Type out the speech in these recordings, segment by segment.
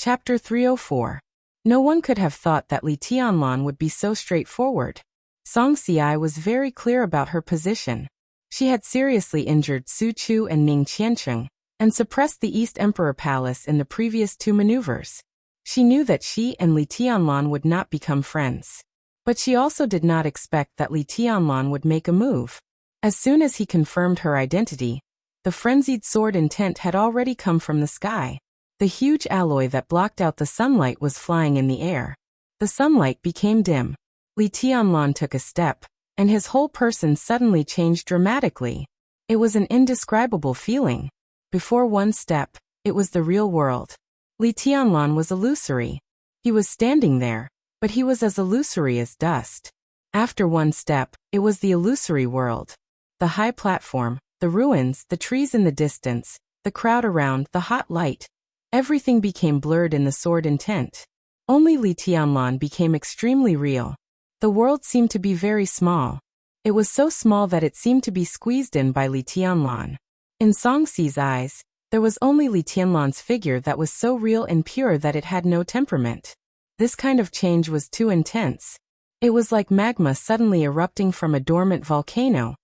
Chapter 304. No one could have thought that Li Tianlan would be so straightforward. Song Xiai was very clear about her position. She had seriously injured Su Chu and Ning Qiancheng, and suppressed the East Emperor Palace in the previous 2 maneuvers. She knew that she and Li Tianlan would not become friends. But she also did not expect that Li Tianlan would make a move. As soon as he confirmed her identity, the frenzied sword intent had already come from the sky. The huge alloy that blocked out the sunlight was flying in the air. The sunlight became dim. Li Tianlan took a step, and his whole person suddenly changed dramatically. It was an indescribable feeling. Before one step, it was the real world. Li Tianlan was illusory. He was standing there, but he was as illusory as dust. After one step, it was the illusory world. The high platform, the ruins, the trees in the distance, the crowd around, the hot light. Everything became blurred in the sword intent. Only Li Tianlan became extremely real. The world seemed to be very small. It was so small that it seemed to be squeezed in by Li Tianlan. In Song Xi's eyes, there was only Li Tianlan's figure that was so real and pure that it had no temperament. This kind of change was too intense. It was like magma suddenly erupting from a dormant volcano,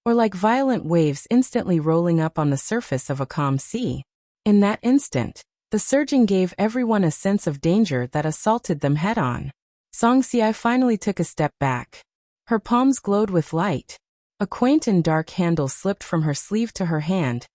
or like violent waves instantly rolling up on the surface of a calm sea. In that instant, the surging gave everyone a sense of danger that assaulted them head-on. Song Xiai finally took a step back. Her palms glowed with light. A quaint and dark handle slipped from her sleeve to her hand,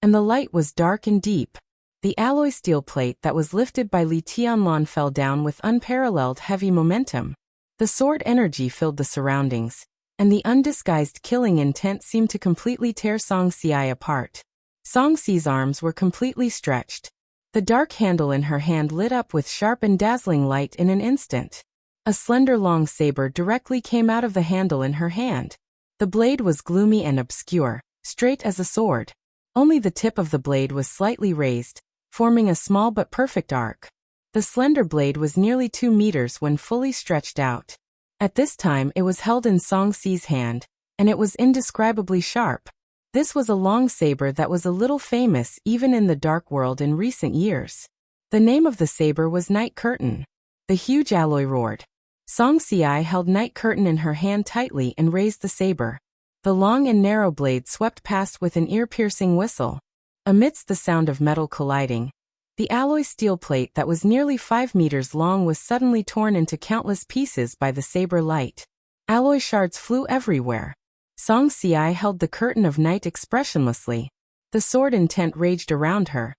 and the light was dark and deep. The alloy steel plate that was lifted by Li Tianlan fell down with unparalleled heavy momentum. The sword energy filled the surroundings, and the undisguised killing intent seemed to completely tear Song Xiai apart. Song Xi's arms were completely stretched. The dark handle in her hand lit up with sharp and dazzling light in an instant. A slender long saber directly came out of the handle in her hand. The blade was gloomy and obscure, straight as a sword. Only the tip of the blade was slightly raised, forming a small but perfect arc. The slender blade was nearly 2 meters when fully stretched out. At this time it was held in Song Xi's hand, and it was indescribably sharp. This was a long saber that was a little famous even in the dark world in recent years. The name of the saber was Night Curtain. The huge alloy roared. Song Xiai held Night Curtain in her hand tightly and raised the saber. The long and narrow blade swept past with an ear-piercing whistle. Amidst the sound of metal colliding, the alloy steel plate that was nearly 5 meters long was suddenly torn into countless pieces by the saber light. Alloy shards flew everywhere. Song Xiai held the curtain of night expressionlessly. The sword intent raged around her,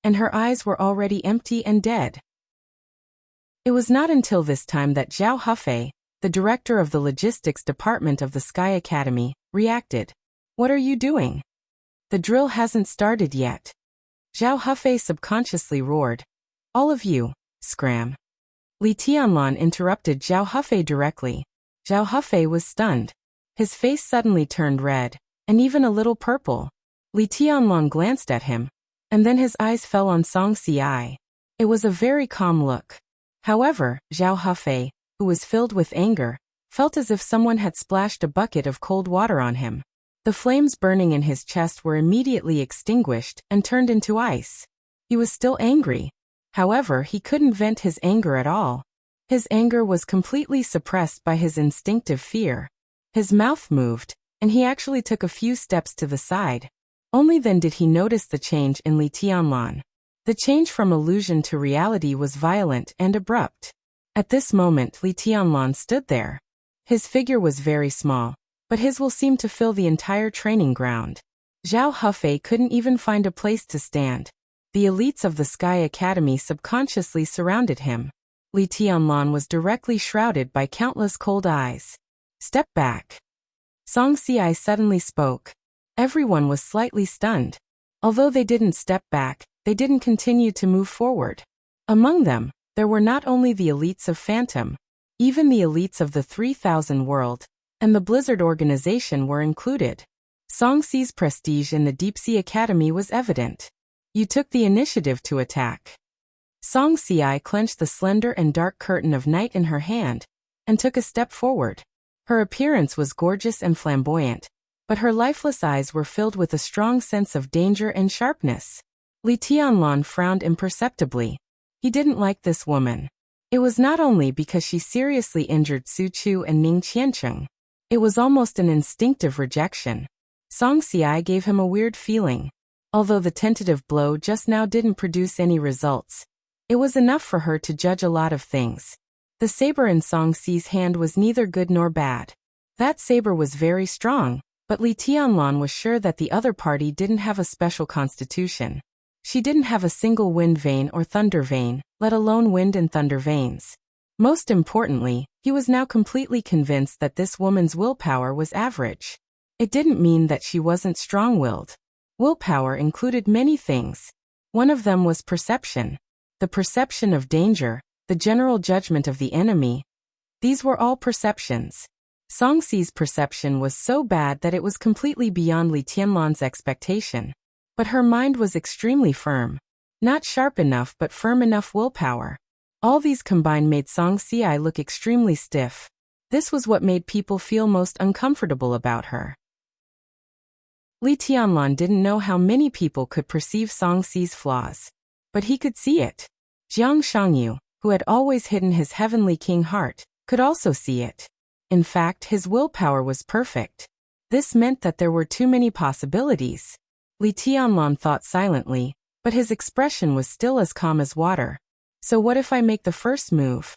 and her eyes were already empty and dead. It was not until this time that Zhao Hufei, the director of the logistics department of the Sky Academy, reacted. "What are you doing? The drill hasn't started yet." Zhao Hufei subconsciously roared. "All of you, scram." Li Tianlan interrupted Zhao Hufei directly. Zhao Hufei was stunned. His face suddenly turned red, and even a little purple. Li Tianlan glanced at him, and then his eyes fell on Song Xiai. It was a very calm look. However, Zhao Hufei, who was filled with anger, felt as if someone had splashed a bucket of cold water on him. The flames burning in his chest were immediately extinguished and turned into ice. He was still angry. However, he couldn't vent his anger at all. His anger was completely suppressed by his instinctive fear. His mouth moved, and he actually took a few steps to the side. Only then did he notice the change in Li Tianlan. The change from illusion to reality was violent and abrupt. At this moment Li Tianlan stood there. His figure was very small, but his will seemed to fill the entire training ground. Zhao Hufei couldn't even find a place to stand. The elites of the Sky Academy subconsciously surrounded him. Li Tianlan was directly shrouded by countless cold eyes. "Step back." Song Xiai suddenly spoke. Everyone was slightly stunned. Although they didn't step back, they didn't continue to move forward. Among them, there were not only the elites of Phantom, even the elites of the 3000 world, and the Blizzard organization were included. Song Xi's prestige in the Deep Sea Academy was evident. "You took the initiative to attack." Song Xiai clenched the slender and dark curtain of night in her hand, and took a step forward. Her appearance was gorgeous and flamboyant, but her lifeless eyes were filled with a strong sense of danger and sharpness. Li Tianlan frowned imperceptibly. He didn't like this woman. It was not only because she seriously injured Su Chu and Ming Qiancheng. It was almost an instinctive rejection. Song Xiai gave him a weird feeling. Although the tentative blow just now didn't produce any results, it was enough for her to judge a lot of things. The saber in Song Xi's hand was neither good nor bad. That saber was very strong, but Li Tianlan was sure that the other party didn't have a special constitution. She didn't have a single wind vein or thunder vein, let alone wind and thunder veins. Most importantly, he was now completely convinced that this woman's willpower was average. It didn't mean that she wasn't strong-willed. Willpower included many things. One of them was perception. The perception of danger, the general judgment of the enemy. These were all perceptions. Song Xi's perception was so bad that it was completely beyond Li Tianlan's expectation. But her mind was extremely firm. Not sharp enough but firm enough willpower. All these combined made Song Xiai look extremely stiff. This was what made people feel most uncomfortable about her. Li Tianlan didn't know how many people could perceive Song Xi's flaws. But he could see it. Jiang Shangyu, who had always hidden his heavenly king heart, could also see it. In fact, his willpower was perfect. This meant that there were too many possibilities. Li Tianlan thought silently, but his expression was still as calm as water. So what if I make the first move?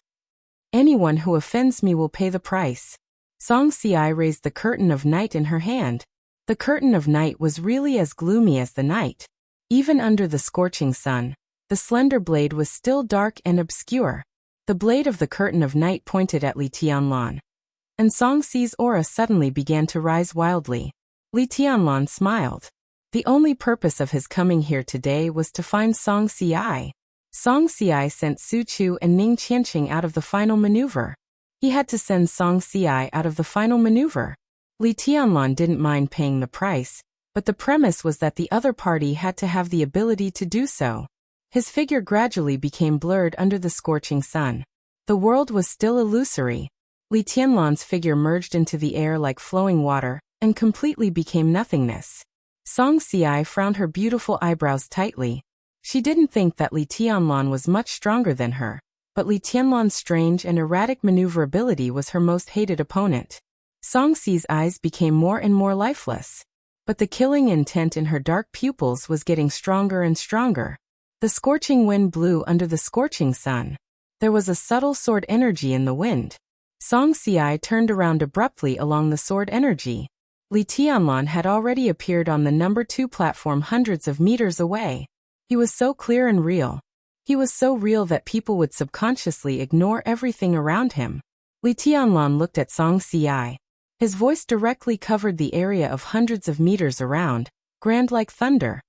Anyone who offends me will pay the price. Song Xiai raised the curtain of night in her hand. The curtain of night was really as gloomy as the night. Even under the scorching sun, the slender blade was still dark and obscure. The blade of the curtain of night pointed at Li Tianlan. And Song Xi's aura suddenly began to rise wildly. Li Tianlan smiled. The only purpose of his coming here today was to find Song Xiai. Song Xiai sent Su Chu and Ming Qiancheng out of the final maneuver. He had to send Song Xiai out of the final maneuver. Li Tianlan didn't mind paying the price, but the premise was that the other party had to have the ability to do so. His figure gradually became blurred under the scorching sun. The world was still illusory. Li Tianlan's figure merged into the air like flowing water, and completely became nothingness. Song Xiai frowned her beautiful eyebrows tightly. She didn't think that Li Tianlan was much stronger than her, but Li Tianlan's strange and erratic maneuverability was her most hated opponent. Song Xi's eyes became more and more lifeless. But the killing intent in her dark pupils was getting stronger and stronger. The scorching wind blew under the scorching sun. There was a subtle sword energy in the wind. Song Xiai turned around abruptly along the sword energy. Li Tianlan had already appeared on the number 2 platform hundreds of meters away. He was so clear and real. He was so real that people would subconsciously ignore everything around him. Li Tianlan looked at Song Xiai. His voice directly covered the area of hundreds of meters around, grand like thunder.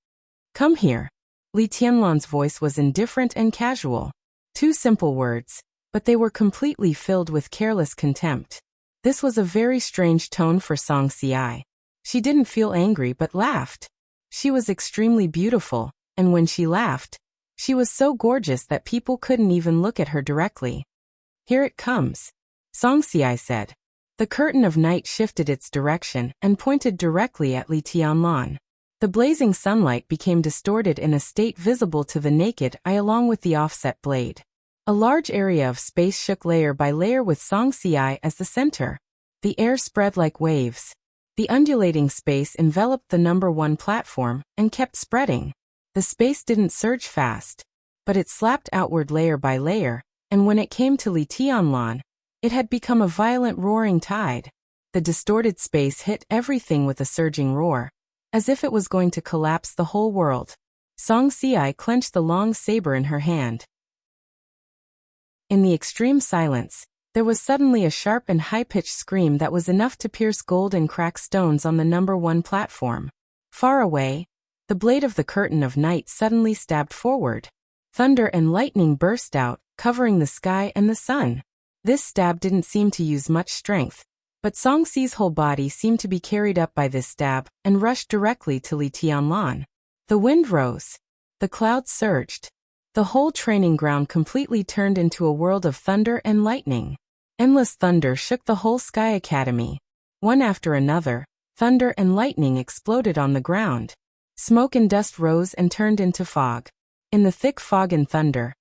Come here. Li Tianlan's voice was indifferent and casual. 2 simple words, but they were completely filled with careless contempt. This was a very strange tone for Song Xiai. She didn't feel angry but laughed. She was extremely beautiful, and when she laughed, she was so gorgeous that people couldn't even look at her directly. Here it comes, Song Xiai said. The curtain of night shifted its direction and pointed directly at Li Tianlan. The blazing sunlight became distorted in a state visible to the naked eye along with the offset blade. A large area of space shook layer by layer with Song Xiai as the center. The air spread like waves. The undulating space enveloped the number 1 platform and kept spreading. The space didn't surge fast, but it slapped outward layer by layer, and when it came to Li Tianlan, it had become a violent roaring tide. The distorted space hit everything with a surging roar, as if it was going to collapse the whole world. Song Xiai clenched the long saber in her hand. In the extreme silence, there was suddenly a sharp and high-pitched scream that was enough to pierce gold and crack stones on the number 1 platform. Far away, the blade of the curtain of night suddenly stabbed forward. Thunder and lightning burst out, covering the sky and the sun. This stab didn't seem to use much strength, but Song Xi's whole body seemed to be carried up by this stab and rushed directly to Li Tianlan. The wind rose. The clouds surged. The whole training ground completely turned into a world of thunder and lightning. Endless thunder shook the whole Sky Academy. One after another, thunder and lightning exploded on the ground. Smoke and dust rose and turned into fog. In the thick fog and thunder,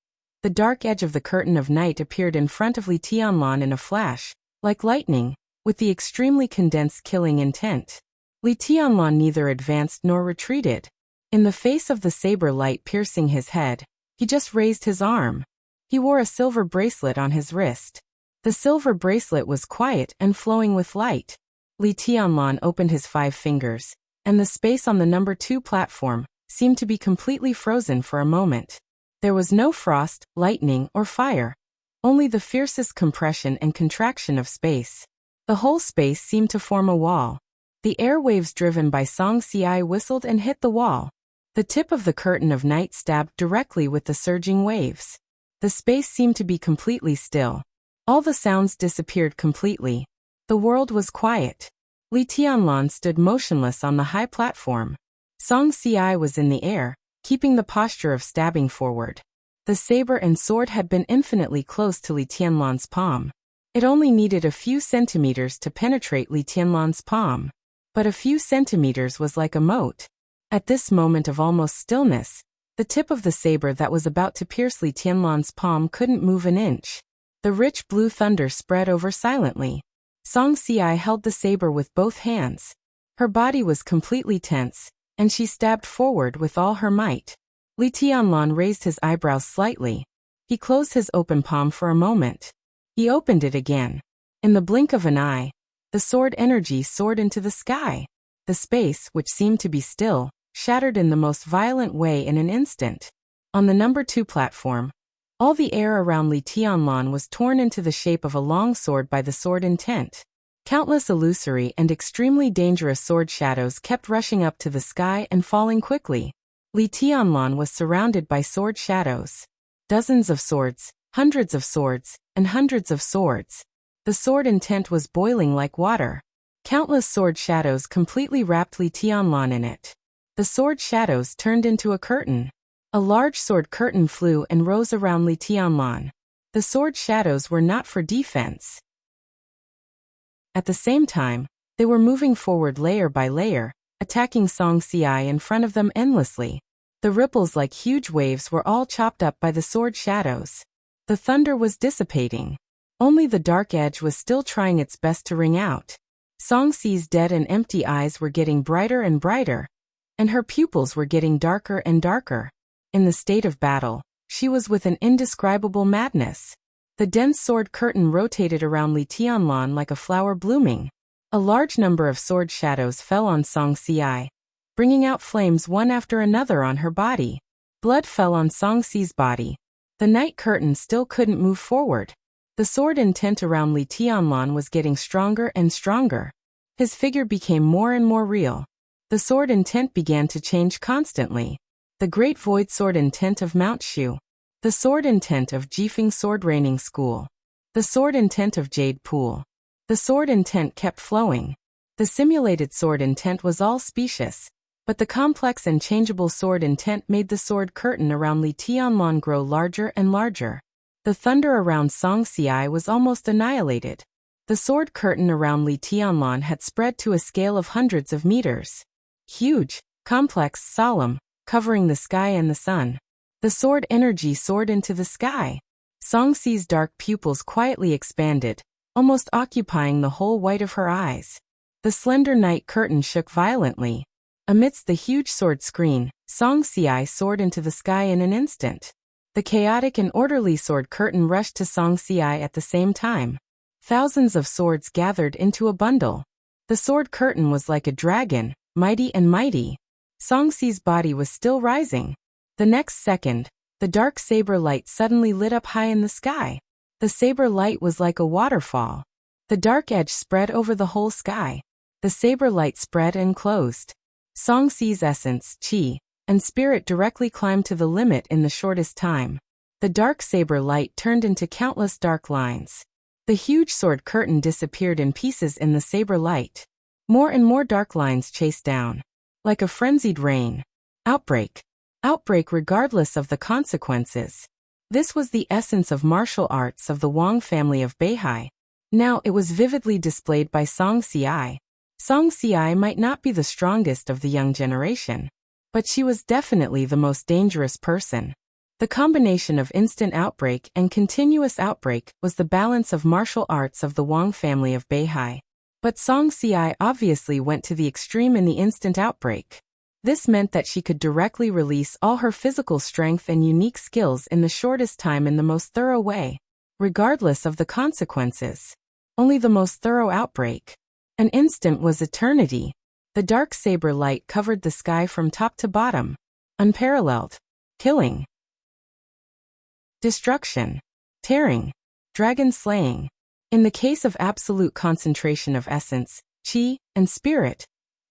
The dark edge of the curtain of night appeared in front of Li Tianlan in a flash, like lightning, with the extremely condensed killing intent. Li Tianlan neither advanced nor retreated. In the face of the saber light piercing his head, he just raised his arm. He wore a silver bracelet on his wrist. The silver bracelet was quiet and flowing with light. Li Tianlan opened his 5 fingers, and the space on the number 2 platform seemed to be completely frozen for a moment. There was no frost, lightning, or fire. Only the fiercest compression and contraction of space. The whole space seemed to form a wall. The air waves driven by Song Xiai whistled and hit the wall. The tip of the curtain of night stabbed directly with the surging waves. The space seemed to be completely still. All the sounds disappeared completely. The world was quiet. Li Tianlan stood motionless on the high platform. Song Xiai was in the air, keeping the posture of stabbing forward. The saber and sword had been infinitely close to Li Tianlan's palm. It only needed a few centimeters to penetrate Li Tianlan's palm. But a few centimeters was like a mote. At this moment of almost stillness, the tip of the saber that was about to pierce Li Tianlan's palm couldn't move an inch. The rich blue thunder spread over silently. Song Xiai held the saber with both hands. Her body was completely tense, and she stabbed forward with all her might. Li Tianlan raised his eyebrows slightly. He closed his open palm for a moment. He opened it again. In the blink of an eye, the sword energy soared into the sky. The space, which seemed to be still, shattered in the most violent way in an instant. On the number 2 platform, all the air around Li Tianlan was torn into the shape of a long sword by the sword intent. Countless illusory and extremely dangerous sword shadows kept rushing up to the sky and falling quickly. Li Tianlan was surrounded by sword shadows. Dozens of swords, hundreds of swords, and hundreds of swords. The sword intent was boiling like water. Countless sword shadows completely wrapped Li Tianlan in it. The sword shadows turned into a curtain. A large sword curtain flew and rose around Li Tianlan. The sword shadows were not for defense. At the same time, they were moving forward layer by layer, attacking Song Xiai in front of them endlessly. The ripples like huge waves were all chopped up by the sword shadows. The thunder was dissipating. Only the dark edge was still trying its best to ring out. Song Xi's dead and empty eyes were getting brighter and brighter, and her pupils were getting darker and darker. In the state of battle, she was with an indescribable madness. The dense sword curtain rotated around Li Tianlan like a flower blooming. A large number of sword shadows fell on Song Xiai, bringing out flames one after another on her body. Blood fell on Song Xi's body. The night curtain still couldn't move forward. The sword intent around Li Tianlan was getting stronger and stronger. His figure became more and more real. The sword intent began to change constantly. The Great Void Sword intent of Mount Shu. The sword intent of Jifeng Sword Raining School. The sword intent of Jade Pool. The sword intent kept flowing. The simulated sword intent was all specious, but the complex and changeable sword intent made the sword curtain around Li Tianlan grow larger and larger. The thunder around Song Xiai was almost annihilated. The sword curtain around Li Tianlan had spread to a scale of hundreds of meters. Huge, complex, solemn, covering the sky and the sun. The sword energy soared into the sky. Song Xi's dark pupils quietly expanded, almost occupying the whole white of her eyes. The slender night curtain shook violently. Amidst the huge sword screen, Song Xiai soared into the sky in an instant. The chaotic and orderly sword curtain rushed to Song Xiai at the same time. Thousands of swords gathered into a bundle. The sword curtain was like a dragon, mighty and mighty. Song Xi's body was still rising. The next second, the dark saber light suddenly lit up high in the sky. The saber light was like a waterfall. The dark edge spread over the whole sky. The saber light spread and closed. Song Xi's essence, qi, and spirit directly climbed to the limit in the shortest time. The dark saber light turned into countless dark lines. The huge sword curtain disappeared in pieces in the saber light. More and more dark lines chased down. Like a frenzied rain. Outbreak. Outbreak regardless of the consequences. This was the essence of martial arts of the Wang family of Beihai. Now it was vividly displayed by Song Xiai. Song Xiai might not be the strongest of the young generation, but she was definitely the most dangerous person. The combination of instant outbreak and continuous outbreak was the balance of martial arts of the Wang family of Beihai. But Song Xiai obviously went to the extreme in the instant outbreak. This meant that she could directly release all her physical strength and unique skills in the shortest time in the most thorough way, regardless of the consequences. Only the most thorough outbreak. An instant was eternity. The dark saber light covered the sky from top to bottom. Unparalleled. Killing. Destruction. Tearing. Dragon slaying. In the case of absolute concentration of essence, qi, and spirit,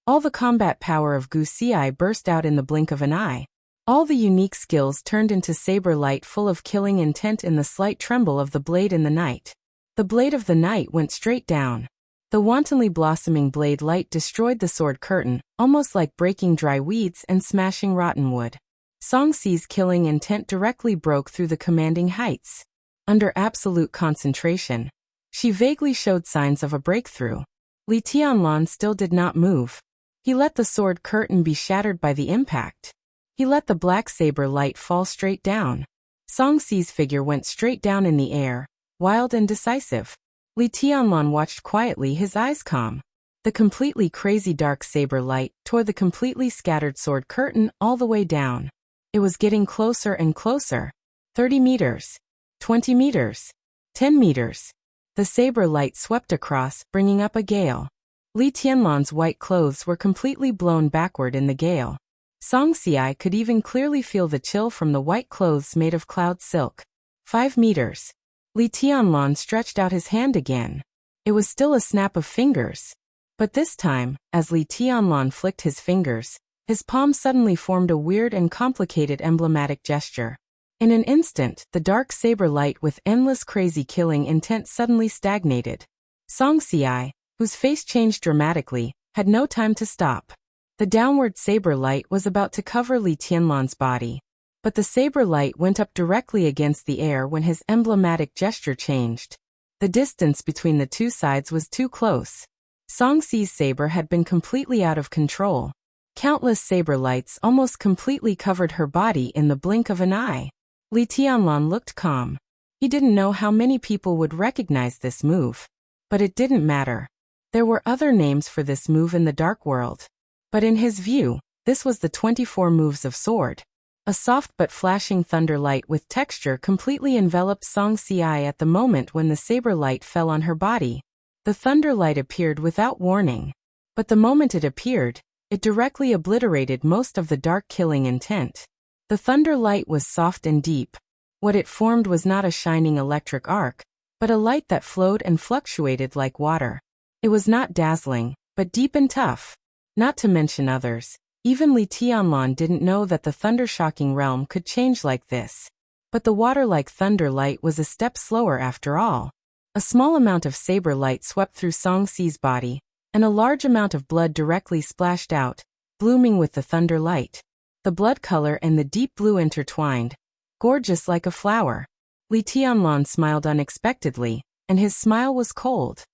all the combat power of Gu Xiai burst out in the blink of an eye. All the unique skills turned into saber light full of killing intent in the slight tremble of the blade in the night. The blade of the night went straight down. The wantonly blossoming blade light destroyed the sword curtain, almost like breaking dry weeds and smashing rotten wood. Song Xi's killing intent directly broke through the commanding heights. Under absolute concentration, she vaguely showed signs of a breakthrough. Li Tianlan still did not move. He let the sword curtain be shattered by the impact. He let the black saber light fall straight down. Song Xi's figure went straight down in the air, wild and decisive. Li Tianlan watched quietly, his eyes calm. The completely crazy dark saber light tore the completely scattered sword curtain all the way down. It was getting closer and closer. 30 meters. 20 meters. 10 meters. The saber light swept across, bringing up a gale. Li Tianlan's white clothes were completely blown backward in the gale. Song Xiai could even clearly feel the chill from the white clothes made of cloud silk. 5 meters. Li Tianlan stretched out his hand again. It was still a snap of fingers. But this time, as Li Tianlan flicked his fingers, his palm suddenly formed a weird and complicated emblematic gesture. In an instant, the dark saber light with endless crazy killing intent suddenly stagnated. Song Xiai, whose face changed dramatically, had no time to stop. The downward saber light was about to cover Li Tianlan's body. But the saber light went up directly against the air when his emblematic gesture changed. The distance between the two sides was too close. Song Xi's saber had been completely out of control. Countless saber lights almost completely covered her body in the blink of an eye. Li Tianlan looked calm. He didn't know how many people would recognize this move. But it didn't matter. There were other names for this move in the dark world. But in his view, this was the 24 moves of sword. A soft but flashing thunder light with texture completely enveloped Song Xiai at the moment when the saber light fell on her body. The thunder light appeared without warning. But the moment it appeared, it directly obliterated most of the dark killing intent. The thunder light was soft and deep. What it formed was not a shining electric arc, but a light that flowed and fluctuated like water. It was not dazzling, but deep and tough. Not to mention others. Even Li Tianlan didn't know that the thunder-shocking realm could change like this. But the water-like thunder light was a step slower after all. A small amount of saber light swept through Song Xi's body, and a large amount of blood directly splashed out, blooming with the thunder light. The blood color and the deep blue intertwined, gorgeous like a flower. Li Tianlan smiled unexpectedly, and his smile was cold.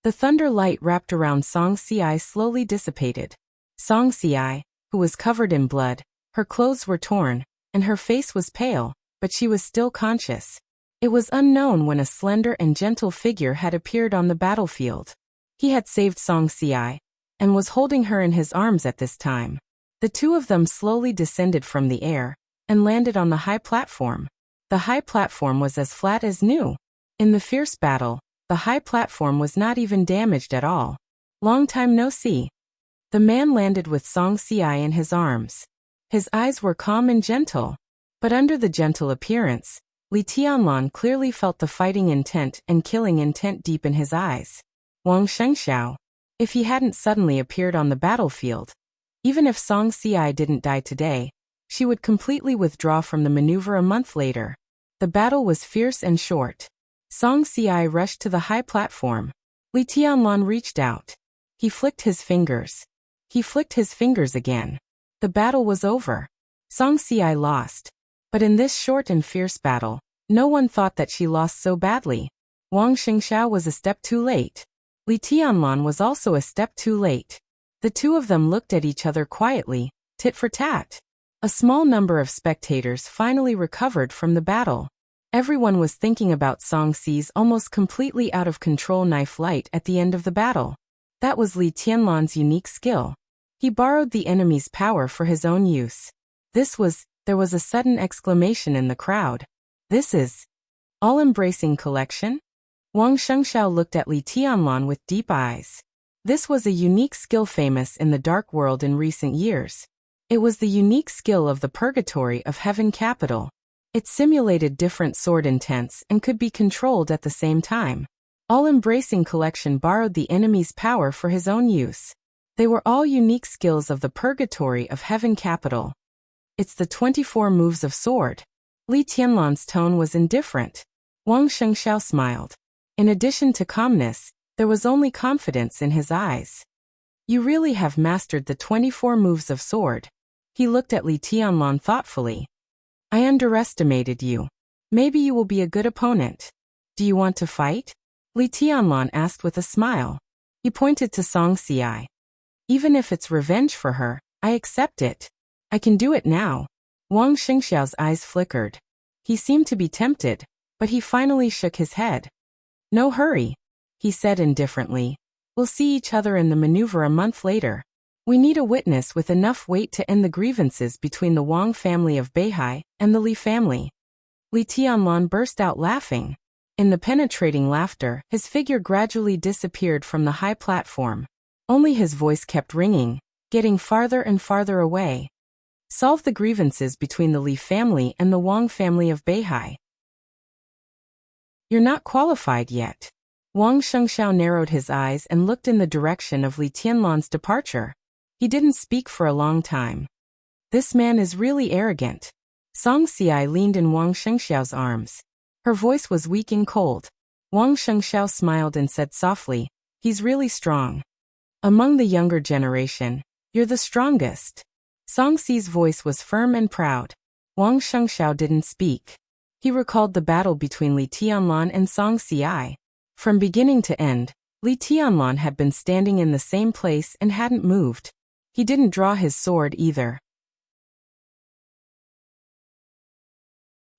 The thunder light wrapped around Song Xiai slowly dissipated. Song Xiai, who was covered in blood, her clothes were torn, and her face was pale, but she was still conscious. It was unknown when a slender and gentle figure had appeared on the battlefield. He had saved Song Xiai, and was holding her in his arms at this time. The two of them slowly descended from the air, and landed on the high platform. The high platform was as flat as new. In the fierce battle, the high platform was not even damaged at all. Long time no see. The man landed with Song Xiai in his arms. His eyes were calm and gentle. But under the gentle appearance, Li Tianlan clearly felt the fighting intent and killing intent deep in his eyes. Wang Shengxiao. If he hadn't suddenly appeared on the battlefield, even if Song Xiai didn't die today, she would completely withdraw from the maneuver a month later. The battle was fierce and short. Song Xiai rushed to the high platform. Li Tianlan reached out. He flicked his fingers. He flicked his fingers again. The battle was over. Song Xiai lost. But in this short and fierce battle, no one thought that she lost so badly. Wang Shengxiao was a step too late. Li Tianlan was also a step too late. The two of them looked at each other quietly, tit for tat. A small number of spectators finally recovered from the battle. Everyone was thinking about Song Si's almost completely out of control knife light at the end of the battle. That was Li Tianlan's unique skill. He borrowed the enemy's power for his own use. There was a sudden exclamation in the crowd. This is all-embracing collection? Wang Shengxiao looked at Li Tianlan with deep eyes. This was a unique skill famous in the dark world in recent years. It was the unique skill of the Purgatory of Heaven Capital. It simulated different sword intents and could be controlled at the same time. All-embracing collection borrowed the enemy's power for his own use. They were all unique skills of the Purgatory of Heaven Capital. It's the 24 moves of sword. Li Tianlan's tone was indifferent. Wang Shengxiao smiled. In addition to calmness, there was only confidence in his eyes. You really have mastered the 24 moves of sword. He looked at Li Tianlan thoughtfully. I underestimated you. Maybe you will be a good opponent. Do you want to fight? Li Tianlan asked with a smile. He pointed to Song Si. Even if it's revenge for her, I accept it. I can do it now. Wang Shengxiao's eyes flickered. He seemed to be tempted, but he finally shook his head. No hurry, he said indifferently. We'll see each other in the maneuver a month later. We need a witness with enough weight to end the grievances between the Wang family of Beihai and the Li family. Li Tianlan burst out laughing. In the penetrating laughter, his figure gradually disappeared from the high platform. Only his voice kept ringing, getting farther and farther away. Solve the grievances between the Li family and the Wang family of Beihai. You're not qualified yet. Wang Shengxiao narrowed his eyes and looked in the direction of Li Tianlan's departure. He didn't speak for a long time. This man is really arrogant. Song Si leaned in Wang Shengxiao's arms. Her voice was weak and cold. Wang Shengxiao smiled and said softly, he's really strong. Among the younger generation, you're the strongest. Song Si's voice was firm and proud. Wang Shengxiao didn't speak. He recalled the battle between Li Tianlan and Song Si. From beginning to end, Li Tianlan had been standing in the same place and hadn't moved. He didn't draw his sword either.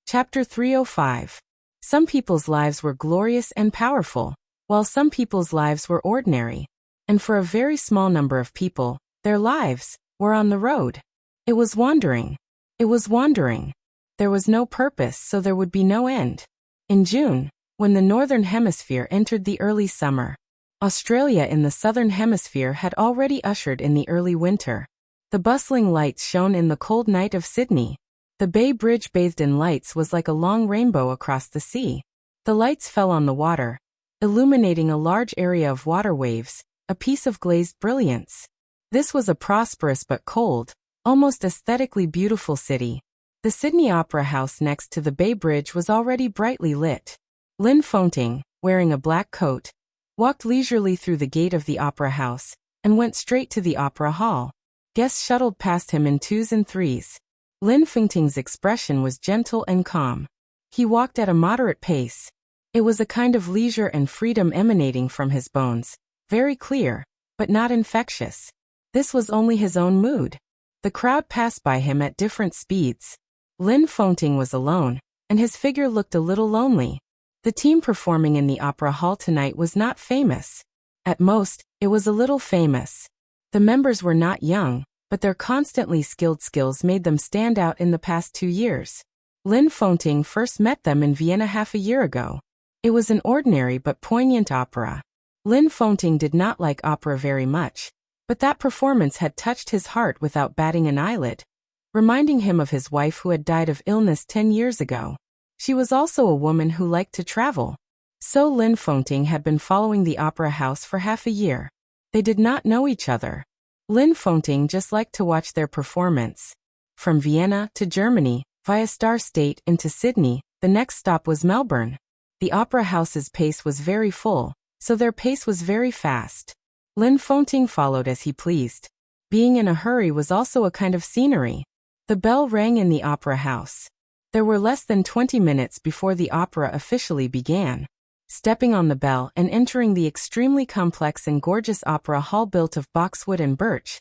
Chapter 305. Some people's lives were glorious and powerful, while some people's lives were ordinary. And for a very small number of people, their lives were on the road. It was wandering. It was wandering. There was no purpose, so there would be no end. In June, when the Northern Hemisphere entered the early summer, Australia in the Southern Hemisphere had already ushered in the early winter. The bustling lights shone in the cold night of Sydney. The Bay Bridge bathed in lights was like a long rainbow across the sea. The lights fell on the water, illuminating a large area of water waves, a piece of glazed brilliance. This was a prosperous but cold, almost aesthetically beautiful city. The Sydney Opera House next to the Bay Bridge was already brightly lit. Lin Fonting, wearing a black coat, walked leisurely through the gate of the Opera House and went straight to the Opera Hall. Guests shuttled past him in twos and threes. Lin Fonting's expression was gentle and calm. He walked at a moderate pace. It was a kind of leisure and freedom emanating from his bones, very clear, but not infectious. This was only his own mood. The crowd passed by him at different speeds. Lin Fonting was alone, and his figure looked a little lonely. The team performing in the opera hall tonight was not famous. At most, it was a little famous. The members were not young, but their constantly skilled skills made them stand out in the past 2 years. Lin Fonting first met them in Vienna half a year ago. It was an ordinary but poignant opera. Lin Fonting did not like opera very much, but that performance had touched his heart without batting an eyelid, reminding him of his wife who had died of illness 10 years ago. She was also a woman who liked to travel. So Lin Fonting had been following the opera house for half a year. They did not know each other. Lin Fonting just liked to watch their performance. From Vienna to Germany, via Star State into Sydney, the next stop was Melbourne. The opera house's pace was very full, so their pace was very fast. Lin Fonting followed as he pleased. Being in a hurry was also a kind of scenery. The bell rang in the opera house. There were less than 20 minutes before the opera officially began. Stepping on the bell and entering the extremely complex and gorgeous opera hall built of boxwood and birch,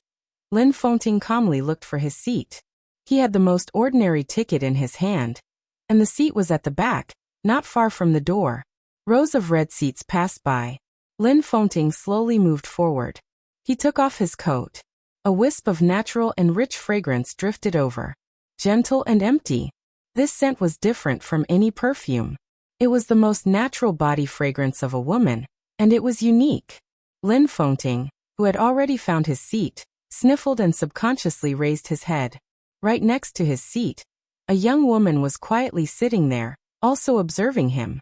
Lin Fonting calmly looked for his seat. He had the most ordinary ticket in his hand, and the seat was at the back, not far from the door. Rows of red seats passed by. Lin Fengting slowly moved forward. He took off his coat. A wisp of natural and rich fragrance drifted over. Gentle and empty. This scent was different from any perfume. It was the most natural body fragrance of a woman, and it was unique. Lin Fengting, who had already found his seat, sniffled and subconsciously raised his head. Right next to his seat, a young woman was quietly sitting there, also observing him.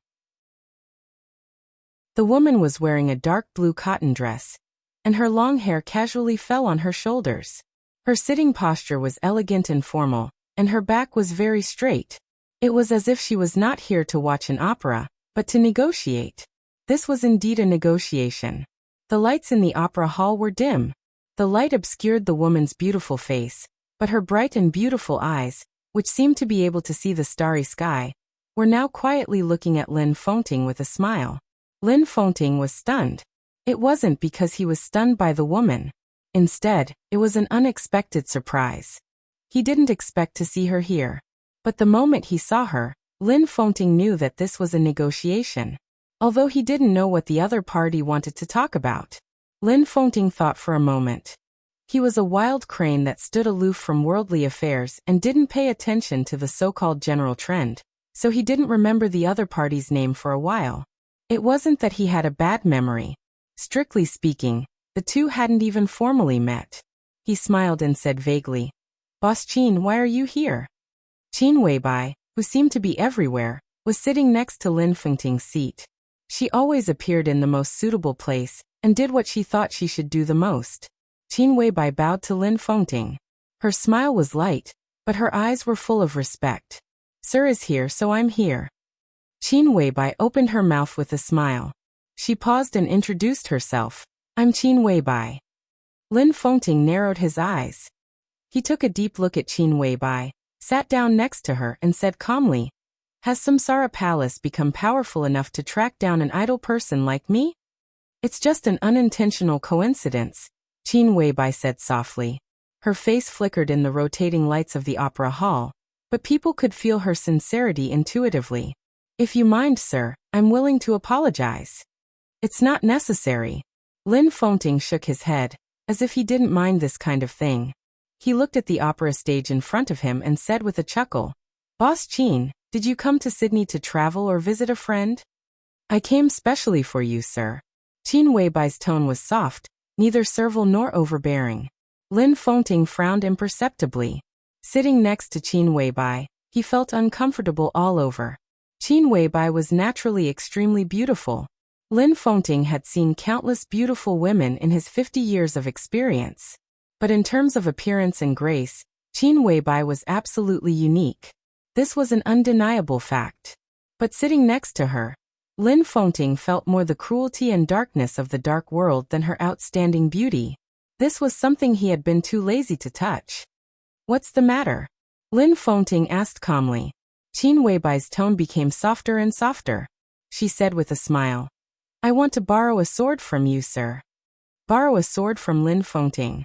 The woman was wearing a dark blue cotton dress, and her long hair casually fell on her shoulders. Her sitting posture was elegant and formal, and her back was very straight. It was as if she was not here to watch an opera, but to negotiate. This was indeed a negotiation. The lights in the opera hall were dim. The light obscured the woman's beautiful face, but her bright and beautiful eyes, which seemed to be able to see the starry sky, were now quietly looking at Lin Fengting with a smile. Lin Fengting was stunned. It wasn't because he was stunned by the woman. Instead, it was an unexpected surprise. He didn't expect to see her here. But the moment he saw her, Lin Fengting knew that this was a negotiation. Although he didn't know what the other party wanted to talk about. Lin Fengting thought for a moment. He was a wild crane that stood aloof from worldly affairs and didn't pay attention to the so-called general trend, so he didn't remember the other party's name for a while. It wasn't that he had a bad memory. Strictly speaking, the two hadn't even formally met. He smiled and said vaguely, "Boss Qin, why are you here?" Qin Weibai, who seemed to be everywhere, was sitting next to Lin Fengting's seat. She always appeared in the most suitable place and did what she thought she should do the most. Qin Weibai bowed to Lin Fengting. Her smile was light, but her eyes were full of respect. "Sir is here, so I'm here." Qin Weibai opened her mouth with a smile. She paused and introduced herself. "I'm Qin Weibai." Lin Fengting narrowed his eyes. He took a deep look at Qin Weibai, sat down next to her and said calmly, "Has Samsara Palace become powerful enough to track down an idle person like me?" "It's just an unintentional coincidence," Qin Weibai said softly. Her face flickered in the rotating lights of the opera hall, but people could feel her sincerity intuitively. "If you mind, sir, I'm willing to apologize." "It's not necessary." Lin Fengting shook his head, as if he didn't mind this kind of thing. He looked at the opera stage in front of him and said with a chuckle, "Boss Qin, did you come to Sydney to travel or visit a friend?" "I came specially for you, sir." Qin Weibai's tone was soft, neither servile nor overbearing. Lin Fengting frowned imperceptibly. Sitting next to Qin Weibai, he felt uncomfortable all over. Qin Weibai was naturally extremely beautiful. Lin Fengting had seen countless beautiful women in his 50 years of experience. But in terms of appearance and grace, Qin Weibai was absolutely unique. This was an undeniable fact. But sitting next to her, Lin Fengting felt more the cruelty and darkness of the dark world than her outstanding beauty. This was something he had been too lazy to touch. "What's the matter?" Lin Fengting asked calmly. Qin Weibai's tone became softer and softer. She said with a smile, "I want to borrow a sword from you, sir." Borrow a sword from Lin Fengting.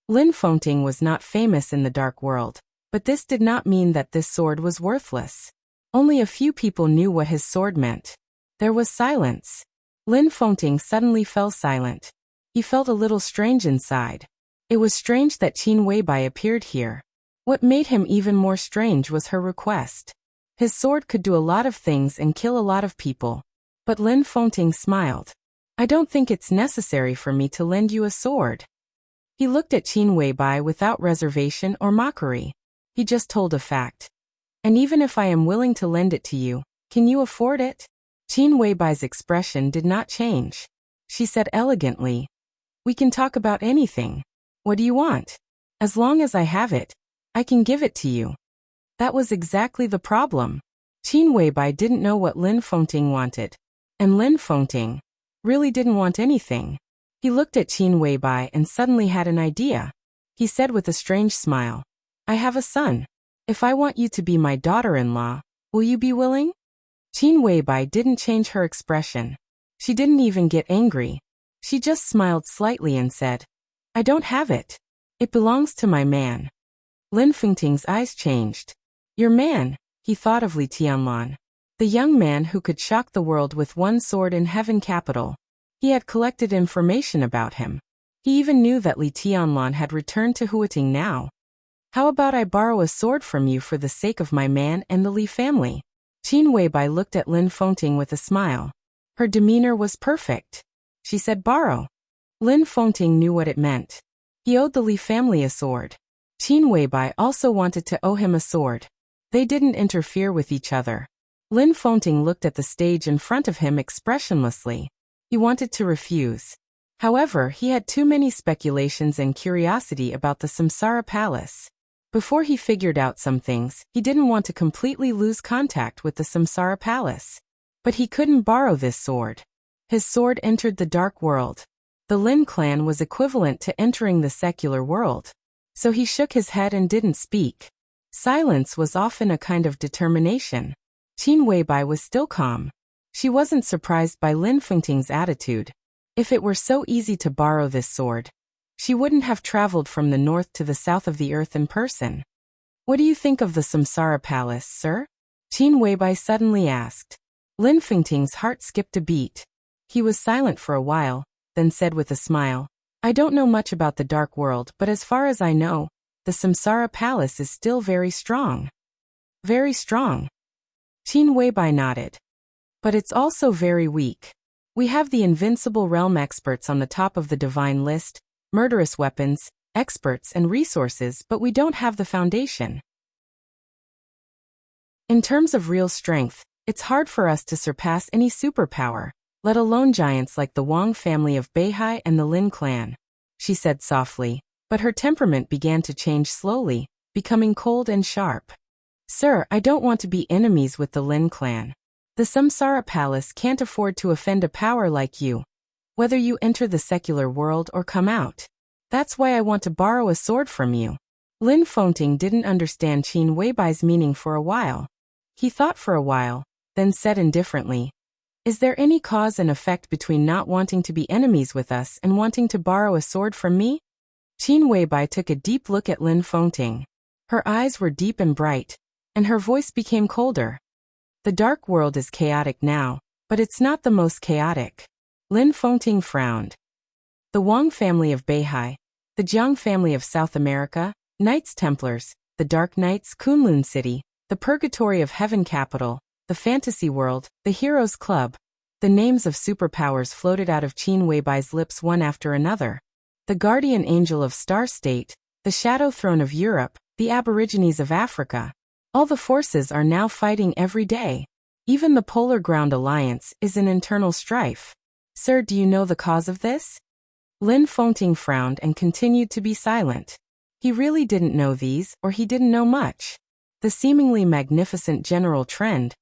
Lin Fengting was not famous in the dark world, but this did not mean that this sword was worthless. Only a few people knew what his sword meant. There was silence. Lin Fengting suddenly fell silent. He felt a little strange inside. It was strange that Qin Weibai appeared here. What made him even more strange was her request. His sword could do a lot of things and kill a lot of people. But Lin Fengting smiled. "I don't think it's necessary for me to lend you a sword." He looked at Qin Weibai without reservation or mockery. He just told a fact. "And even if I am willing to lend it to you, can you afford it?" Qin Weibai's expression did not change. She said elegantly, "We can talk about anything. What do you want? As long as I have it, I can give it to you." That was exactly the problem. Qin Weibai didn't know what Lin Fengting wanted. And Lin Fengting really didn't want anything. He looked at Qin Weibai and suddenly had an idea. He said with a strange smile, "I have a son. If I want you to be my daughter-in-law, will you be willing?" Qin Weibai didn't change her expression. She didn't even get angry. She just smiled slightly and said, "I don't have it. It belongs to my man." Lin Fengting's eyes changed. Your man, he thought of Li Tianlan. The young man who could shock the world with one sword in Heaven Capital. He had collected information about him. He even knew that Li Tianlan had returned to Huiting now. How about I borrow a sword from you for the sake of my man and the Li family? Qin Weibai looked at Lin Fengting with a smile. Her demeanor was perfect. She said borrow. Lin Fengting knew what it meant. He owed the Li family a sword. Qin Weibai also wanted to owe him a sword. They didn't interfere with each other. Lin Fengting looked at the stage in front of him expressionlessly. He wanted to refuse. However, he had too many speculations and curiosity about the Samsara Palace. Before he figured out some things, he didn't want to completely lose contact with the Samsara Palace. But he couldn't borrow this sword. His sword entered the dark world. The Lin clan was equivalent to entering the secular world. So he shook his head and didn't speak. Silence was often a kind of determination. Qin Weibai was still calm. She wasn't surprised by Lin Fengting's attitude. If it were so easy to borrow this sword, she wouldn't have traveled from the north to the south of the earth in person. What do you think of the Samsara Palace, sir? Qin Weibai suddenly asked. Lin Fengting's heart skipped a beat. He was silent for a while, then said with a smile, I don't know much about the dark world, but as far as I know, the Samsara Palace is still very strong. Very strong. Qin Weibai nodded. But it's also very weak. We have the invincible realm experts on the top of the divine list, murderous weapons, experts and resources, but we don't have the foundation. In terms of real strength, it's hard for us to surpass any superpower, let alone giants like the Wang family of Beihai and the Lin clan, she said softly, but her temperament began to change slowly, becoming cold and sharp. Sir, I don't want to be enemies with the Lin clan. The Samsara Palace can't afford to offend a power like you, whether you enter the secular world or come out. That's why I want to borrow a sword from you. Lin Fengting didn't understand Qin Weibai's meaning for a while. He thought for a while, then said indifferently, Is there any cause and effect between not wanting to be enemies with us and wanting to borrow a sword from me? Qin Weibai took a deep look at Lin Fengting. Her eyes were deep and bright, and her voice became colder. The dark world is chaotic now, but it's not the most chaotic. Lin Fengting frowned. The Wang family of Beihai, the Jiang family of South America, Knights Templars, the Dark Knights Kunlun City, the Purgatory of Heaven Capital, the Fantasy World, the Heroes Club. The names of superpowers floated out of Qin Weibai's lips one after another. The Guardian Angel of Star State, the Shadow Throne of Europe, the Aborigines of Africa. All the forces are now fighting every day. Even the Polar Ground Alliance is in internal strife. Sir, do you know the cause of this? Lin Fengting frowned and continued to be silent. He really didn't know these, or he didn't know much. The seemingly magnificent general trend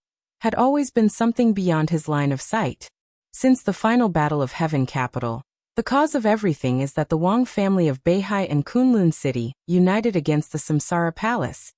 had always been something beyond his line of sight. Since the final battle of Heaven Capital, the cause of everything is that the Wang family of Beihai and Kunlun City united against the Samsara Palace.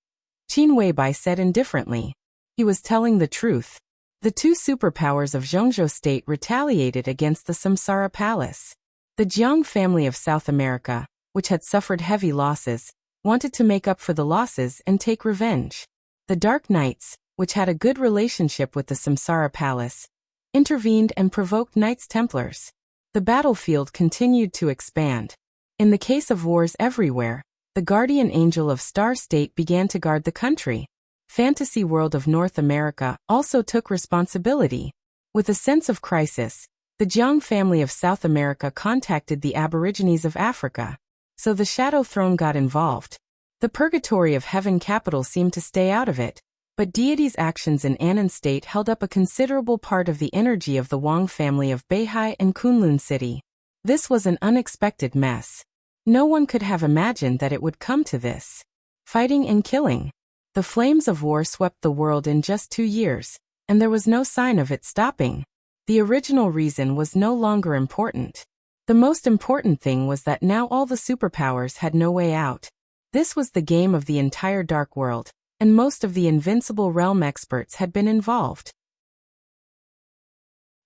Qin Weibai said indifferently. He was telling the truth. The two superpowers of Zhongzhou State retaliated against the Samsara Palace. The Jiang family of South America, which had suffered heavy losses, wanted to make up for the losses and take revenge. The Dark Knights, which had a good relationship with the Samsara Palace, intervened and provoked Knights Templars. The battlefield continued to expand. In the case of wars everywhere, the Guardian Angel of Star State began to guard the country. Fantasy World of North America also took responsibility. With a sense of crisis, the Jiang family of South America contacted the Aborigines of Africa. So the Shadow Throne got involved. The Purgatory of Heaven Capital seemed to stay out of it, but deity's actions in Annan State held up a considerable part of the energy of the Wang family of Beihai and Kunlun City. This was an unexpected mess. No one could have imagined that it would come to this. Fighting and killing. The flames of war swept the world in just 2 years, and there was no sign of it stopping. The original reason was no longer important. The most important thing was that now all the superpowers had no way out. This was the game of the entire dark world, and most of the invincible realm experts had been involved.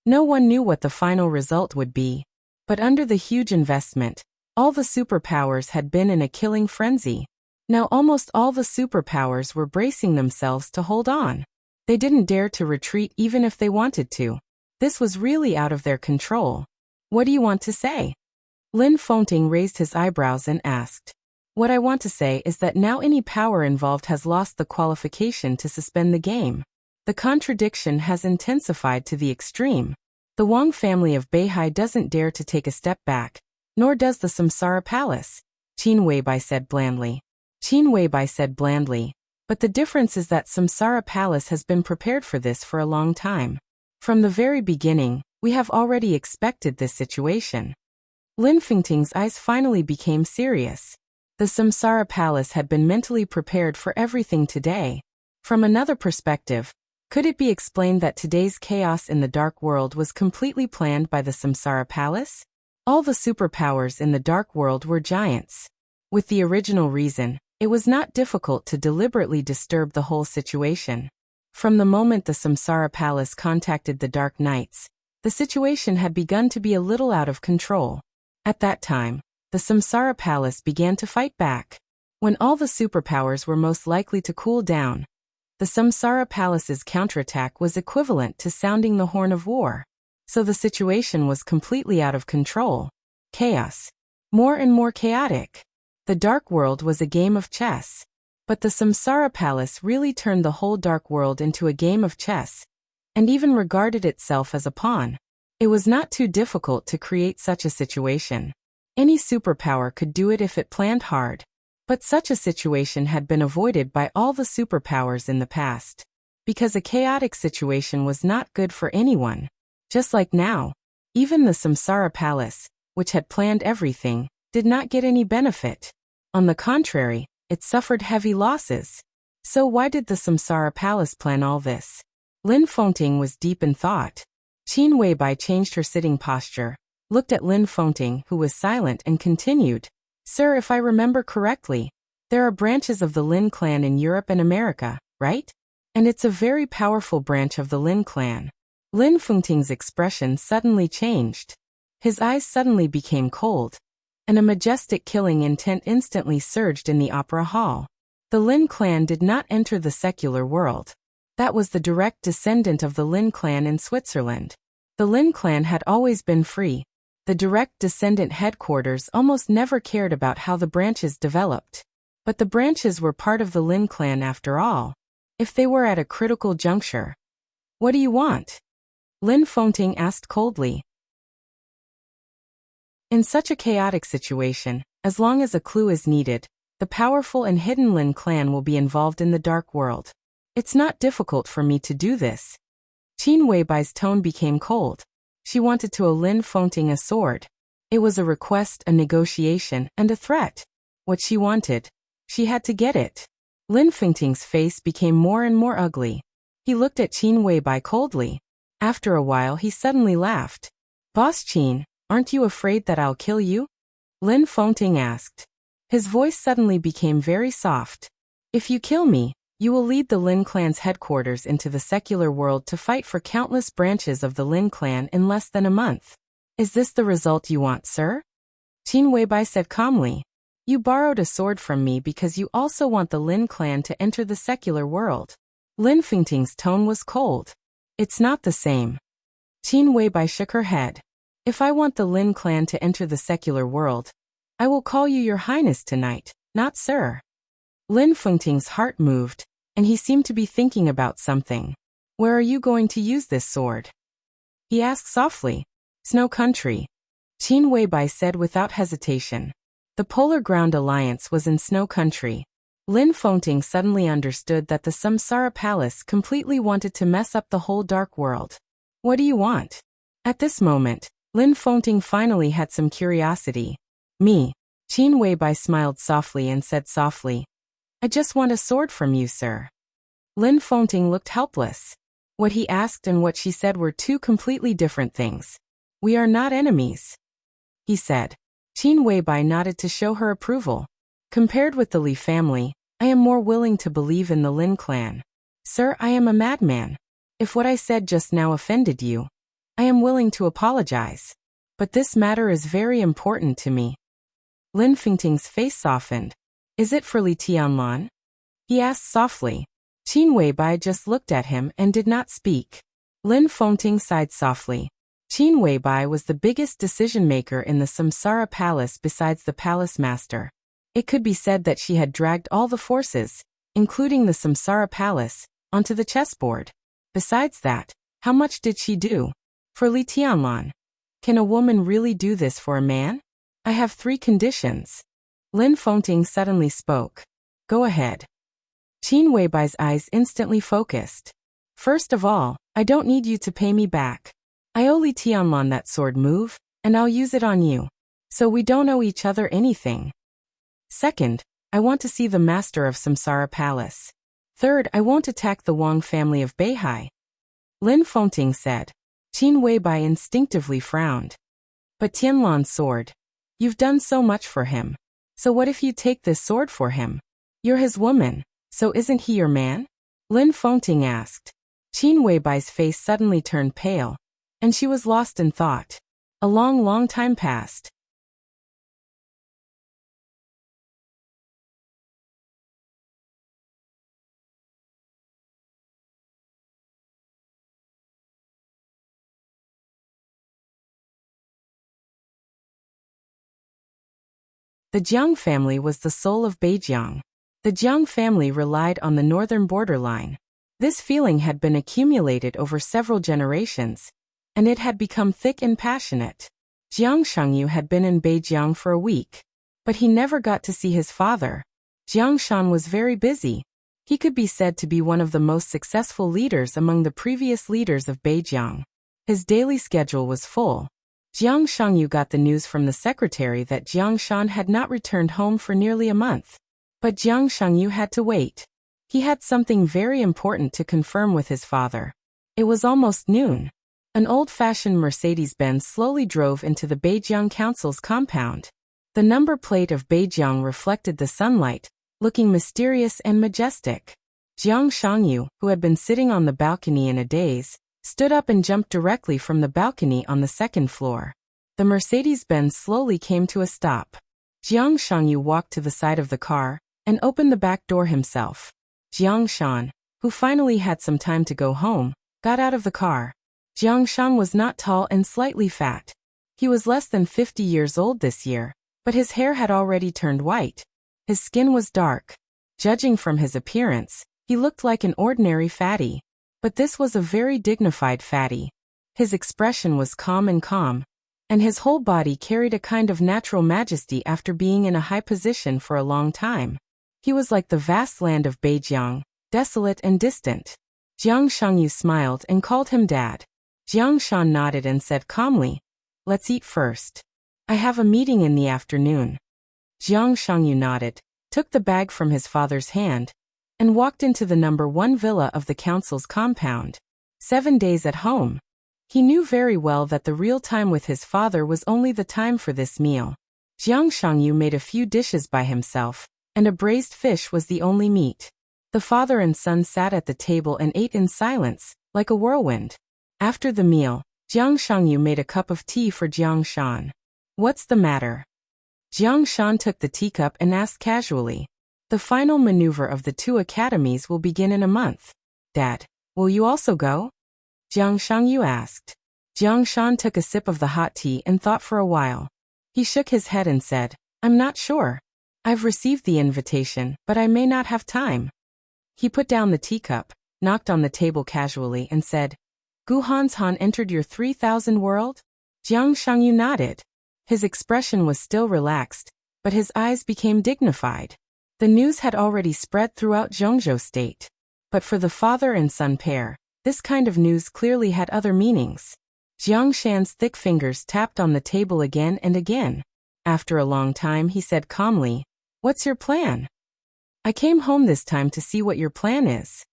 No one knew what the final result would be, but under the huge investment, all the superpowers had been in a killing frenzy. Now almost all the superpowers were bracing themselves to hold on. They didn't dare to retreat even if they wanted to. This was really out of their control. What do you want to say? Lin Fengting raised his eyebrows and asked. What I want to say is that now any power involved has lost the qualification to suspend the game. The contradiction has intensified to the extreme. The Wang family of Beihai doesn't dare to take a step back, nor does the Samsara Palace, Qin Weibai said blandly. Qin Weibai said blandly, but the difference is that Samsara Palace has been prepared for this for a long time. From the very beginning, we have already expected this situation. Lin Fengting's eyes finally became serious. The Samsara Palace had been mentally prepared for everything today. From another perspective, could it be explained that today's chaos in the dark world was completely planned by the Samsara Palace? All the superpowers in the dark world were giants. With the original reason, it was not difficult to deliberately disturb the whole situation. From the moment the Samsara Palace contacted the Dark Knights, the situation had begun to be a little out of control. At that time, the Samsara Palace began to fight back. When all the superpowers were most likely to cool down, the Samsara Palace's counterattack was equivalent to sounding the horn of war. So the situation was completely out of control. Chaos. More and more chaotic. The dark world was a game of chess. But the Samsara Palace really turned the whole dark world into a game of chess, and even regarded itself as a pawn. It was not too difficult to create such a situation. Any superpower could do it if it planned hard. But such a situation had been avoided by all the superpowers in the past. Because a chaotic situation was not good for anyone. Just like now, even the Samsara Palace, which had planned everything, did not get any benefit. On the contrary, it suffered heavy losses. So why did the Samsara Palace plan all this? Lin Fengting was deep in thought. Qin Weibai changed her sitting posture, looked at Lin Fengting, who was silent, and continued. Sir, if I remember correctly, there are branches of the Lin clan in Europe and America, right? And it's a very powerful branch of the Lin clan. Lin Fengting's expression suddenly changed. His eyes suddenly became cold, and a majestic killing intent instantly surged in the opera hall. The Lin clan did not enter the secular world. That was the direct descendant of the Lin clan in Switzerland. The Lin clan had always been free. The direct descendant headquarters almost never cared about how the branches developed. But the branches were part of the Lin clan after all. If they were at a critical juncture. What do you want? Lin Fengting asked coldly. In such a chaotic situation, as long as a clue is needed, the powerful and hidden Lin clan will be involved in the dark world. It's not difficult for me to do this. Qin Weibai's tone became cold. She wanted to Lin Fengting a sword. It was a request, a negotiation, and a threat. What she wanted, she had to get it. Lin Fengting's face became more and more ugly. He looked at Qin Weibai coldly. After a while he suddenly laughed. Boss Qin, aren't you afraid that I'll kill you? Lin Fengting asked. His voice suddenly became very soft. If you kill me, you will lead the Lin clan's headquarters into the secular world to fight for countless branches of the Lin clan in less than a month. Is this the result you want, sir? Qin Weibai said calmly. You borrowed a sword from me because you also want the Lin clan to enter the secular world. Lin Fengting's tone was cold. It's not the same. Qin Weibai shook her head. If I want the Lin clan to enter the secular world, I will call you your highness tonight, not sir. Lin Fengting's heart moved, and he seemed to be thinking about something. Where are you going to use this sword? He asked softly. Snow Country. Qin Weibai said without hesitation. The Polar Ground Alliance was in Snow Country. Lin Fengting suddenly understood that the Samsara Palace completely wanted to mess up the whole dark world. What do you want? At this moment, Lin Fengting finally had some curiosity. Me. Qin Weibai smiled softly and said softly. I just want a sword from you, sir. Lin Fengting looked helpless. What he asked and what she said were two completely different things. We are not enemies, he said. Qin Weibai nodded to show her approval. Compared with the Li family, I am more willing to believe in the Lin clan. Sir, I am a madman. If what I said just now offended you, I am willing to apologize. But this matter is very important to me. Lin Fengting's face softened. Is it for Li Tianlan? He asked softly. Qin Weibai just looked at him and did not speak. Lin Fengting sighed softly. Qin Weibai was the biggest decision-maker in the Samsara Palace besides the palace master. It could be said that she had dragged all the forces, including the Samsara Palace, onto the chessboard. Besides that, how much did she do? For Li Tianlan. Can a woman really do this for a man? I have 3 conditions. Lin Fengting suddenly spoke. Go ahead. Qin Weibai's eyes instantly focused. First of all, I don't need you to pay me back. I owe Li Tianlan that sword move, and I'll use it on you. So we don't owe each other anything. Second, I want to see the master of Samsara Palace. Third, I won't attack the Wang family of Beihai. Lin Fengting said. Qin Weibai instinctively frowned. But Tianlan's sword. You've done so much for him. So what if you take this sword for him? You're his woman, so isn't he your man? Lin Fengting asked. Qin Weibai's face suddenly turned pale, and she was lost in thought. A long time passed. The Jiang family was the soul of Beijiang. The Jiang family relied on the northern borderline. This feeling had been accumulated over several generations, and it had become thick and passionate. Jiang Shangyu had been in Beijiang for a week, but he never got to see his father. Jiang Shan was very busy. He could be said to be one of the most successful leaders among the previous leaders of Beijiang. His daily schedule was full. Jiang Shangyu got the news from the secretary that Jiang Shan had not returned home for nearly a month. But Jiang Shangyu had to wait. He had something very important to confirm with his father. It was almost noon. An old-fashioned Mercedes-Benz slowly drove into the Beijiang Council's compound. The number plate of Beijiang reflected the sunlight, looking mysterious and majestic. Jiang Shangyu, who had been sitting on the balcony in a daze, stood up and jumped directly from the balcony on the second floor. The Mercedes-Benz slowly came to a stop. Jiang Shangyu walked to the side of the car and opened the back door himself. Jiang Shan, who finally had some time to go home, got out of the car. Jiang Shan was not tall and slightly fat. He was less than 50 years old this year, but his hair had already turned white. His skin was dark. Judging from his appearance, he looked like an ordinary fatty. But this was a very dignified fatty. His expression was calm, and his whole body carried a kind of natural majesty after being in a high position for a long time. He was like the vast land of Beijiang, desolate and distant. Jiang Shangyu smiled and called him Dad. Jiang Shan nodded and said calmly, "Let's eat first. I have a meeting in the afternoon." Jiang Shangyu nodded, took the bag from his father's hand, and walked into the number 1 villa of the council's compound. 7 days at home. He knew very well that the real time with his father was only the time for this meal. Jiang Shangyu made a few dishes by himself, and a braised fish was the only meat. The father and son sat at the table and ate in silence, like a whirlwind. After the meal, Jiang Shangyu made a cup of tea for Jiang Shan. "What's the matter?" Jiang Shan took the teacup and asked casually. "The final maneuver of the 2 academies will begin in a month. Dad, will you also go?" Jiang Shangyu asked. Jiang Shan took a sip of the hot tea and thought for a while. He shook his head and said, "I'm not sure. I've received the invitation, but I may not have time." He put down the teacup, knocked on the table casually and said, "Guhan's Han entered your 3,000 world?" Jiang Shangyu nodded. His expression was still relaxed, but his eyes became dignified. The news had already spread throughout Zhongzhou state. But for the father and son pair, this kind of news clearly had other meanings. Jiang Shan's thick fingers tapped on the table again and again. After a long time he said calmly, "What's your plan?" "I came home this time to see what your plan is."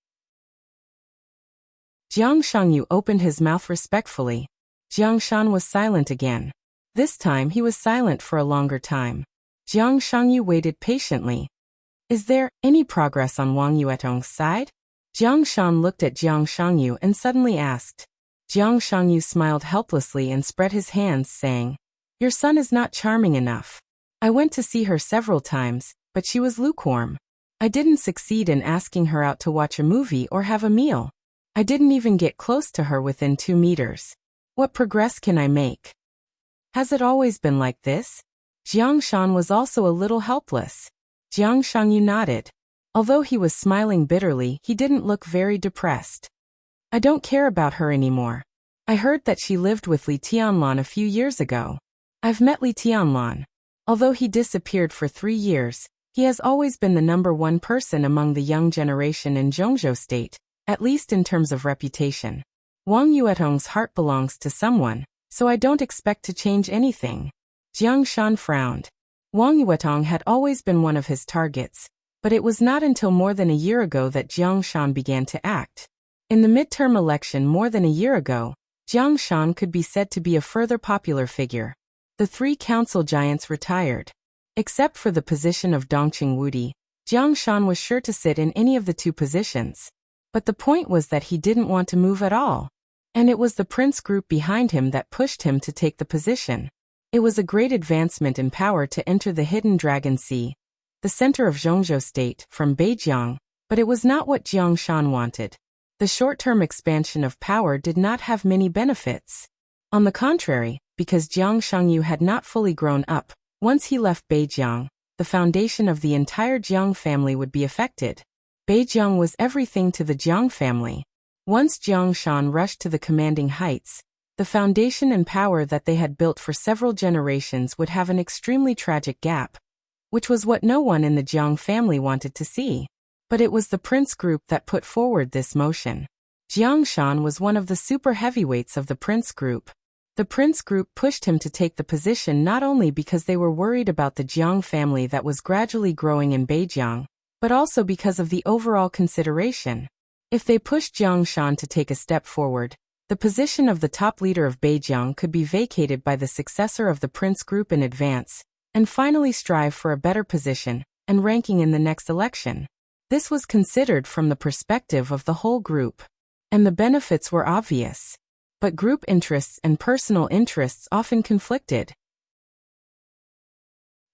Jiang Shangyu opened his mouth respectfully. Jiang Shan was silent again. This time he was silent for a longer time. Jiang Shangyu waited patiently. "Is there any progress on Wang Yuetong's side?" Jiang Shan looked at Jiang Shangyu and suddenly asked. Jiang Shangyu smiled helplessly and spread his hands, saying, "Your son is not charming enough. I went to see her several times, but she was lukewarm. I didn't succeed in asking her out to watch a movie or have a meal. I didn't even get close to her within 2 meters. What progress can I make? Has it always been like this? Jiang Shan was also a little helpless. Jiang Shangyu nodded. Although he was smiling bitterly, he didn't look very depressed. I don't care about her anymore. I heard that she lived with Li Tianlan a few years ago. I've met Li Tianlan. Although he disappeared for 3 years, he has always been the #1 person among the young generation in Zhongzhou State, at least in terms of reputation. Wang Yuetong's heart belongs to someone, so I don't expect to change anything. Jiang Shan frowned. Wang Yuetong had always been one of his targets, but it was not until more than a year ago that Jiang Shan began to act. In the midterm election more than a year ago, Jiang Shan could be said to be a further popular figure. The 3 council giants retired. Except for the position of Dongqing Wudi, Jiang Shan was sure to sit in any of the 2 positions. But the point was that he didn't want to move at all. And it was the prince group behind him that pushed him to take the position. It was a great advancement in power to enter the Hidden Dragon Sea, the center of Zhongzhou State, from Beijiang, but it was not what Jiang Shan wanted. The short-term expansion of power did not have many benefits. On the contrary, because Jiang Shangyu had not fully grown up, once he left Beijiang, the foundation of the entire Jiang family would be affected. Beijiang was everything to the Jiang family. Once Jiang Shan rushed to the commanding heights, the foundation and power that they had built for several generations would have an extremely tragic gap, which was what no one in the Jiang family wanted to see. But it was the prince group that put forward this motion. Jiang Shan was one of the super heavyweights of the prince group. The prince group pushed him to take the position not only because they were worried about the Jiang family that was gradually growing in Beijiang, but also because of the overall consideration. If they pushed Jiang Shan to take a step forward, the position of the top leader of Beijiang could be vacated by the successor of the prince group in advance, and finally strive for a better position and ranking in the next election. This was considered from the perspective of the whole group, and the benefits were obvious. But group interests and personal interests often conflicted.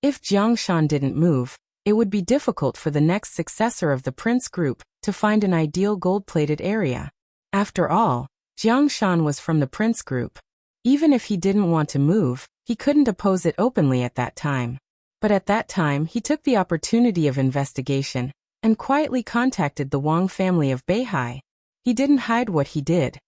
If Jiang Shan didn't move, it would be difficult for the next successor of the prince group to find an ideal gold-plated area. After all, Jiang Shan was from the prince group. Even if he didn't want to move, he couldn't oppose it openly at that time. But at that time he took the opportunity of investigation and quietly contacted the Wang family of Beihai. He didn't hide what he did.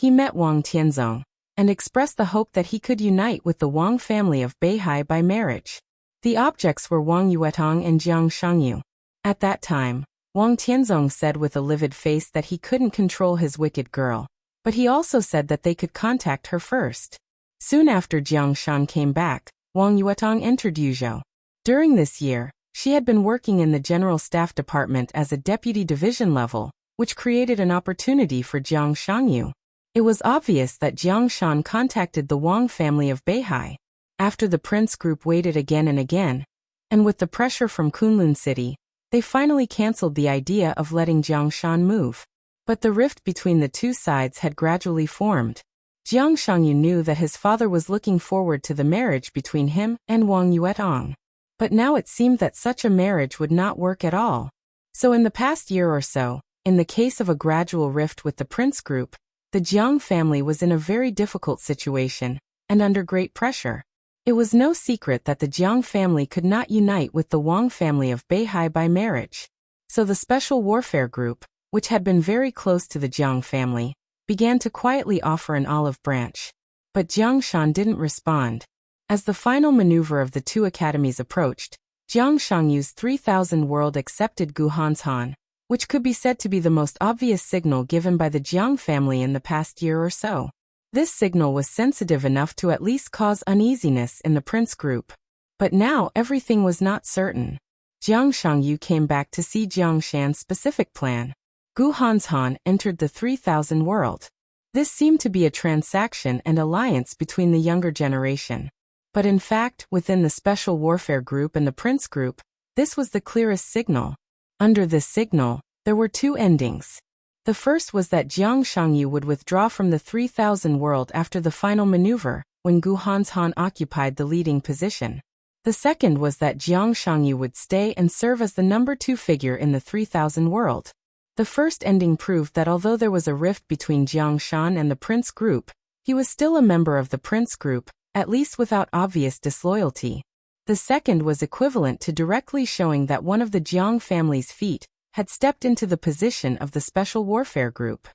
He met Wang Tianzong and expressed the hope that he could unite with the Wang family of Beihai by marriage. The objects were Wang Yuetong and Jiang Shangyu. At that time, Wang Tianzong said with a livid face that he couldn't control his wicked girl, but he also said that they could contact her first. Soon after Jiang Shan came back, Wang Yuetong entered Yuzhou. During this year, she had been working in the General Staff Department as a deputy division level, which created an opportunity for Jiang Shangyu. It was obvious that Jiang Shan contacted the Wang family of Beihai. After the prince group waited again and again, and with the pressure from Kunlun City, they finally cancelled the idea of letting Jiang Shan move. But the rift between the 2 sides had gradually formed. Jiang Shangyu knew that his father was looking forward to the marriage between him and Wang Yuetong. But now it seemed that such a marriage would not work at all. So in the past year or so, in the case of a gradual rift with the prince group, the Jiang family was in a very difficult situation, and under great pressure. It was no secret that the Jiang family could not unite with the Wang family of Beihai by marriage. So the Special Warfare Group, which had been very close to the Jiang family, began to quietly offer an olive branch. But Jiang Shan didn't respond. As the final maneuver of the 2 academies approached, Jiang Shangyu's 3,000 world accepted Guhan's Han, which could be said to be the most obvious signal given by the Jiang family in the past year or so. This signal was sensitive enough to at least cause uneasiness in the prince group. But now everything was not certain. Jiang Shangyu came back to see Jiang Shan's specific plan. Guhan's Han entered the 3,000 world. This seemed to be a transaction and alliance between the younger generation. But in fact, within the Special Warfare Group and the Prince Group, this was the clearest signal. Under this signal, there were 2 endings. The first was that Jiang Shangyu would withdraw from the 3,000 world after the final maneuver, when Guhan's Han occupied the leading position. The second was that Jiang Shangyu would stay and serve as the number 2 figure in the 3000 world. The first ending proved that although there was a rift between Jiang Shan and the Prince Group, he was still a member of the Prince Group, at least without obvious disloyalty. The second was equivalent to directly showing that one of the Jiang family's feet had stepped into the position of the Special Warfare Group.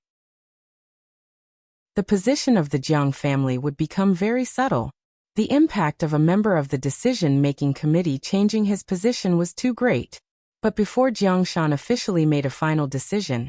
The position of the Jiang family would become very subtle. The impact of a member of the decision-making committee changing his position was too great. But before Jiang Shan officially made a final decision,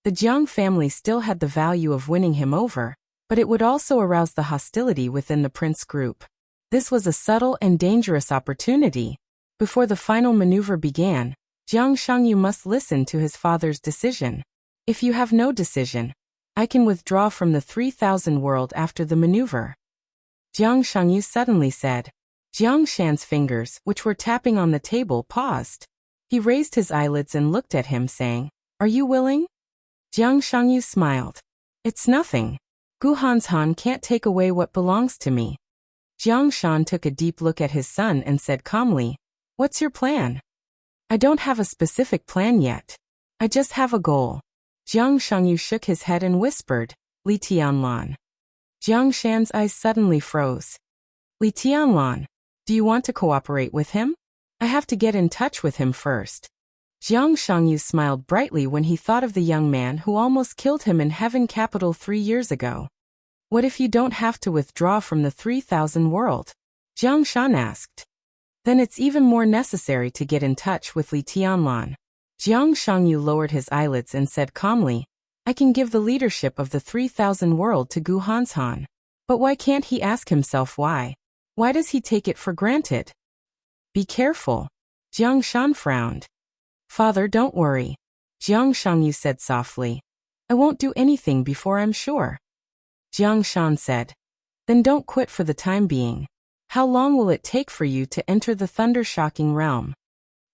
the Jiang family still had the value of winning him over, but it would also arouse the hostility within the Prince Group. This was a subtle and dangerous opportunity. Before the final maneuver began, Jiang Shangyu must listen to his father's decision. If you have no decision, I can withdraw from the 3000 world after the maneuver. Jiang Shangyu suddenly said. Jiang Shan's fingers, which were tapping on the table, paused. He raised his eyelids and looked at him, saying, "Are you willing?" Jiang Shangyu smiled. "It's nothing. Gu Hanshan can't take away what belongs to me." Jiang Shan took a deep look at his son and said calmly, "What's your plan?" "I don't have a specific plan yet. I just have a goal." Jiang Shangyu shook his head and whispered, "Li Tianlan." Jiang Shan's eyes suddenly froze. "Li Tianlan, do you want to cooperate with him? I have to get in touch with him first." Jiang Shangyu smiled brightly when he thought of the young man who almost killed him in Heaven Capital 3 years ago. "What if you don't have to withdraw from the 3000 world?" Jiang Shan asked. "Then it's even more necessary to get in touch with Li Tianlan." Jiang Shangyu lowered his eyelids and said calmly, "I can give the leadership of the 3000 world to Gu Hanshan. But why can't he ask himself why? Why does he take it for granted?" "Be careful." Jiang Shan frowned. "Father, don't worry," Jiang Shangyu said softly. "I won't do anything before I'm sure." Jiang Shan said, "Then don't quit for the time being. How long will it take for you to enter the thunder-shocking realm?"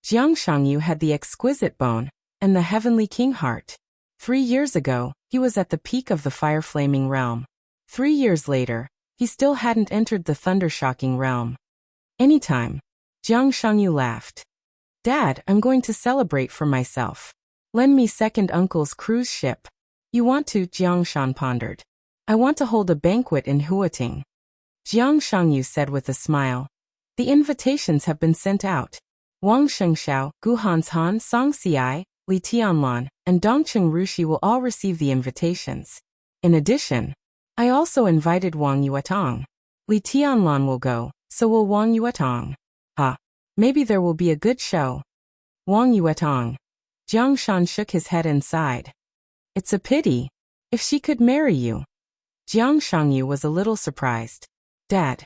Jiang Shangyu had the exquisite bone and the heavenly king heart. 3 years ago, he was at the peak of the fire-flaming realm. 3 years later, he still hadn't entered the thunder-shocking realm. "Anytime." Jiang Shangyu laughed. "Dad, I'm going to celebrate for myself. Lend me second uncle's cruise ship." "You want to?" Jiang Shan pondered. "I want to hold a banquet in Huating." Jiang Shangyu said with a smile. "The invitations have been sent out. Wang Shengxiao, Gu Hanshan, Song Xiai, Li Tianlan, and Dongcheng Rushi will all receive the invitations. In addition, I also invited Wang Yuetong. Li Tianlan will go, so will Wang Yuetong. Maybe there will be a good show." "Wang Yuetong." Jiang Shan shook his head and sighed. "It's a pity. If she could marry you." Jiang Shangyu was a little surprised. "Dad,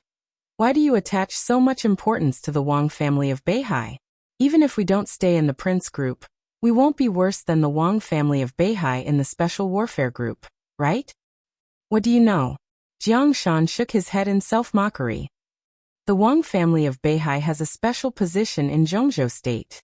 why do you attach so much importance to the Wang family of Beihai? Even if we don't stay in the Prince Group, we won't be worse than the Wang family of Beihai in the Special Warfare Group, right?" "What do you know?" Jiang Shan shook his head in self-mockery. "The Wang family of Beihai has a special position in Zhongzhou State.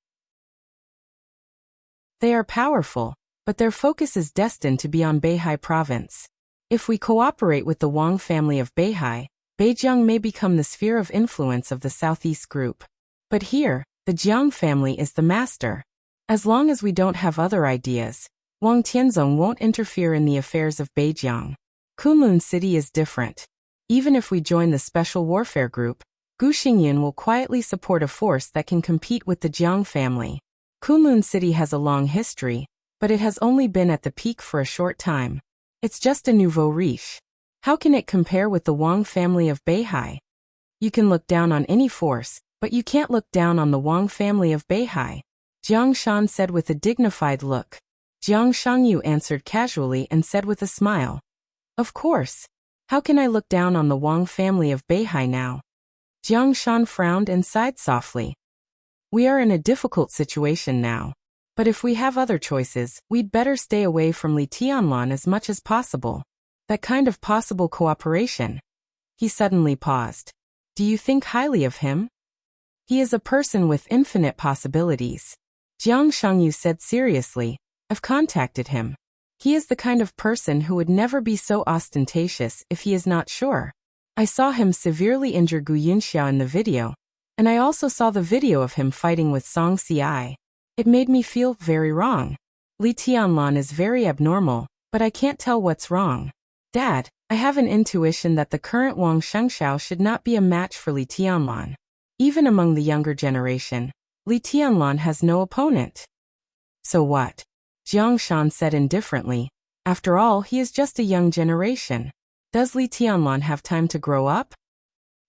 They are powerful, but their focus is destined to be on Beihai province. If we cooperate with the Wang family of Beihai, Beijiang may become the sphere of influence of the Southeast Group. But here, the Jiang family is the master. As long as we don't have other ideas, Wang Tianzong won't interfere in the affairs of Beijiang. Kunlun City is different. Even if we join the Special Warfare Group, Gu Xingyan will quietly support a force that can compete with the Jiang family. Kunlun City has a long history, but it has only been at the peak for a short time. It's just a nouveau riche. How can it compare with the Wang family of Beihai? You can look down on any force, but you can't look down on the Wang family of Beihai," Jiang Shan said with a dignified look. Jiang Shangyu answered casually and said with a smile, "Of course. How can I look down on the Wang family of Beihai now?" Jiang Shan frowned and sighed softly. "We are in a difficult situation now. But if we have other choices, we'd better stay away from Li Tianlan as much as possible. That kind of possible cooperation." He suddenly paused. "Do you think highly of him?" "He is a person with infinite possibilities," Jiang Shangyu said seriously. "I've contacted him. He is the kind of person who would never be so ostentatious if he is not sure. I saw him severely injure Gu Yunxiao in the video. And I also saw the video of him fighting with Song Si. It made me feel very wrong. Li Tianlan is very abnormal, but I can't tell what's wrong. Dad, I have an intuition that the current Wang Shengxiao should not be a match for Li Tianlan. Even among the younger generation, Li Tianlan has no opponent. So what? Jiang Shan said indifferently. After all, he is just a young generation. Does Li Tianlan have time to grow up?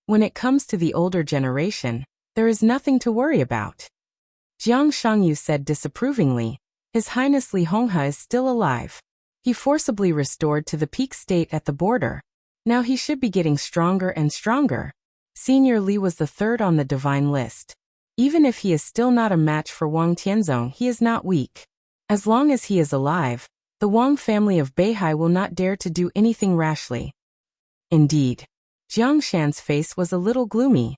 When it comes to the older generation, there is nothing to worry about. Jiang Shangyu said disapprovingly. His Highness Li Honghe is still alive. He forcibly restored to the peak state at the border. Now he should be getting stronger and stronger. Senior Li was the third on the divine list. Even if he is still not a match for Wang Tianzong, he is not weak. As long as he is alive, the Wang family of Beihai will not dare to do anything rashly. Indeed. Jiang Shan's face was a little gloomy.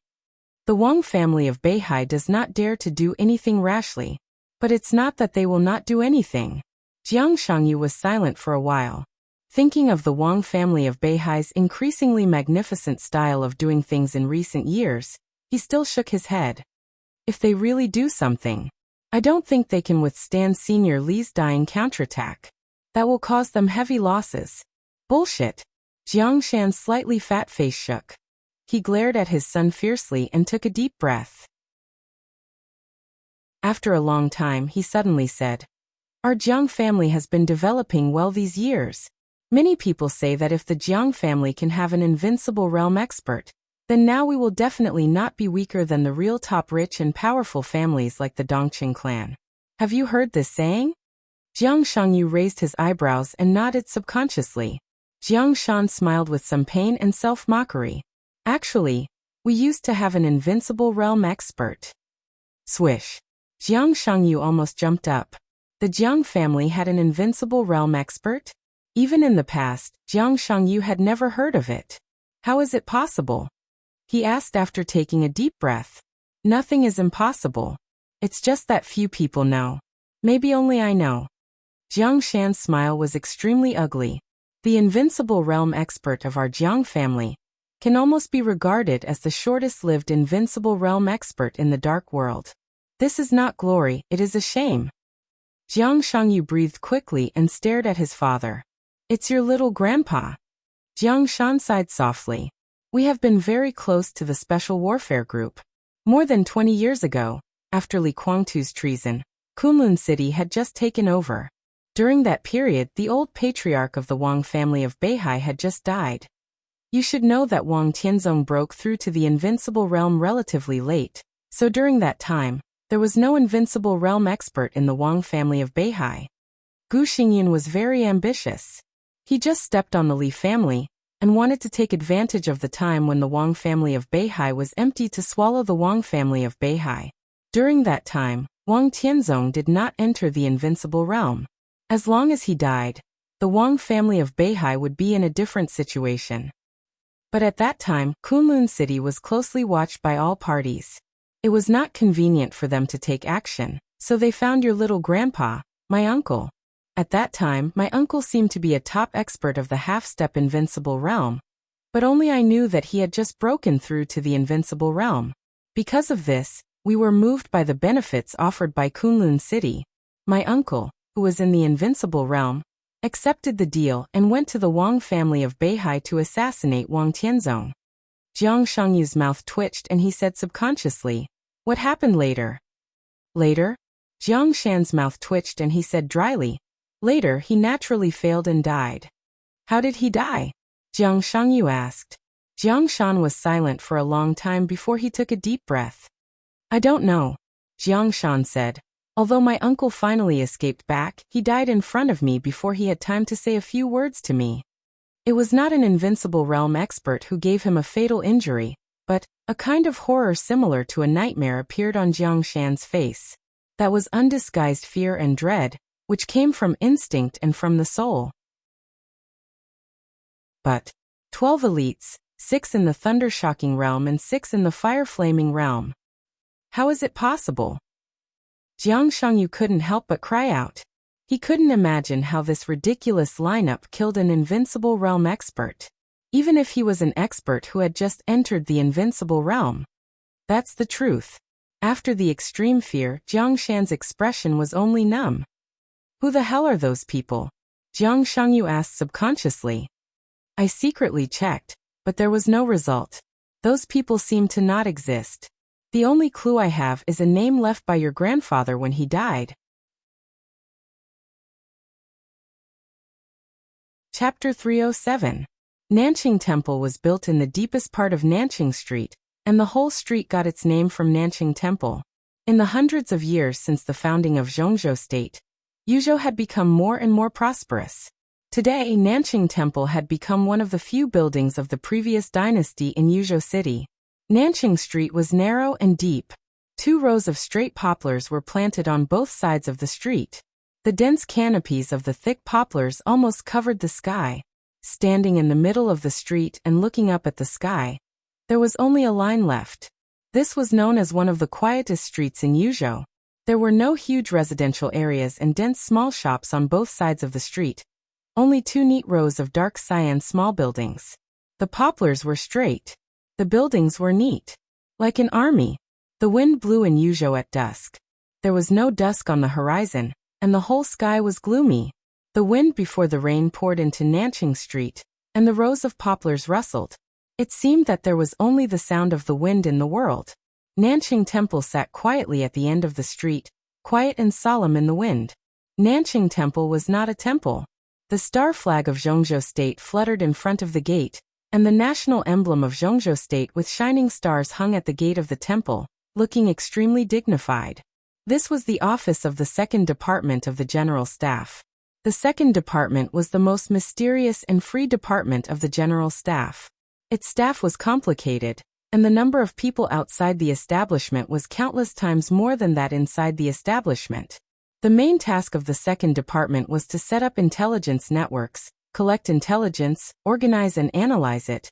The Wang family of Beihai does not dare to do anything rashly. But it's not that they will not do anything. Jiang Shangyu was silent for a while. Thinking of the Wang family of Beihai's increasingly magnificent style of doing things in recent years, he still shook his head. If they really do something, I don't think they can withstand Senior Li's dying counterattack. That will cause them heavy losses. Bullshit. Jiang Shan's slightly fat face shook. He glared at his son fiercely and took a deep breath. After a long time, he suddenly said, Our Jiang family has been developing well these years. Many people say that if the Jiang family can have an invincible realm expert, then now we will definitely not be weaker than the real top rich and powerful families like the Dongqing clan. Have you heard this saying? Jiang Shangyu raised his eyebrows and nodded subconsciously. Jiang Shan smiled with some pain and self-mockery. Actually, we used to have an invincible realm expert. Swish. Jiang Shangyu almost jumped up. The Jiang family had an invincible realm expert? Even in the past, Jiang Shangyu had never heard of it. How is it possible? He asked after taking a deep breath. Nothing is impossible. It's just that few people know. Maybe only I know. Jiang Shan's smile was extremely ugly. The invincible realm expert of our Jiang family can almost be regarded as the shortest-lived invincible realm expert in the dark world. This is not glory, it is a shame. Jiang Shangyu breathed quickly and stared at his father. It's your little grandpa. Jiang Shan sighed softly. We have been very close to the Special Warfare Group. More than 20 years ago, after Li Guangtu's treason, Kunlun City had just taken over. During that period, the old patriarch of the Wang family of Beihai had just died. You should know that Wang Tianzong broke through to the invincible realm relatively late, so during that time, there was no invincible realm expert in the Wang family of Beihai. Gu Xingyan was very ambitious. He just stepped on the Li family and wanted to take advantage of the time when the Wang family of Beihai was empty to swallow the Wang family of Beihai. During that time, Wang Tianzong did not enter the invincible realm. As long as he died, the Wang family of Beihai would be in a different situation. But at that time, Kunlun City was closely watched by all parties. It was not convenient for them to take action, so they found your little grandpa, my uncle. At that time, my uncle seemed to be a top expert of the half-step invincible realm, but only I knew that he had just broken through to the invincible realm. Because of this, we were moved by the benefits offered by Kunlun City. My uncle, who was in the invincible realm, accepted the deal and went to the Wang family of Beihai to assassinate Wang Tianzong. Jiang Shangyu's mouth twitched and he said subconsciously, What happened later? Later? Jiang Shan's mouth twitched and he said dryly, Later he naturally failed and died. How did he die? Jiang Shangyu asked. Jiang Shan was silent for a long time before he took a deep breath. I don't know, Jiang Shan said. Although my uncle finally escaped back, he died in front of me before he had time to say a few words to me. It was not an invincible realm expert who gave him a fatal injury, but a kind of horror similar to a nightmare appeared on Jiang Shan's face. That was undisguised fear and dread, which came from instinct and from the soul. But 12 elites, 6 in the thunder-shocking realm and 6 in the fire-flaming realm. How is it possible? Jiang Shangyu couldn't help but cry out. He couldn't imagine how this ridiculous lineup killed an invincible realm expert. Even if he was an expert who had just entered the invincible realm. That's the truth. After the extreme fear, Jiang Shan's expression was only numb. Who the hell are those people? Jiang Shangyu asked subconsciously. I secretly checked, but there was no result. Those people seem to not exist. The only clue I have is a name left by your grandfather when he died. Chapter 307. Nanqing Temple was built in the deepest part of Nanqing Street, and the whole street got its name from Nanqing Temple. In the hundreds of years since the founding of Zhongzhou State, Yuzhou had become more and more prosperous. Today, Nanqing Temple had become one of the few buildings of the previous dynasty in Yuzhou City. Nanqing Street was narrow and deep. 2 rows of straight poplars were planted on both sides of the street. The dense canopies of the thick poplars almost covered the sky. Standing in the middle of the street and looking up at the sky, there was only a line left. This was known as one of the quietest streets in Yuzhou. There were no huge residential areas and dense small shops on both sides of the street. Only 2 neat rows of dark cyan small buildings. The poplars were straight. The buildings were neat. Like an army. The wind blew in Yuzhou at dusk. There was no dusk on the horizon, and the whole sky was gloomy. The wind before the rain poured into Nanqing Street, and the rows of poplars rustled. It seemed that there was only the sound of the wind in the world. Nanqing Temple sat quietly at the end of the street, quiet and solemn in the wind. Nanqing Temple was not a temple. The star flag of Zhongzhou State fluttered in front of the gate, and the national emblem of Zhongzhou State with shining stars hung at the gate of the temple, looking extremely dignified. This was the office of the second department of the general staff. The second department was the most mysterious and free department of the general staff. Its staff was complicated, and the number of people outside the establishment was countless times more than that inside the establishment. The main task of the second department was to set up intelligence networks, collect intelligence, organize and analyze it,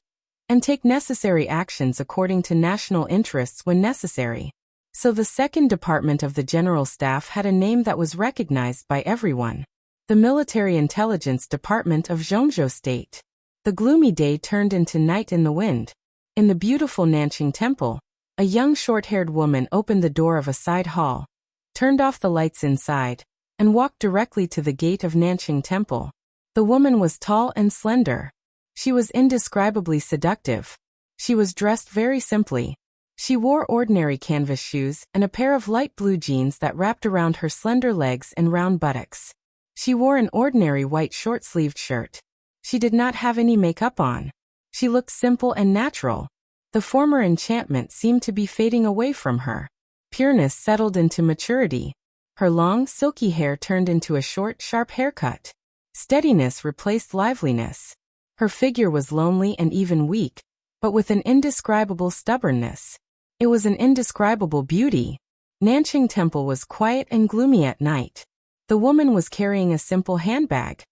and take necessary actions according to national interests when necessary. So the second department of the general staff had a name that was recognized by everyone. The Military Intelligence Department of Zhongzhou State. The gloomy day turned into night in the wind. In the beautiful Nanqing Temple, a young short-haired woman opened the door of a side hall, turned off the lights inside, and walked directly to the gate of Nanqing Temple. The woman was tall and slender. She was indescribably seductive. She was dressed very simply. She wore ordinary canvas shoes and a pair of light blue jeans that wrapped around her slender legs and round buttocks. She wore an ordinary white short-sleeved shirt. She did not have any makeup on. She looked simple and natural. The former enchantment seemed to be fading away from her. Pureness settled into maturity. Her long, silky hair turned into a short, sharp haircut. Steadiness replaced liveliness. Her figure was lonely and even weak, but with an indescribable stubbornness. It was an indescribable beauty. Nanqing Temple was quiet and gloomy at night. The woman was carrying a simple handbag.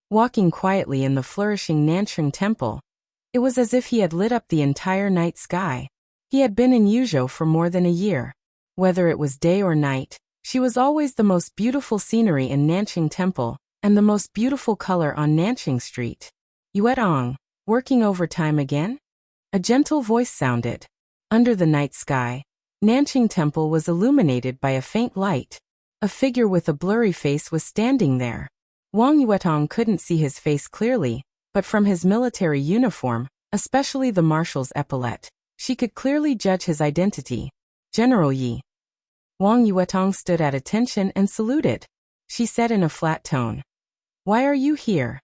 Walking quietly in the flourishing Nanqing Temple, it was as if he had lit up the entire night sky. He had been in Yuzhou for more than a year. Whether it was day or night, she was always the most beautiful scenery in Nanqing Temple, and the most beautiful color on Nanqing Street. Yuetong, working overtime again? A gentle voice sounded. Under the night sky, Nanqing Temple was illuminated by a faint light. A figure with a blurry face was standing there. Wang Yuetong couldn't see his face clearly, but from his military uniform, especially the marshal's epaulette, she could clearly judge his identity. General Yi. Wang Yuetong stood at attention and saluted. She said in a flat tone, "Why are you here?"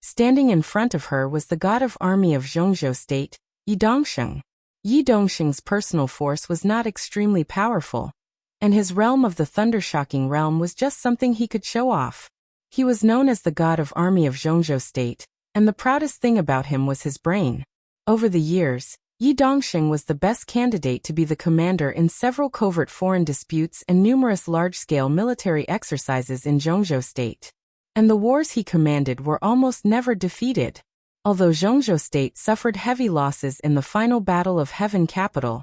Standing in front of her was the god of army of Zhongzhou State, Yi Dongsheng. Yi Dongsheng's personal force was not extremely powerful, and his realm of the thundershocking realm was just something he could show off. He was known as the god of army of Zhongzhou State, and the proudest thing about him was his brain. Over the years, Yi Dongsheng was the best candidate to be the commander in several covert foreign disputes and numerous large-scale military exercises in Zhongzhou State. And the wars he commanded were almost never defeated. Although Zhongzhou State suffered heavy losses in the final battle of Heaven Capital,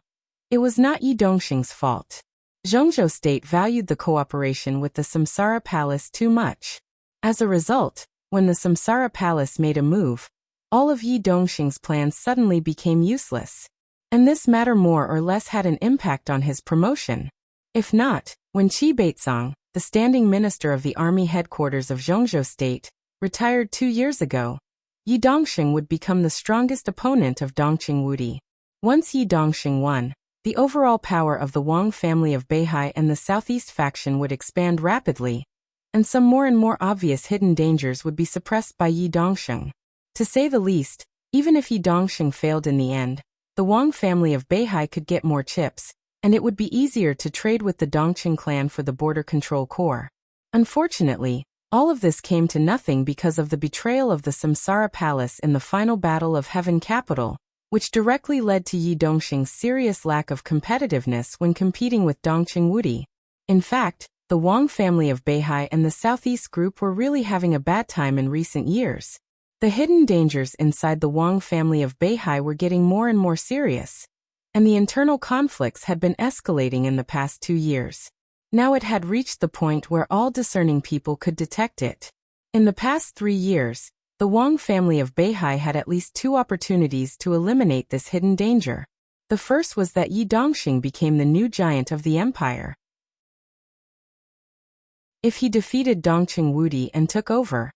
it was not Yi Dongsheng's fault. Zhongzhou State valued the cooperation with the Samsara Palace too much. As a result, when the Samsara Palace made a move, all of Yi Dongsheng's plans suddenly became useless. and this matter more or less had an impact on his promotion. If not, when Qi Baizong, the standing minister of the army headquarters of Zhongzhou State, retired 2 years ago, Yi Dongxing would become the strongest opponent of Dongqing Wudi. Once Yi Dongxing won, the overall power of the Wang family of Beihai and the southeast faction would expand rapidly, and some more and more obvious hidden dangers would be suppressed by Yi Dongxing. To say the least, even if Yi Dongxing failed in the end, the Wang family of Beihai could get more chips, and it would be easier to trade with the Dongqing clan for the border control corps. Unfortunately, all of this came to nothing because of the betrayal of the Samsara Palace in the final battle of Heaven Capital, which directly led to Yi Dongxing's serious lack of competitiveness when competing with Dongqing Wudi. In fact, the Wang family of Beihai and the Southeast Group were really having a bad time in recent years. The hidden dangers inside the Wang family of Beihai were getting more and more serious, and the internal conflicts had been escalating in the past 2 years. Now it had reached the point where all discerning people could detect it. In the past 3 years, the Wang family of Beihai had at least 2 opportunities to eliminate this hidden danger. The first was that Yi Dongxing became the new giant of the empire. If he defeated Dongqing Wudi and took over,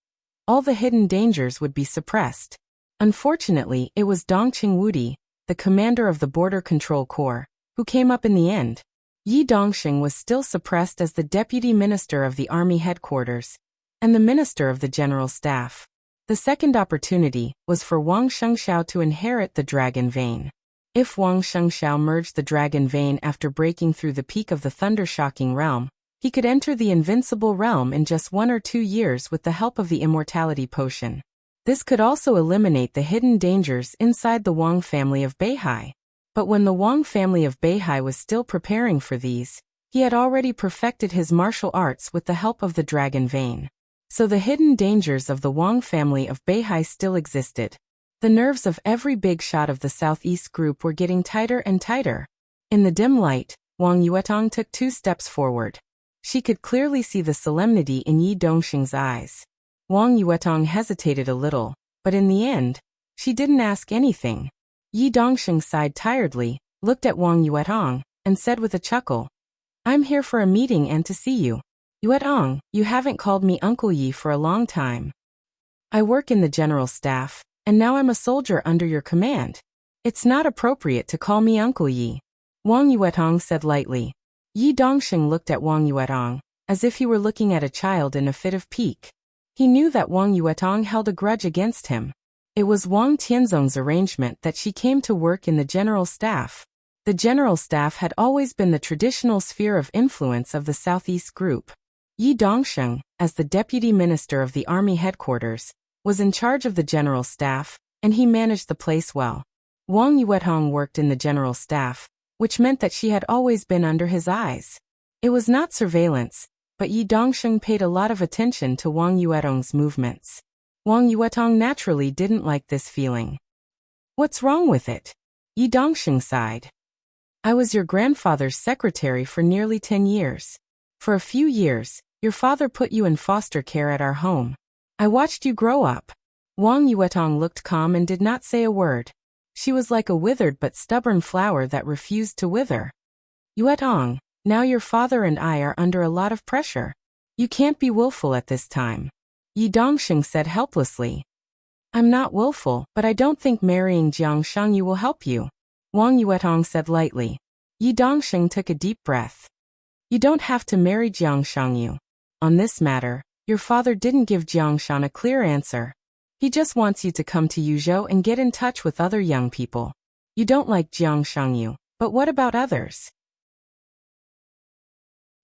all the hidden dangers would be suppressed. Unfortunately, it was Dongqing Wudi, the commander of the Border Control Corps, who came up in the end. Yi Dongxing was still suppressed as the deputy minister of the army headquarters and the minister of the general staff. The second opportunity was for Wang Shengxiao to inherit the dragon vein. If Wang Shengxiao merged the dragon vein after breaking through the peak of the thunder-shocking realm, he could enter the invincible realm in just 1 or 2 years with the help of the immortality potion. This could also eliminate the hidden dangers inside the Wang family of Beihai. But when the Wang family of Beihai was still preparing for these, he had already perfected his martial arts with the help of the dragon vein. So the hidden dangers of the Wang family of Beihai still existed. The nerves of every big shot of the Southeast Group were getting tighter and tighter. In the dim light, Wang Yuetong took 2 steps forward. She could clearly see the solemnity in Yi Dongxing's eyes. Wang Yuetong hesitated a little, but in the end, she didn't ask anything. Yi Dongxing sighed tiredly, looked at Wang Yuetong, and said with a chuckle, "I'm here for a meeting and to see you. Yuetong, you haven't called me Uncle Yi for a long time. I work in the general staff, and now I'm a soldier under your command. It's not appropriate to call me Uncle Yi," Wang Yuetong said lightly. Yi Dongxing looked at Wang Yuetong, as if he were looking at a child in a fit of pique. He knew that Wang Yuetong held a grudge against him. It was Wang Tianzong's arrangement that she came to work in the general staff. The general staff had always been the traditional sphere of influence of the Southeast Group. Yi Dongxing, as the deputy minister of the army headquarters, was in charge of the general staff, and he managed the place well. Wang Yuetong worked in the general staff, which meant that she had always been under his eyes. It was not surveillance, but Yi Dongxing paid a lot of attention to Wang Yuetong's movements. Wang Yuetong naturally didn't like this feeling. "What's wrong with it?" Yi Dongxing sighed. "I was your grandfather's secretary for nearly 10 years. For a few years, your father put you in foster care at our home. I watched you grow up." Wang Yuetong looked calm and did not say a word. She was like a withered but stubborn flower that refused to wither. "Yuetong, now your father and I are under a lot of pressure. You can't be willful at this time," Yi Dongxing said helplessly. "I'm not willful, but I don't think marrying Jiang Shangyu will help you," Wang Yuetong said lightly. Yi Dongxing took a deep breath. "You don't have to marry Jiang Shangyu. On this matter, your father didn't give Jiang Shan a clear answer. He just wants you to come to Yuzhou and get in touch with other young people. You don't like Jiang Shangyu, but what about others?"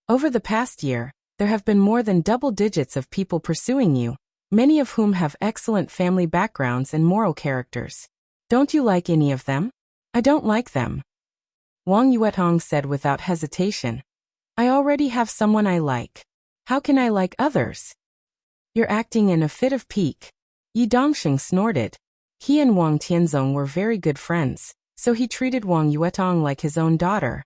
Over the past year, there have been more than double digits of people pursuing you, many of whom have excellent family backgrounds and moral characters. Don't you like any of them? I don't like them, Wang Yuetong said without hesitation. I already have someone I like. How can I like others? You're acting in a fit of pique. Yi Dongxing snorted. He and Wang Tianzong were very good friends, so he treated Wang Yuetong like his own daughter.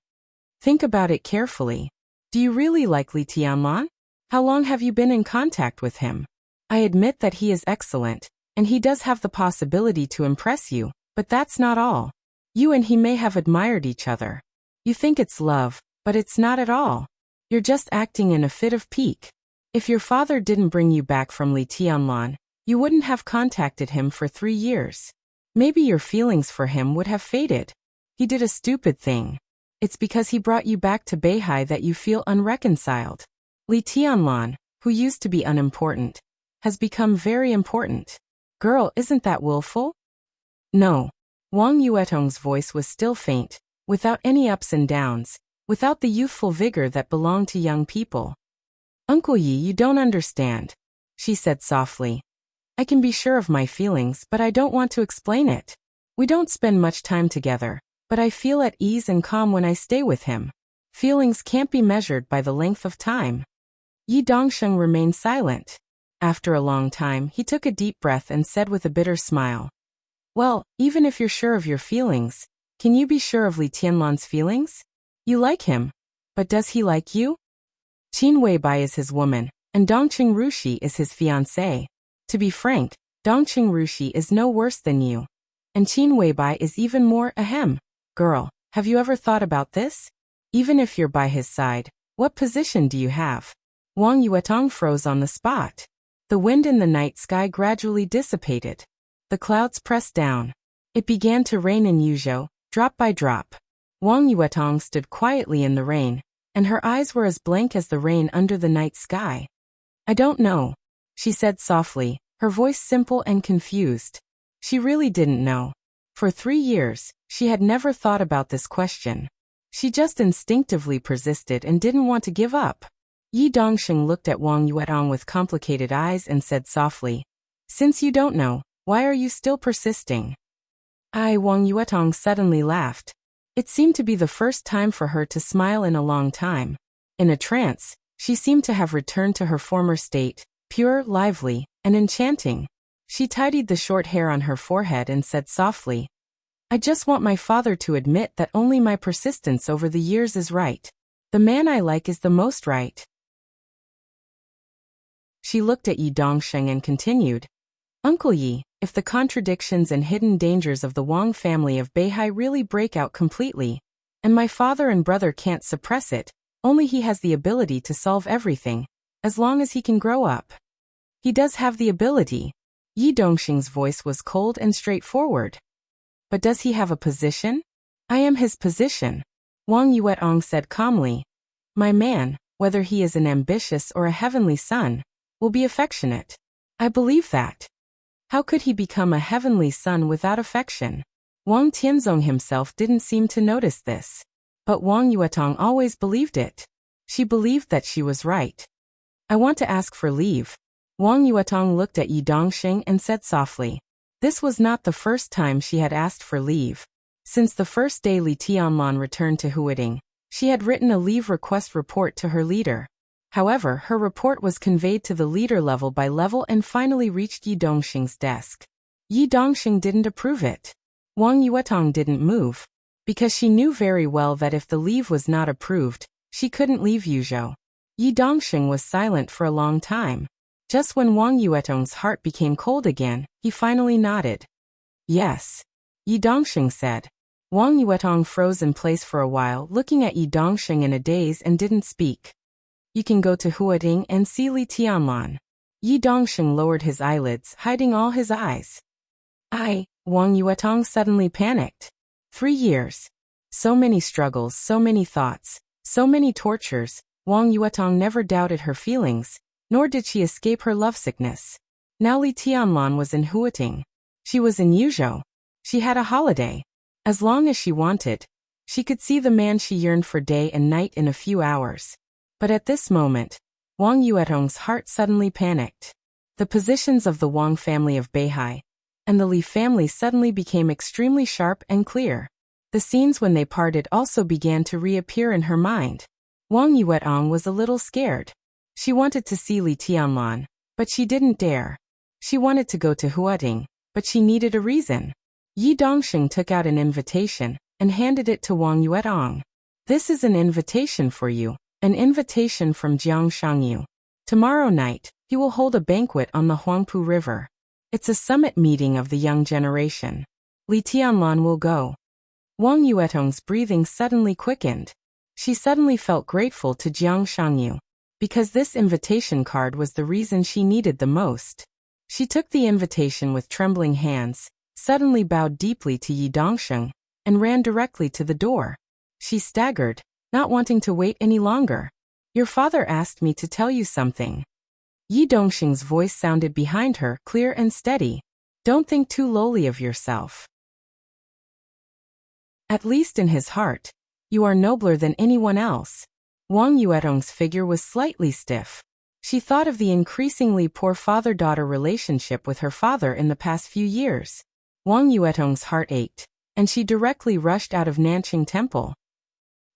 Think about it carefully. Do you really like Li Tianlan? How long have you been in contact with him? I admit that he is excellent, and he does have the possibility to impress you, but that's not all. You and he may have admired each other. You think it's love, but it's not at all. You're just acting in a fit of pique. If your father didn't bring you back from Li Tianlan, you wouldn't have contacted him for 3 years. Maybe your feelings for him would have faded. He did a stupid thing. It's because he brought you back to Beihai that you feel unreconciled. Li Tianlan, who used to be unimportant, has become very important. Girl, isn't that willful? No. Wang Yuetong's voice was still faint, without any ups and downs, without the youthful vigor that belonged to young people. Uncle Yi, you don't understand, she said softly. I can be sure of my feelings, but I don't want to explain it. We don't spend much time together, but I feel at ease and calm when I stay with him. Feelings can't be measured by the length of time. Yi Dongsheng remained silent. After a long time, he took a deep breath and said with a bitter smile, well, even if you're sure of your feelings, can you be sure of Li Tianlan's feelings? You like him, but does he like you? Qin Weibai is his woman, and Dongqing Rushi is his fiancée. To be frank, Dongqing Rushi is no worse than you. And Qin Weibai is even more ahem. Girl, have you ever thought about this? Even if you're by his side, what position do you have? Wang Yuetong froze on the spot. The wind in the night sky gradually dissipated. The clouds pressed down. It began to rain in Yuzhou, drop by drop. Wang Yuetong stood quietly in the rain, and her eyes were as blank as the rain under the night sky. I don't know, she said softly, her voice simple and confused. She really didn't know. For 3 years, she had never thought about this question. She just instinctively persisted and didn't want to give up. Yi Dongsheng looked at Wang Yuetong with complicated eyes and said softly, since you don't know, why are you still persisting? Wang Yuetong suddenly laughed. It seemed to be the first time for her to smile in a long time. In a trance, she seemed to have returned to her former state, pure, lively, and enchanting. She tidied the short hair on her forehead and said softly, I just want my father to admit that only my persistence over the years is right. The man I like is the most right. She looked at Yi Dongsheng and continued, Uncle Yi, if the contradictions and hidden dangers of the Wang family of Beihai really break out completely, and my father and brother can't suppress it, only he has the ability to solve everything, as long as he can grow up. He does have the ability. Yi Dongsheng's voice was cold and straightforward. But does he have a position? I am his position. Wang Yuetong said calmly. My man, whether he is an ambitious or a heavenly son, will be affectionate. I believe that. How could he become a heavenly son without affection? Wang Tianzong himself didn't seem to notice this. But Wang Yuetong always believed it. She believed that she was right. I want to ask for leave. Wang Yuetong looked at Yi Dongsheng and said softly. This was not the first time she had asked for leave. Since the first day Li Tianlan returned to Huading, she had written a leave request report to her leader. However, her report was conveyed to the leader level by level and finally reached Yi Dongsheng's desk. Yi Dongsheng didn't approve it. Wang Yuetong didn't move, because she knew very well that if the leave was not approved, she couldn't leave Yuzhou. Yi Dongsheng was silent for a long time. Just when Wang Yuetong's heart became cold again, he finally nodded. Yes. Yi Dongsheng said. Wang Yuetong froze in place for a while, looking at Yi Dongsheng in a daze and didn't speak. You can go to Huading and see Li Tianlan. Yi Dongsheng lowered his eyelids, hiding all his eyes. Wang Yuetong suddenly panicked. 3 years. So many struggles, so many thoughts, so many tortures. Wang Yuetong never doubted her feelings, nor did she escape her lovesickness. Now Li Tianlan was in Huating. She was in Yuzhou. She had a holiday. As long as she wanted, she could see the man she yearned for day and night in a few hours. But at this moment, Wang Yuetong's heart suddenly panicked. The positions of the Wang family of Beihai and the Li family suddenly became extremely sharp and clear. The scenes when they parted also began to reappear in her mind. Wang Yuetong was a little scared. She wanted to see Li Tianlan, but she didn't dare. She wanted to go to Huading, but she needed a reason. Yi Dongsheng took out an invitation and handed it to Wang Yuetong. This is an invitation for you. An invitation from Jiang Shangyu. Tomorrow night, he will hold a banquet on the Huangpu River. It's a summit meeting of the young generation. Li Tianlan will go. Wang Yuetong's breathing suddenly quickened. She suddenly felt grateful to Jiang Shangyu, because this invitation card was the reason she needed the most. She took the invitation with trembling hands, suddenly bowed deeply to Yi Dongsheng, and ran directly to the door. She staggered, not wanting to wait any longer. "Your father asked me to tell you something." Yi Dongsheng's voice sounded behind her, clear and steady. "Don't think too lowly of yourself. At least in his heart, you are nobler than anyone else." Wang Yuetong's figure was slightly stiff. She thought of the increasingly poor father-daughter relationship with her father in the past few years. Wang Yuetong's heart ached, and she directly rushed out of Nanqing Temple.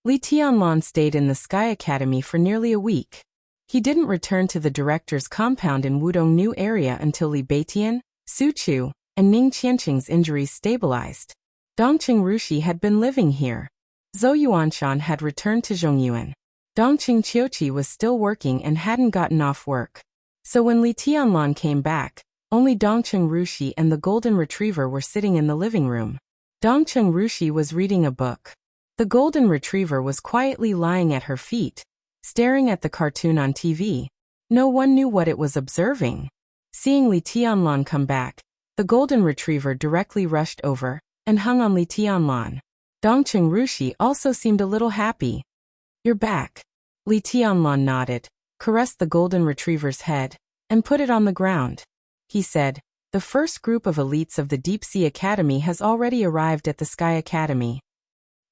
Li Tianlan stayed in the Sky Academy for nearly a week. He didn't return to the director's compound in Wudong New area until Li Beitian, Su Chu, and Ning Qianqing's injuries stabilized. Dongqing Rushi had been living here. Zhou Yuanshan had returned to Zhongyuan. Dongqing Qiuqi was still working and hadn't gotten off work. So when Li Tianlan came back, only Dongqing Rushi and the golden retriever were sitting in the living room. Dongqing Rushi was reading a book. The golden retriever was quietly lying at her feet, staring at the cartoon on TV. No one knew what it was observing. Seeing Li Tianlan come back, the golden retriever directly rushed over and hung on Li Tianlan. Dongqing Rushi also seemed a little happy. "You're back." Li Tianlan nodded, caressed the golden retriever's head, and put it on the ground. He said, "The first group of elites of the Deep Sea Academy has already arrived at the Sky Academy.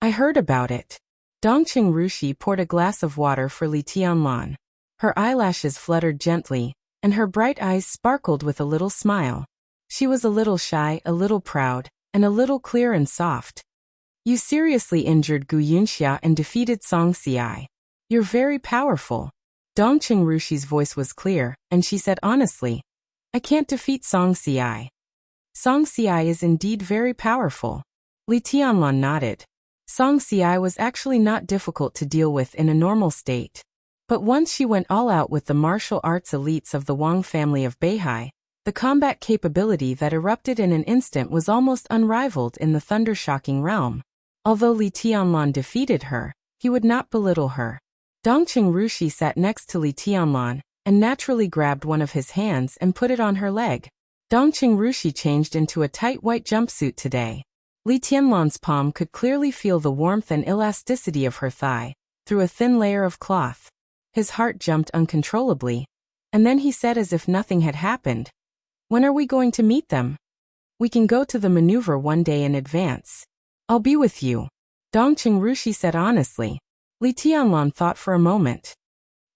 I heard about it." Dongqing Rushi poured a glass of water for Li Tianlan. Her eyelashes fluttered gently, and her bright eyes sparkled with a little smile. She was a little shy, a little proud, and a little clear and soft. "You seriously injured Gu Yunxia and defeated Song Xi. You're very powerful." Dongqing Rushi's voice was clear, and she said honestly, "I can't defeat Song Xi. Song Xi is indeed very powerful." Li Tianlan nodded. Song Xi was actually not difficult to deal with in a normal state. But once she went all out with the martial arts elites of the Wang family of Beihai, the combat capability that erupted in an instant was almost unrivaled in the thunder-shocking realm. Although Li Tianlan defeated her, he would not belittle her. Dongqing Rushi sat next to Li Tianlan, and naturally grabbed one of his hands and put it on her leg. Dongqing Rushi changed into a tight white jumpsuit today. Li Tianlan's palm could clearly feel the warmth and elasticity of her thigh, through a thin layer of cloth. His heart jumped uncontrollably, and then he said as if nothing had happened, "When are we going to meet them? We can go to the maneuver one day in advance. I'll be with you." Dongqing Rushi said honestly. Li Tianlan thought for a moment.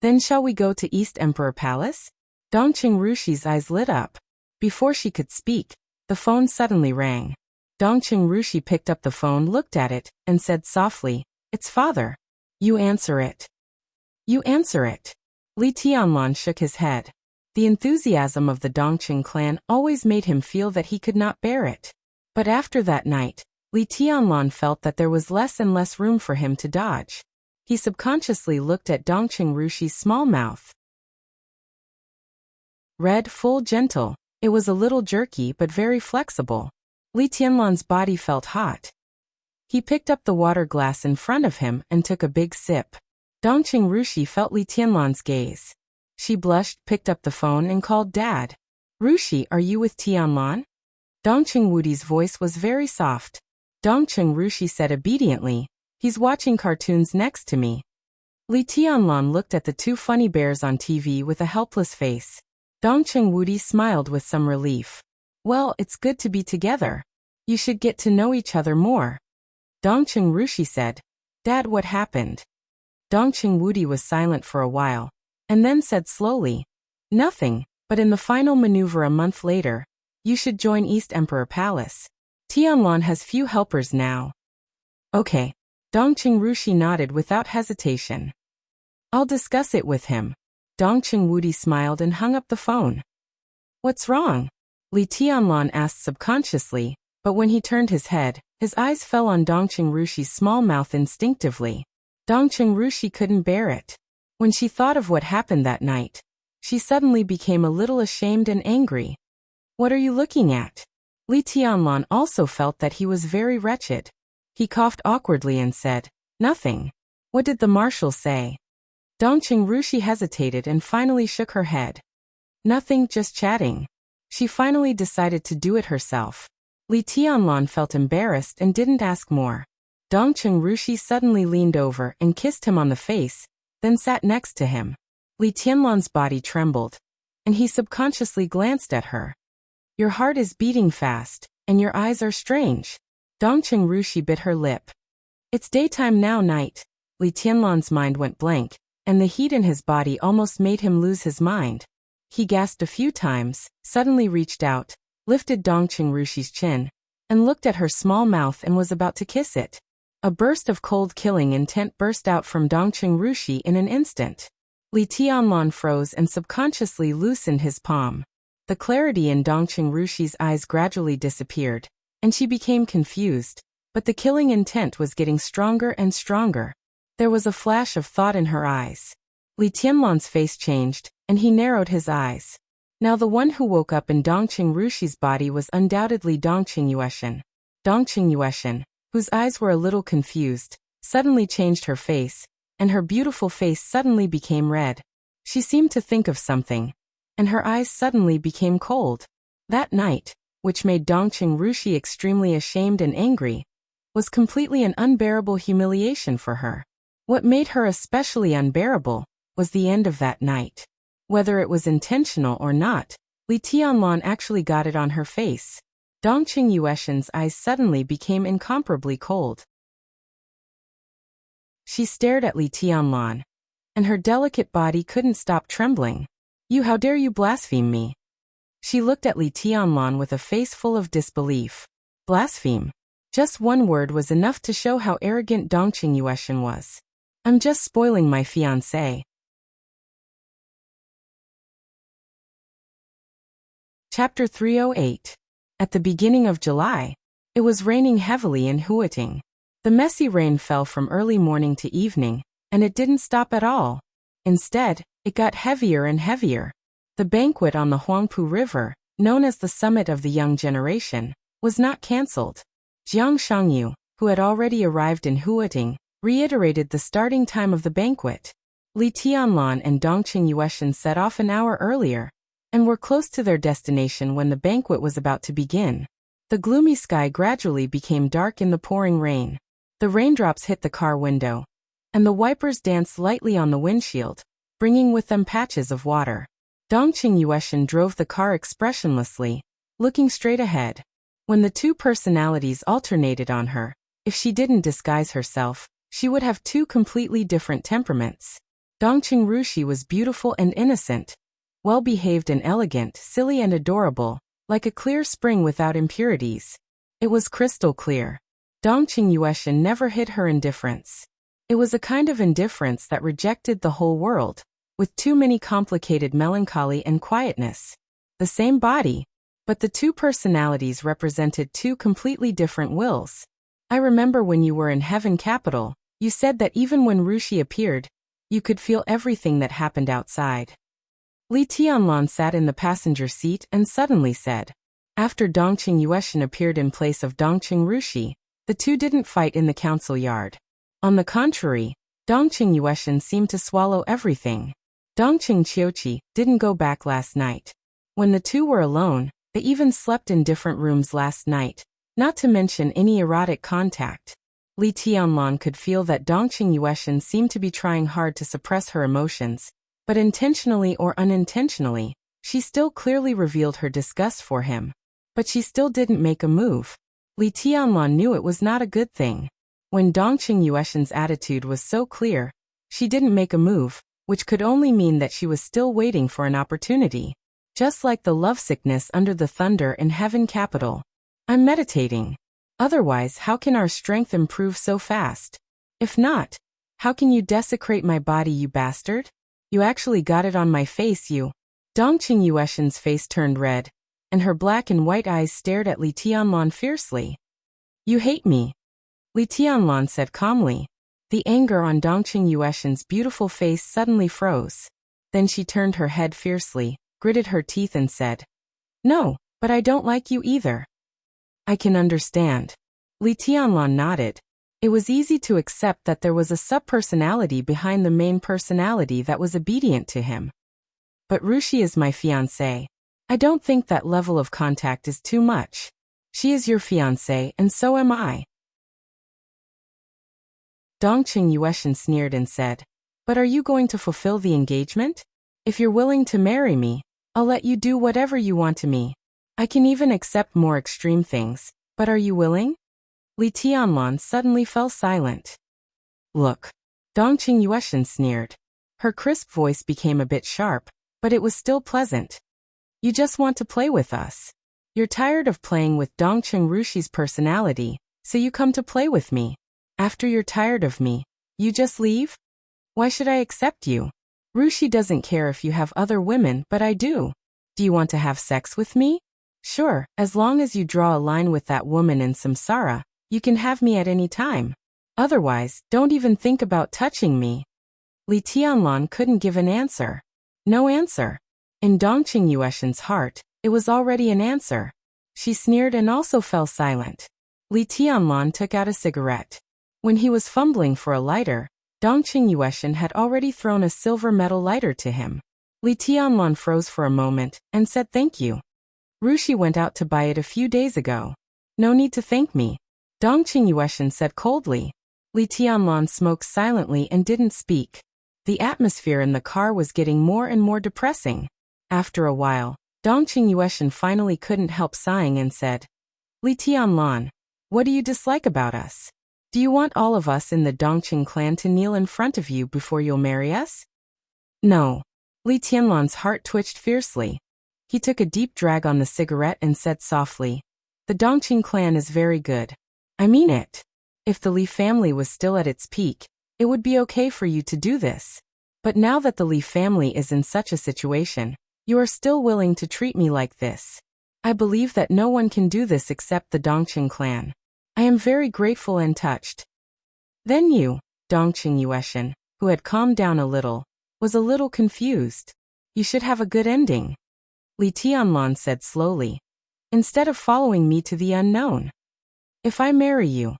"Then shall we go to East Emperor Palace?" Dongqing Rushi's eyes lit up. Before she could speak, the phone suddenly rang. Dongqing Rushi picked up the phone, looked at it, and said softly, "It's father." "You answer it." "You answer it." Li Tianlan shook his head. The enthusiasm of the Dongqing clan always made him feel that he could not bear it. But after that night, Li Tianlan felt that there was less and less room for him to dodge. He subconsciously looked at Dongqing Rushi's small mouth. Red, full, gentle, it was a little jerky but very flexible. Li Tianlan's body felt hot. He picked up the water glass in front of him and took a big sip. Dongqing Rushi felt Li Tianlan's gaze. She blushed, picked up the phone and called Dad. "Rushi, are you with Tianlan?" Dongqing Wudi's voice was very soft. Dongqing Rushi said obediently, "He's watching cartoons next to me." Li Tianlan looked at the two funny bears on TV with a helpless face. Dongqing Wudi smiled with some relief. "Well, it's good to be together. You should get to know each other more." Dongqing Rushi said, "Dad, what happened?" Dongqing Wudi was silent for a while, and then said slowly, "Nothing, but in the final maneuver a month later, you should join East Emperor Palace. Tianlan has few helpers now." "Okay." Dongqing Rushi nodded without hesitation. "I'll discuss it with him." Dongqing Wudi smiled and hung up the phone. "What's wrong?" Li Tianlan asked subconsciously, but when he turned his head, his eyes fell on Dongqing Rushi's small mouth instinctively. Dongqing Rushi couldn't bear it. When she thought of what happened that night, she suddenly became a little ashamed and angry. "What are you looking at?" Li Tianlan also felt that he was very wretched. He coughed awkwardly and said, "Nothing." "What did the marshal say?" Dongqing Rushi hesitated and finally shook her head. "Nothing, just chatting." She finally decided to do it herself. Li Tianlan felt embarrassed and didn't ask more. Dongqing Rushi suddenly leaned over and kissed him on the face, then sat next to him. Li Tianlan's body trembled, and he subconsciously glanced at her. "Your heart is beating fast, and your eyes are strange." Dongqing Rushi bit her lip. "It's daytime now, night." Li Tianlan's mind went blank, and the heat in his body almost made him lose his mind. He gasped a few times, suddenly reached out, lifted Dongqing Rushi's chin, and looked at her small mouth and was about to kiss it. A burst of cold killing intent burst out from Dongqing Rushi in an instant. Li Tianlan froze and subconsciously loosened his palm. The clarity in Dongqing Rushi's eyes gradually disappeared, and she became confused, but the killing intent was getting stronger and stronger. There was a flash of thought in her eyes. Li Tianlan's face changed, and he narrowed his eyes. Now the one who woke up in Dongqing Rushi's body was undoubtedly Dongqing Yueshan. Dongqing Yueshan, whose eyes were a little confused, suddenly changed her face, and her beautiful face suddenly became red. She seemed to think of something, and her eyes suddenly became cold. That night, which made Dongqing Rushi extremely ashamed and angry, was completely an unbearable humiliation for her. What made her especially unbearable was the end of that night. Whether it was intentional or not, Li Tianlan actually got it on her face. Dongqing Yueshan's eyes suddenly became incomparably cold. She stared at Li Tianlan, and her delicate body couldn't stop trembling. "You, how dare you blaspheme me?" She looked at Li Tianlan with a face full of disbelief. Blaspheme? Just one word was enough to show how arrogant Dongqing Yueshan was. "I'm just spoiling my fiancé." Chapter 308. At the beginning of July, it was raining heavily in Huating. The messy rain fell from early morning to evening, and it didn't stop at all. Instead, it got heavier and heavier. The banquet on the Huangpu River, known as the Summit of the Young Generation, was not cancelled. Jiang Shangyu, who had already arrived in Huating, reiterated the starting time of the banquet. Li Tianlan and Dongqing Yueshan set off an hour earlier, and were close to their destination when the banquet was about to begin. The gloomy sky gradually became dark in the pouring rain. The raindrops hit the car window, and the wipers danced lightly on the windshield, bringing with them patches of water. Dongqing Yueshan drove the car expressionlessly, looking straight ahead. When the two personalities alternated on her, if she didn't disguise herself, she would have two completely different temperaments. Dongqing Rushi was beautiful and innocent, well-behaved and elegant, silly and adorable, like a clear spring without impurities. It was crystal clear. Dongqing Yueshan never hid her indifference. It was a kind of indifference that rejected the whole world, with too many complicated melancholy and quietness. The same body, but the two personalities represented two completely different wills. "I remember when you were in Heaven Capital, you said that even when Rushi appeared, you could feel everything that happened outside." Li Tianlan sat in the passenger seat and suddenly said. After Dongqing Yueshan appeared in place of Dongqing Rushi, the two didn't fight in the council yard. On the contrary, Dongqing Yueshan seemed to swallow everything. Dongqing Qiuqi didn't go back last night. When the two were alone, they even slept in different rooms last night, not to mention any erotic contact. Li Tianlan could feel that Dongqing Yueshan seemed to be trying hard to suppress her emotions, but intentionally or unintentionally, she still clearly revealed her disgust for him. But she still didn't make a move. Li Tianlan knew it was not a good thing. When Dongqing Yueshan's attitude was so clear, she didn't make a move, which could only mean that she was still waiting for an opportunity. Just like the lovesickness under the thunder in Heaven Capital. "I'm meditating. Otherwise, how can our strength improve so fast? If not, how can you desecrate my body, you bastard? You actually got it on my face, you." Dongqing Yueshan's face turned red, and her black and white eyes stared at Li Tianlan fiercely. "You hate me," Li Tianlan said calmly. The anger on Dongqing Yueshan's beautiful face suddenly froze. Then she turned her head fiercely, gritted her teeth and said, "No, but I don't like you either." "I can understand." Li Tianlan nodded, It was easy to accept that there was a subpersonality behind the main personality that was obedient to him. But Rushi is my fiancée. I don't think that level of contact is too much. She is your fiancée and so am I. Dongqing Yueshan sneered and said, "But are you going to fulfill the engagement? If you're willing to marry me, I'll let you do whatever you want to me. I can even accept more extreme things, but are you willing?" Li Tianlan suddenly fell silent. "Look." Dongqing Yueshan sneered. Her crisp voice became a bit sharp, but it was still pleasant. "You just want to play with us. You're tired of playing with Dongqing Rushi's personality, so you come to play with me. After you're tired of me, you just leave? Why should I accept you? Rushi doesn't care if you have other women, but I do. Do you want to have sex with me? Sure, as long as you draw a line with that woman in samsara, you can have me at any time. Otherwise, don't even think about touching me." Li Tianlan couldn't give an answer. No answer. In Dongqing Yueshan's heart, it was already an answer. She sneered and also fell silent. Li Tianlan took out a cigarette. When he was fumbling for a lighter, Dongqing Yueshan had already thrown a silver metal lighter to him. Li Tianlan froze for a moment and said thank you. "Rushi went out to buy it a few days ago. No need to thank me," Dongqing Yueshan said coldly. Li Tianlan smoked silently and didn't speak. The atmosphere in the car was getting more and more depressing. After a while, Dongqing Yueshan finally couldn't help sighing and said, "Li Tianlan, what do you dislike about us? Do you want all of us in the Dongqing clan to kneel in front of you before you'll marry us?" "No." Li Tianlan's heart twitched fiercely. He took a deep drag on the cigarette and said softly, "The Dongqing clan is very good. I mean it. If the Li family was still at its peak, it would be okay for you to do this. But now that the Li family is in such a situation, you are still willing to treat me like this. I believe that no one can do this except the Dongqing clan. I am very grateful and touched." Then you, Dongqing Yueshan, who had calmed down a little, was a little confused. "You should have a good ending," Li Tianlan said slowly, "instead of following me to the unknown. If I marry you,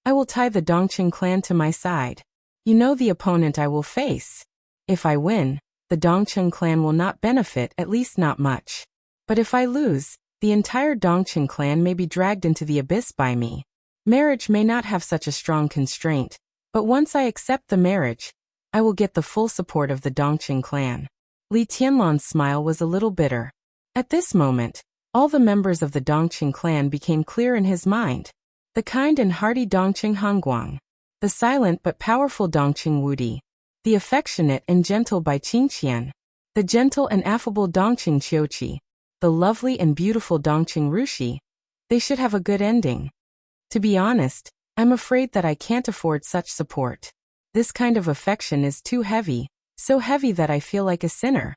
I will tie the Dongqing clan to my side. You know the opponent I will face. If I win, the Dongqing clan will not benefit, at least not much. But if I lose, the entire Dongqing clan may be dragged into the abyss by me. Marriage may not have such a strong constraint, but once I accept the marriage, I will get the full support of the Dongqing clan." Li Tianlan's smile was a little bitter. At this moment, all the members of the Dongqing clan became clear in his mind. The kind and hearty Dongqing Hongguang, the silent but powerful Dongqing Wudi, the affectionate and gentle Bai Qingqian, the gentle and affable Dongqing Qiuqi, the lovely and beautiful Dongqing Rushi. They should have a good ending. To be honest, I'm afraid that I can't afford such support. This kind of affection is too heavy, so heavy that I feel like a sinner.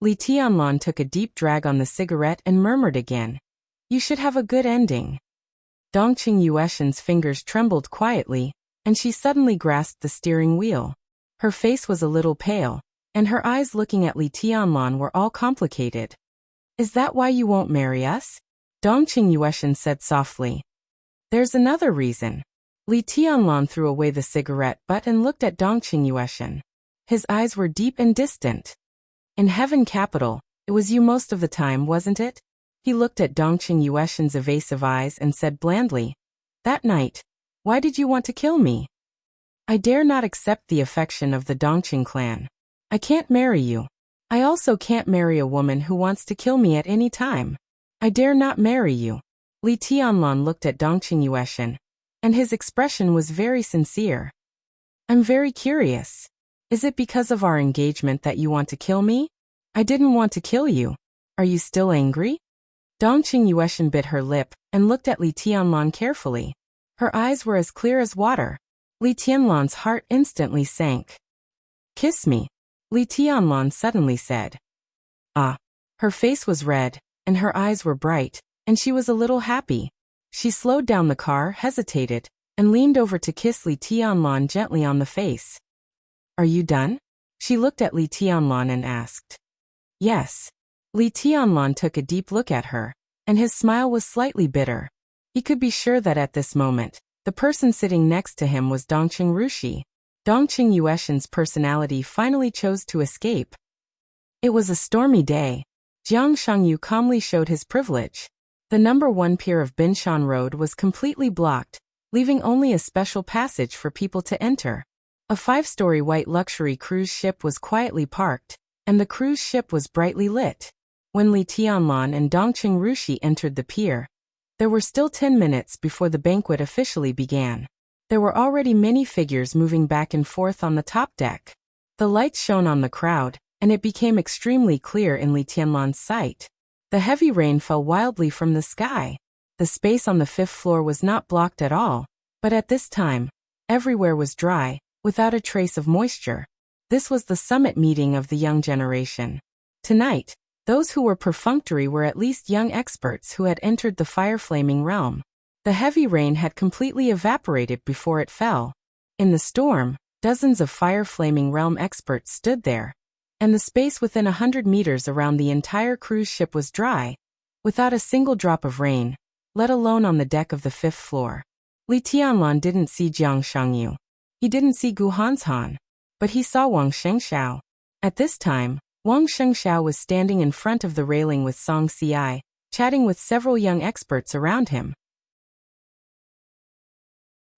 Li Tianlan took a deep drag on the cigarette and murmured again, "You should have a good ending." Dongqing Yueshan's fingers trembled quietly, and she suddenly grasped the steering wheel. Her face was a little pale, and her eyes looking at Li Tianlan were all complicated. "Is that why you won't marry us?" Dongqing Yueshan said softly. "There's another reason." Li Tianlan threw away the cigarette butt and looked at Dongqing Yueshan. His eyes were deep and distant. "In Heaven Capital, it was you most of the time, wasn't it?" He looked at Dongqing Yueshan's evasive eyes and said blandly, "That night, why did you want to kill me?" "I dare not accept the affection of the Dongqing clan. I can't marry you. I also can't marry a woman who wants to kill me at any time. I dare not marry you." Li Tianlan looked at Dongqing Yueshan, and his expression was very sincere. "I'm very curious. Is it because of our engagement that you want to kill me? I didn't want to kill you. Are you still angry?" Dongqing Yueshan bit her lip and looked at Li Tianlan carefully. Her eyes were as clear as water. Li Tianlan's heart instantly sank. "Kiss me," Li Tianlan suddenly said. "Ah." Her face was red, and her eyes were bright, and she was a little happy. She slowed down the car, hesitated, and leaned over to kiss Li Tianlan gently on the face. "Are you done?" She looked at Li Tianlan and asked. "Yes." Li Tianlan took a deep look at her, and his smile was slightly bitter. He could be sure that at this moment, the person sitting next to him was Dongqing Rushi. Dongqing Yueshin's personality finally chose to escape. It was a stormy day. Jiang Shangyu calmly showed his privilege. The number 1 pier of Binshan Road was completely blocked, leaving only a special passage for people to enter. A 5-story white luxury cruise ship was quietly parked, and the cruise ship was brightly lit. When Li Tianlan and Dongqing Rushi entered the pier, there were still 10 minutes before the banquet officially began. There were already many figures moving back and forth on the top deck. The lights shone on the crowd, and it became extremely clear in Li Tianlan's sight. The heavy rain fell wildly from the sky. The space on the 5th floor was not blocked at all, but at this time, everywhere was dry, without a trace of moisture. This was the summit meeting of the young generation. Tonight, those who were perfunctory were at least young experts who had entered the fire-flaming realm. The heavy rain had completely evaporated before it fell. In the storm, dozens of fire-flaming realm experts stood there, and the space within 100 meters around the entire cruise ship was dry, without a single drop of rain, let alone on the deck of the 5th floor. Li Tianlan didn't see Jiang Shangyu. He didn't see Gu Hanshan, but he saw Wang Shengxiao. At this time, Wang Shengxiao was standing in front of the railing with Song Ci, chatting with several young experts around him.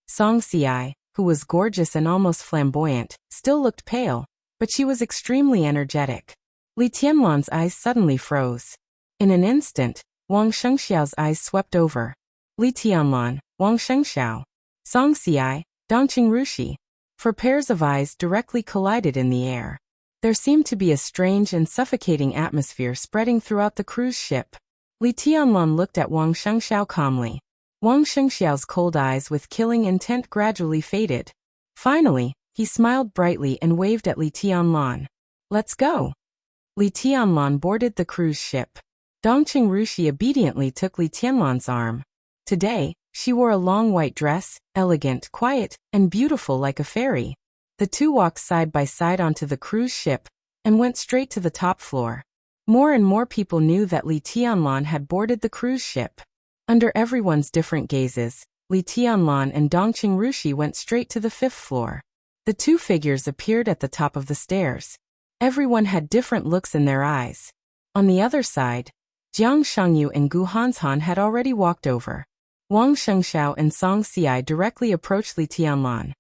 Song Ci, who was gorgeous and almost flamboyant, still looked pale, but she was extremely energetic. Li Tianlan's eyes suddenly froze. In an instant, Wang Shengxiao's eyes swept over. Li Tianlan, Wang Shengxiao, Song Ci, Dongqing Rushi. 4 pairs of eyes directly collided in the air. There seemed to be a strange and suffocating atmosphere spreading throughout the cruise ship. Li Tianlan looked at Wang Shengxiao calmly. Wang Shengxiao's cold eyes with killing intent gradually faded. Finally, he smiled brightly and waved at Li Tianlan. "Let's go." Li Tianlan boarded the cruise ship. Dongqing Rushi obediently took Li Tianlan's arm. Today, she wore a long white dress, elegant, quiet, and beautiful like a fairy. The two walked side by side onto the cruise ship and went straight to the top floor. More and more people knew that Li Tianlan had boarded the cruise ship. Under everyone's different gazes, Li Tianlan and Dongqing Rushi went straight to the 5th floor. The 2 figures appeared at the top of the stairs. Everyone had different looks in their eyes. On the other side, Jiang Shangyu and Gu Hanshan had already walked over. Wang Shengxiao and Song Ci directly approached Li Tianlan.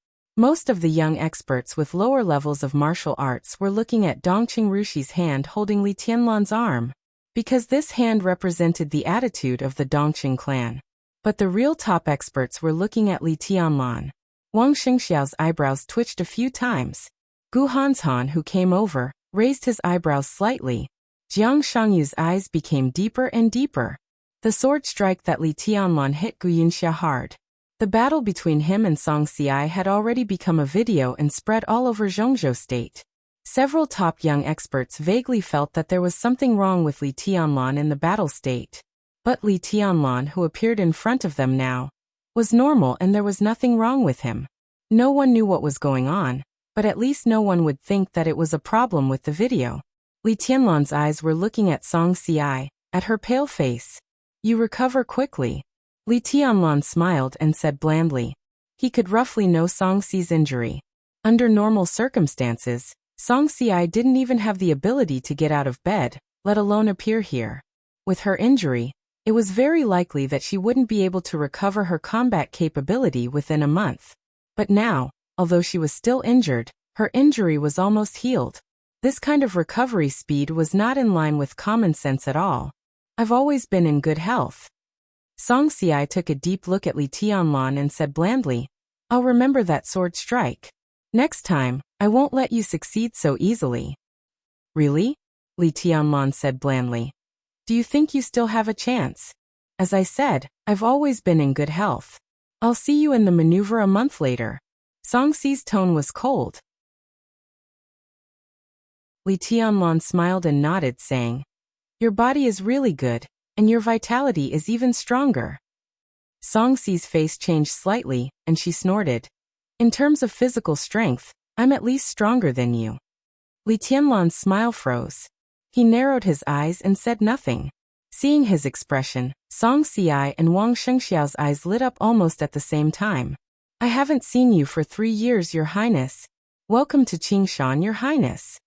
Most of the young experts with lower levels of martial arts were looking at Dongqing Rushi's hand holding Li Tianlan's arm, because this hand represented the attitude of the Dongqing clan. But the real top experts were looking at Li Tianlan. Wang Shengxiao's eyebrows twitched a few times. Gu Hanshan, who came over, raised his eyebrows slightly. Jiang Shangyu's eyes became deeper and deeper. The sword strike that Li Tianlan hit Gu Yunxia hard. The battle between him and Song Ci had already become a video and spread all over Zhongzhou State. Several top young experts vaguely felt that there was something wrong with Li Tianlan in the battle state. But Li Tianlan, who appeared in front of them now, was normal and there was nothing wrong with him. No one knew what was going on, but at least no one would think that it was a problem with the video. Li Tianlan's eyes were looking at Song Ci, at her pale face. "You recover quickly." Li Tianlan smiled and said blandly. He could roughly know Song Ci's injury. Under normal circumstances, Song Ci didn't even have the ability to get out of bed, let alone appear here. With her injury, it was very likely that she wouldn't be able to recover her combat capability within a month. But now, although she was still injured, her injury was almost healed. This kind of recovery speed was not in line with common sense at all. "I've always been in good health." Song Ci took a deep look at Li Tianlan and said blandly, "I'll remember that sword strike. Next time, I won't let you succeed so easily." "Really?" Li Tianlan said blandly. "Do you think you still have a chance? As I said, I've always been in good health. I'll see you in the maneuver a month later." Song Ci's tone was cold. Li Tianlan smiled and nodded, saying, "Your body is really good, and your vitality is even stronger." Song Ci's face changed slightly, and she snorted. "In terms of physical strength, I'm at least stronger than you." Li Tianlan's smile froze. He narrowed his eyes and said nothing. Seeing his expression, Song Si and Wang Shengxiao's eyes lit up almost at the same time. I haven't seen you for 3 years, Your Highness. Welcome to Qingshan, Your Highness.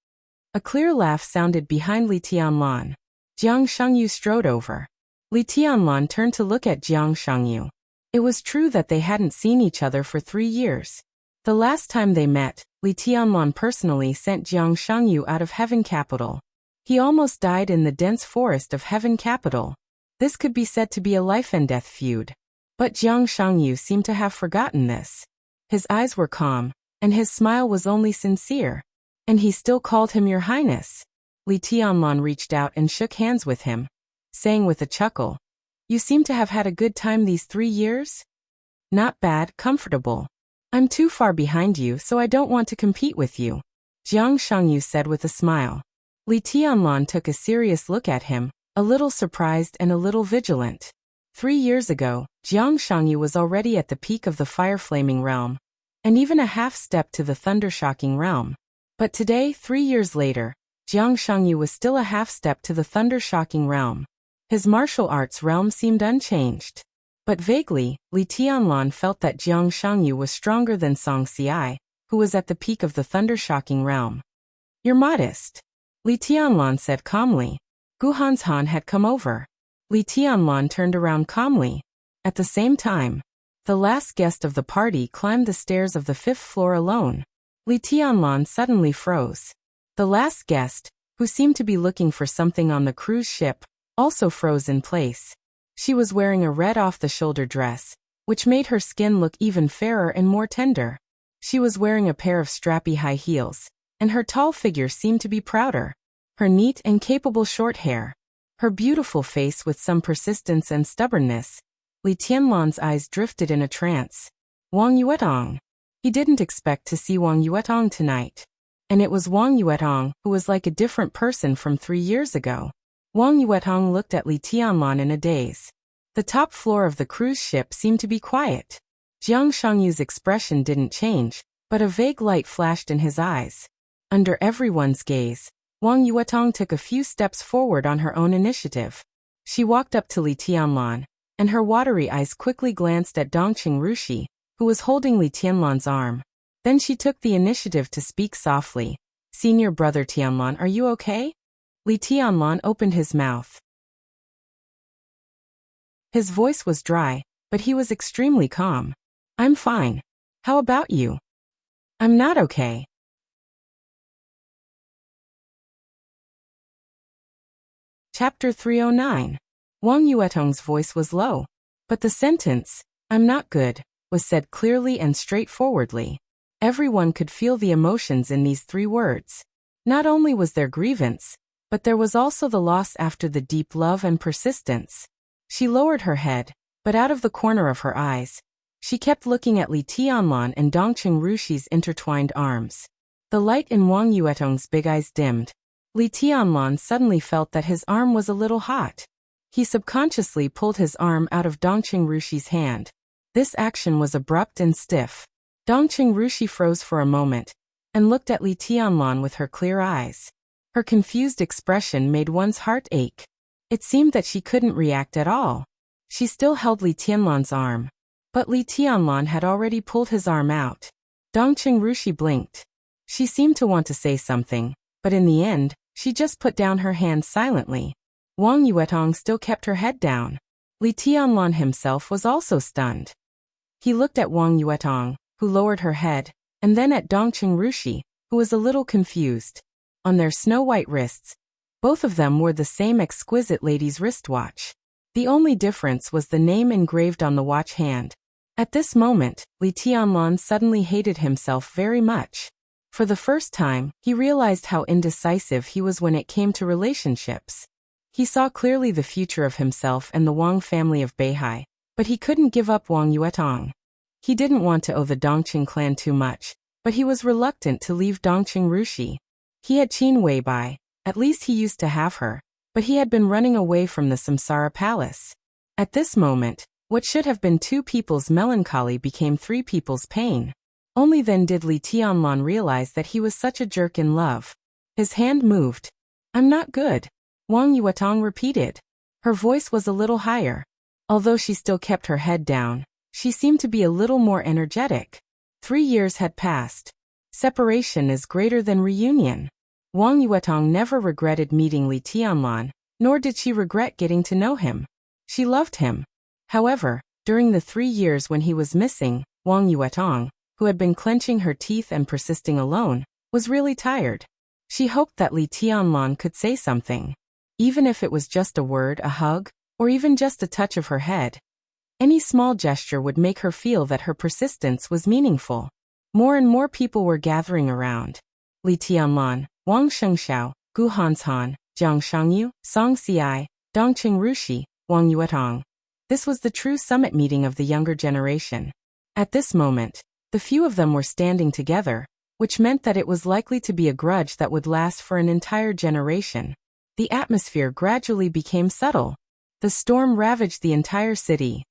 A clear laugh sounded behind Li Tianlan. Jiang Shangyu strode over. Li Tianlan turned to look at Jiang Shangyu. It was true that they hadn't seen each other for 3 years. The last time they met, Li Tianlan personally sent Jiang Shangyu out of Heaven Capital. He almost died in the dense forest of Heaven Capital. This could be said to be a life-and-death feud. But Jiang Shangyu seemed to have forgotten this. His eyes were calm, and his smile was only sincere. And he still called him Your Highness. Li Tianlan reached out and shook hands with him, saying with a chuckle, You seem to have had a good time these 3 years? Not bad, comfortable. I'm too far behind you, so I don't want to compete with you, Jiang Shangyu said with a smile. Li Tianlan took a serious look at him, a little surprised and a little vigilant. 3 years ago, Jiang Shangyu was already at the peak of the fire-flaming realm, and even a half-step to the thunder-shocking realm. But today, 3 years later, Jiang Shangyu was still a half-step to the thunder-shocking realm. His martial arts realm seemed unchanged. But vaguely, Li Tianlan felt that Jiang Shangyu was stronger than Song Si, who was at the peak of the thunder-shocking realm. You're modest, Li Tianlan said calmly. Guhan's Han had come over. Li Tianlan turned around calmly. At the same time, the last guest of the party climbed the stairs of the 5th floor alone. Li Tianlan suddenly froze. The last guest, who seemed to be looking for something on the cruise ship, also froze in place. She was wearing a red off-the-shoulder dress, which made her skin look even fairer and more tender. She was wearing a pair of strappy high heels, and her tall figure seemed to be prouder. Her neat and capable short hair, her beautiful face with some persistence and stubbornness. Li Tianlan's eyes drifted in a trance. Wang Yuetong. He didn't expect to see Wang Yuetong tonight. And it was Wang Yuetong who was like a different person from 3 years ago. Wang Yuetong looked at Li Tianlan in a daze. The top floor of the cruise ship seemed to be quiet. Jiang Shangyu's expression didn't change, but a vague light flashed in his eyes. Under everyone's gaze, Wang Yuetong took a few steps forward on her own initiative. She walked up to Li Tianlan, and her watery eyes quickly glanced at Dongqing Rushi, who was holding Li Tianlan's arm. Then she took the initiative to speak softly. Senior brother Tianlan, are you okay? Li Tianlan opened his mouth. His voice was dry, but he was extremely calm. I'm fine. How about you? I'm not okay. Chapter 309. Wang Yuetong's voice was low, but the sentence, I'm not good, was said clearly and straightforwardly. Everyone could feel the emotions in these 3 words. Not only was there grievance, but there was also the loss after the deep love and persistence. She lowered her head, but out of the corner of her eyes, she kept looking at Li Tianlan and Dongqing Rushi's intertwined arms. The light in Wang Yuetong's big eyes dimmed. Li Tianlan suddenly felt that his arm was a little hot. He subconsciously pulled his arm out of Dongqing Rushi's hand. This action was abrupt and stiff. Dongqing Rushi froze for a moment, and looked at Li Tianlan with her clear eyes. Her confused expression made one's heart ache. It seemed that she couldn't react at all. She still held Li Tianlan's arm. But Li Tianlan had already pulled his arm out. Dongqing Rushi blinked. She seemed to want to say something, but in the end, she just put down her hand silently. Wang Yuetong still kept her head down. Li Tianlan himself was also stunned. He looked at Wang Yuetong, who lowered her head, and then at Dongqing Rushi, who was a little confused. On their snow-white wrists, both of them wore the same exquisite lady's wristwatch. The only difference was the name engraved on the watch hand. At this moment, Li Tianlan suddenly hated himself very much. For the first time, he realized how indecisive he was when it came to relationships. He saw clearly the future of himself and the Wang family of Beihai, but he couldn't give up Wang Yuetong. He didn't want to owe the Dongqing clan too much, but he was reluctant to leave Dongqing Rushi. He had Qin Weibai, at least he used to have her, but he had been running away from the Samsara Palace. At this moment, what should have been 2 people's melancholy became 3 people's pain. Only then did Li Tianlan realize that he was such a jerk in love. His hand moved. I'm not good, Wang Yuetong repeated. Her voice was a little higher. Although she still kept her head down, she seemed to be a little more energetic. 3 years had passed. Separation is greater than reunion. Wang Yuetong never regretted meeting Li Tianlan, nor did she regret getting to know him. She loved him. However, during the 3 years when he was missing, Wang Yuetong, who had been clenching her teeth and persisting alone, was really tired. She hoped that Li Tianlan could say something. Even if it was just a word, a hug, or even just a touch of her head. Any small gesture would make her feel that her persistence was meaningful. More and more people were gathering around. Li Tianlan, Wang Shengxiao, Gu Hanshan, Jiang Shangyu, Song Xiai, Dongqing Rushi, Wang Yuetong. This was the true summit meeting of the younger generation. At this moment, the few of them were standing together, which meant that it was likely to be a grudge that would last for an entire generation. The atmosphere gradually became subtle. The storm ravaged the entire city.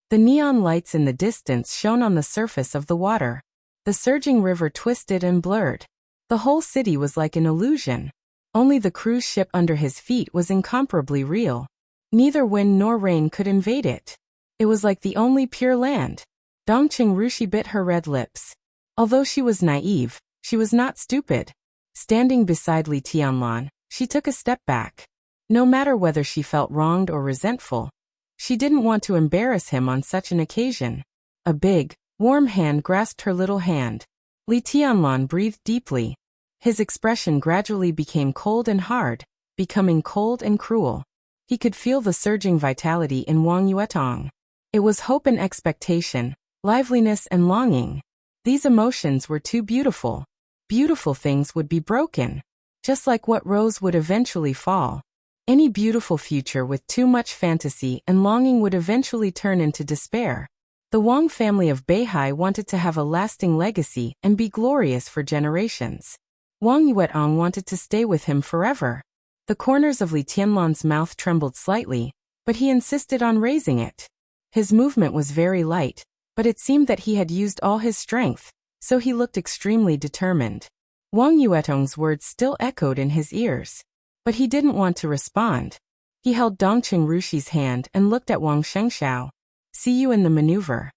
The neon lights in the distance shone on the surface of the water. The surging river twisted and blurred. The whole city was like an illusion. Only the cruise ship under his feet was incomparably real. Neither wind nor rain could invade it. It was like the only pure land. Dongqing Rushi bit her red lips. Although she was naive, she was not stupid. Standing beside Li Tianlan, she took a step back. No matter whether she felt wronged or resentful, she didn't want to embarrass him on such an occasion. A big, warm hand grasped her little hand. Li Tianlan breathed deeply. His expression gradually became cold and hard, becoming cold and cruel. He could feel the surging vitality in Wang Yuetong. It was hope and expectation, liveliness and longing. These emotions were too beautiful. Beautiful things would be broken. Just like what rose would eventually fall. Any beautiful future with too much fantasy and longing would eventually turn into despair. The Wang family of Beihai wanted to have a lasting legacy and be glorious for generations. Wang Yuetong wanted to stay with him forever. The corners of Li Tianlan's mouth trembled slightly, but he insisted on raising it. His movement was very light, but it seemed that he had used all his strength, so he looked extremely determined. Wang Yuetong's words still echoed in his ears. But he didn't want to respond. He held Dongqing Rushi's hand and looked at Wang Shengxiao. "See you in the maneuver,"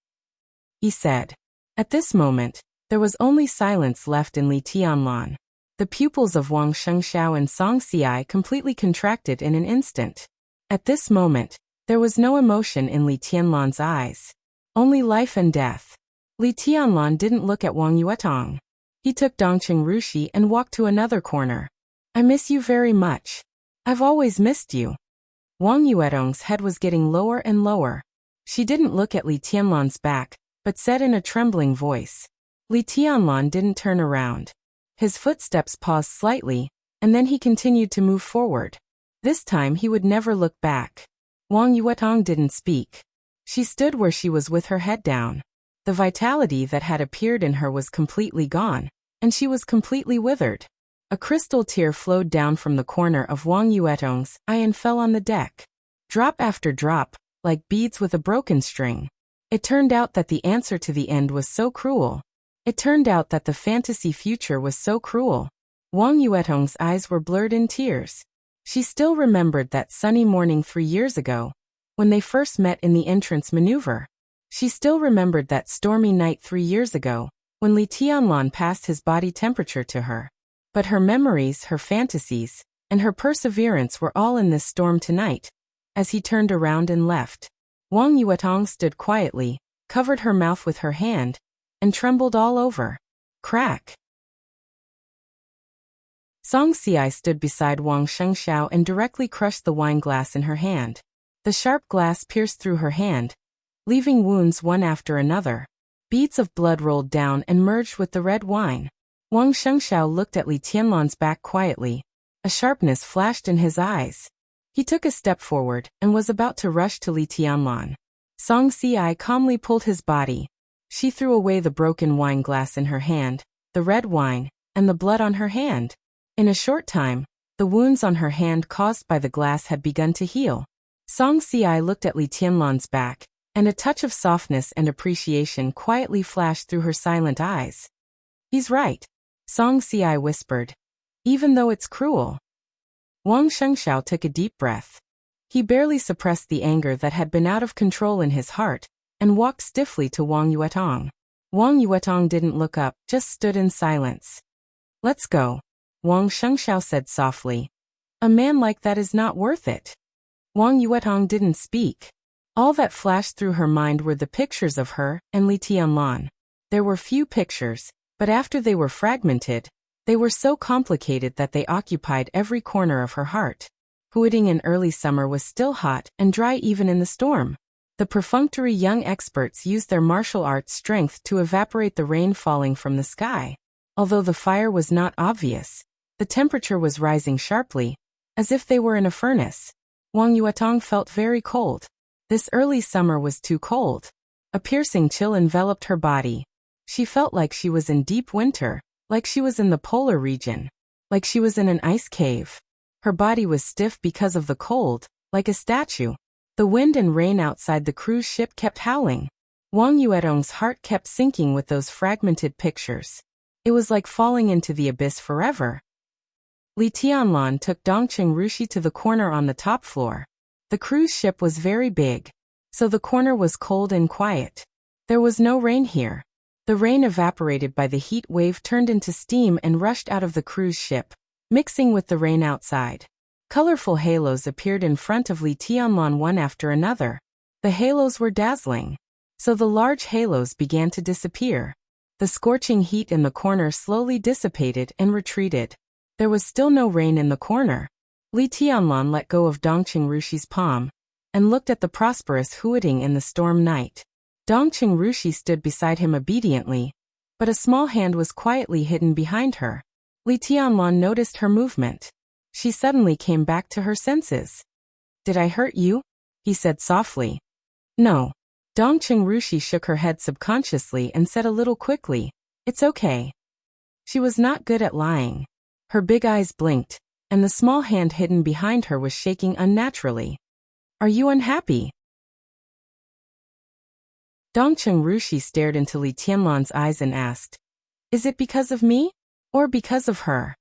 he said. At this moment, there was only silence left in Li Tianlan. The pupils of Wang Shengxiao and Song Xiai completely contracted in an instant. At this moment, there was no emotion in Li Tianlan's eyes. Only life and death. Li Tianlan didn't look at Wang Yuetong. He took Dongqing Rushi and walked to another corner. "I miss you very much. I've always missed you." Wang Yuetong's head was getting lower and lower. She didn't look at Li Tianlan's back, but said in a trembling voice. Li Tianlan didn't turn around. His footsteps paused slightly, and then he continued to move forward. This time he would never look back. Wang Yuetong didn't speak. She stood where she was with her head down. The vitality that had appeared in her was completely gone, and she was completely withered. A crystal tear flowed down from the corner of Wang Yuetong's eye and fell on the deck. Drop after drop, like beads with a broken string. It turned out that the answer to the end was so cruel. It turned out that the fantasy future was so cruel. Wang Yuetong's eyes were blurred in tears. She still remembered that sunny morning 3 years ago, when they first met in the entrance maneuver. She still remembered that stormy night 3 years ago, when Li Tianlan passed his body temperature to her. But her memories, her fantasies, and her perseverance were all in this storm tonight. As he turned around and left, Wang Yuetong stood quietly, covered her mouth with her hand, and trembled all over. Crack! Song Xiai stood beside Wang Shengxiao and directly crushed the wine glass in her hand. The sharp glass pierced through her hand, leaving wounds one after another. Beads of blood rolled down and merged with the red wine. Wang Shengxiao looked at Li Tianlan's back quietly. A sharpness flashed in his eyes. He took a step forward and was about to rush to Li Tianlan. Song Xiai calmly pulled his body. She threw away the broken wine glass in her hand, the red wine, and the blood on her hand. In a short time, the wounds on her hand caused by the glass had begun to heal. Song Xiai looked at Li Tianlan's back, and a touch of softness and appreciation quietly flashed through her silent eyes. "He's right," Song Xiai whispered. "Even though it's cruel." Wang Shengxiao took a deep breath. He barely suppressed the anger that had been out of control in his heart, and walked stiffly to Wang Yuetong. Wang Yuetong didn't look up, just stood in silence. "Let's go," Wang Shengxiao said softly. "A man like that is not worth it." Wang Yuetong didn't speak. All that flashed through her mind were the pictures of her and Li Tianlan. There were few pictures, but after they were fragmented, they were so complicated that they occupied every corner of her heart. Huading in early summer was still hot and dry even in the storm. The perfunctory young experts used their martial arts strength to evaporate the rain falling from the sky. Although the fire was not obvious, the temperature was rising sharply, as if they were in a furnace. Wang Yuetong felt very cold. This early summer was too cold. A piercing chill enveloped her body. She felt like she was in deep winter, like she was in the polar region, like she was in an ice cave. Her body was stiff because of the cold, like a statue. The wind and rain outside the cruise ship kept howling. Wang Yuetong's heart kept sinking with those fragmented pictures. It was like falling into the abyss forever. Li Tianlan took Dongqing Rushi to the corner on the top floor. The cruise ship was very big, so the corner was cold and quiet. There was no rain here. The rain evaporated by the heat wave turned into steam and rushed out of the cruise ship, mixing with the rain outside. Colorful halos appeared in front of Li Tianlan one after another. The halos were dazzling. So the large halos began to disappear. The scorching heat in the corner slowly dissipated and retreated. There was still no rain in the corner. Li Tianlan let go of Dongqing Rushi's palm and looked at the prosperous Huading in the storm night. Dongqing Rushi stood beside him obediently, but a small hand was quietly hidden behind her. Li Tianlan noticed her movement. She suddenly came back to her senses. "Did I hurt you?" he said softly. "No." Dongqing Rushi shook her head subconsciously and said a little quickly, "It's okay." She was not good at lying. Her big eyes blinked, and the small hand hidden behind her was shaking unnaturally. "Are you unhappy?" Dongqing Rushi stared into Li Tianlan's eyes and asked, "Is it because of me? Or because of her?"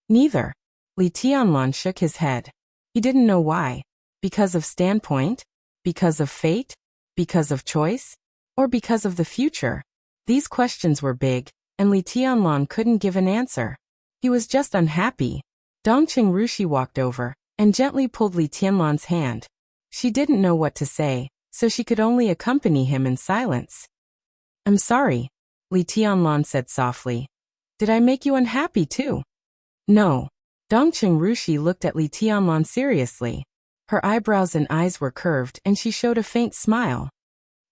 "Neither." Li Tianlan shook his head. He didn't know why. Because of standpoint? Because of fate? Because of choice? Or because of the future? These questions were big, and Li Tianlan couldn't give an answer. He was just unhappy. Dongqing Rushi walked over and gently pulled Li Tianlan's hand. She didn't know what to say, so she could only accompany him in silence. "I'm sorry," Li Tianlan said softly. "Did I make you unhappy too?" "No." Dongqing Rushi looked at Li Tianlan seriously. Her eyebrows and eyes were curved and she showed a faint smile.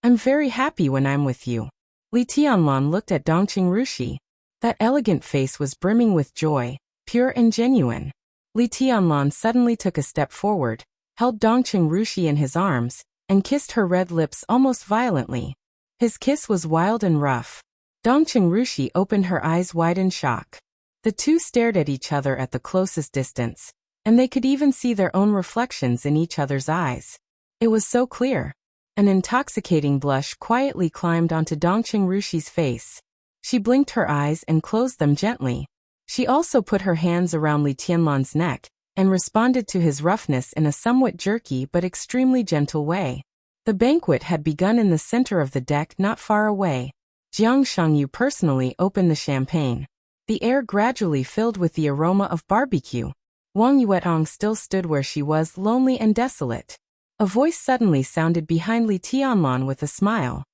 "I'm very happy when I'm with you." Li Tianlan looked at Dongqing Rushi. That elegant face was brimming with joy, pure and genuine. Li Tianlan suddenly took a step forward, held Dongqing Rushi in his arms, and kissed her red lips almost violently. His kiss was wild and rough. Dongqing Rushi opened her eyes wide in shock. The two stared at each other at the closest distance, and they could even see their own reflections in each other's eyes. It was so clear. An intoxicating blush quietly climbed onto Dongqing Rushi's face. She blinked her eyes and closed them gently. She also put her hands around Li Tianlan's neck and responded to his roughness in a somewhat jerky but extremely gentle way. The banquet had begun in the center of the deck not far away. Jiang Shangyu personally opened the champagne. The air gradually filled with the aroma of barbecue. Wang Yuetong still stood where she was, lonely and desolate. A voice suddenly sounded behind Li Tianlan with a smile.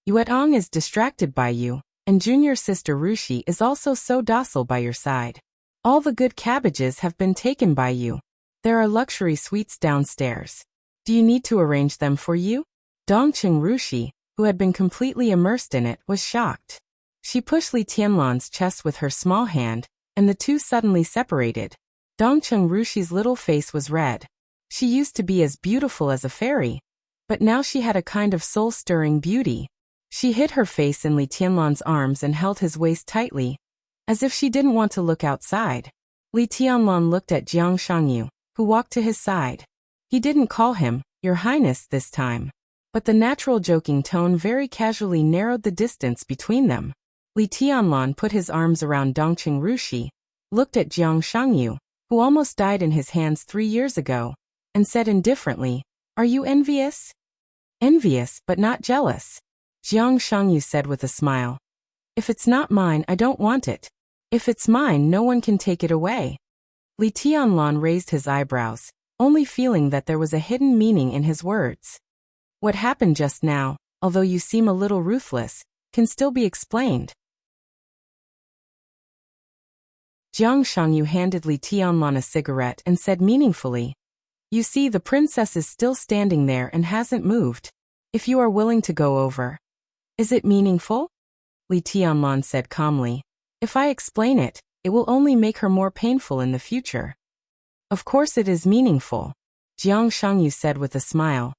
"Yuetong is distracted by you, and junior sister Rushi is also so docile by your side. All the good cabbages have been taken by you. There are luxury suites downstairs. Do you need to arrange them for you?" Dongqing Rushi, who had been completely immersed in it, was shocked. She pushed Li Tianlan's chest with her small hand, and the two suddenly separated. Dongqing Rushi's little face was red. She used to be as beautiful as a fairy, but now she had a kind of soul-stirring beauty. She hid her face in Li Tianlan's arms and held his waist tightly, as if she didn't want to look outside. Li Tianlan looked at Jiang Shangyu, who walked to his side. He didn't call him "Your Highness" this time, but the natural joking tone very casually narrowed the distance between them. Li Tianlan put his arms around Dongqing Rushi, looked at Jiang Shangyu, who almost died in his hands 3 years ago, and said indifferently, "Are you envious?" "Envious, but not jealous," Jiang Shangyu said with a smile. "If it's not mine, I don't want it. If it's mine, no one can take it away." Li Tianlan raised his eyebrows, only feeling that there was a hidden meaning in his words. What happened just now, although you seem a little ruthless, can still be explained. Jiang Shangyu handed Li Tianlan a cigarette and said meaningfully, "You see, the princess is still standing there and hasn't moved. If you are willing to go over." "Is it meaningful?" Li Tianlan said calmly. "If I explain it, it will only make her more painful in the future." "Of course it is meaningful," Jiang Shangyu said with a smile.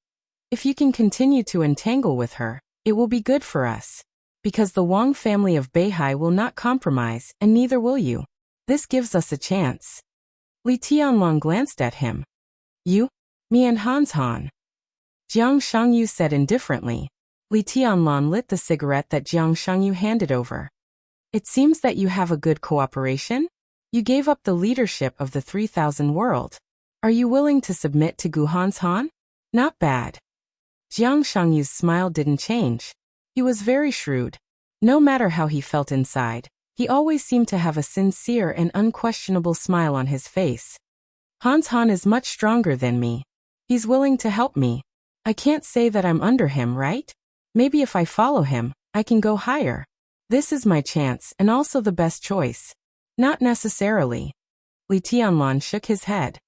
"If you can continue to entangle with her, it will be good for us. Because the Wang family of Beihai will not compromise, and neither will you. This gives us a chance." Li Tianlan glanced at him. "You? Me and Hans Han?" Jiang Shangyu said indifferently. Li Tianlan lit the cigarette that Jiang Shangyu handed over. "It seems that you have a good cooperation? You gave up the leadership of the 3,000 world. Are you willing to submit to Gu Hans Han? Not bad." Jiang Shangyu's smile didn't change. He was very shrewd. No matter how he felt inside, he always seemed to have a sincere and unquestionable smile on his face. "Hans Han is much stronger than me. He's willing to help me. I can't say that I'm under him, right? Maybe if I follow him, I can go higher. This is my chance and also the best choice." "Not necessarily." Li Tianlan shook his head.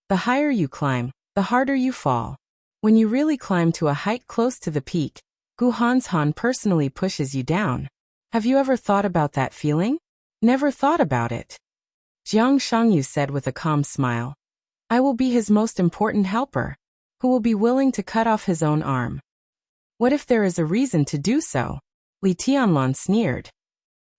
"The higher you climb, the harder you fall. When you really climb to a height close to the peak, Gu Hans Han personally pushes you down. Have you ever thought about that feeling?" "Never thought about it," Jiang Shangyu said with a calm smile. "I will be his most important helper, who will be willing to cut off his own arm." "What if there is a reason to do so?" Li Tianlan sneered.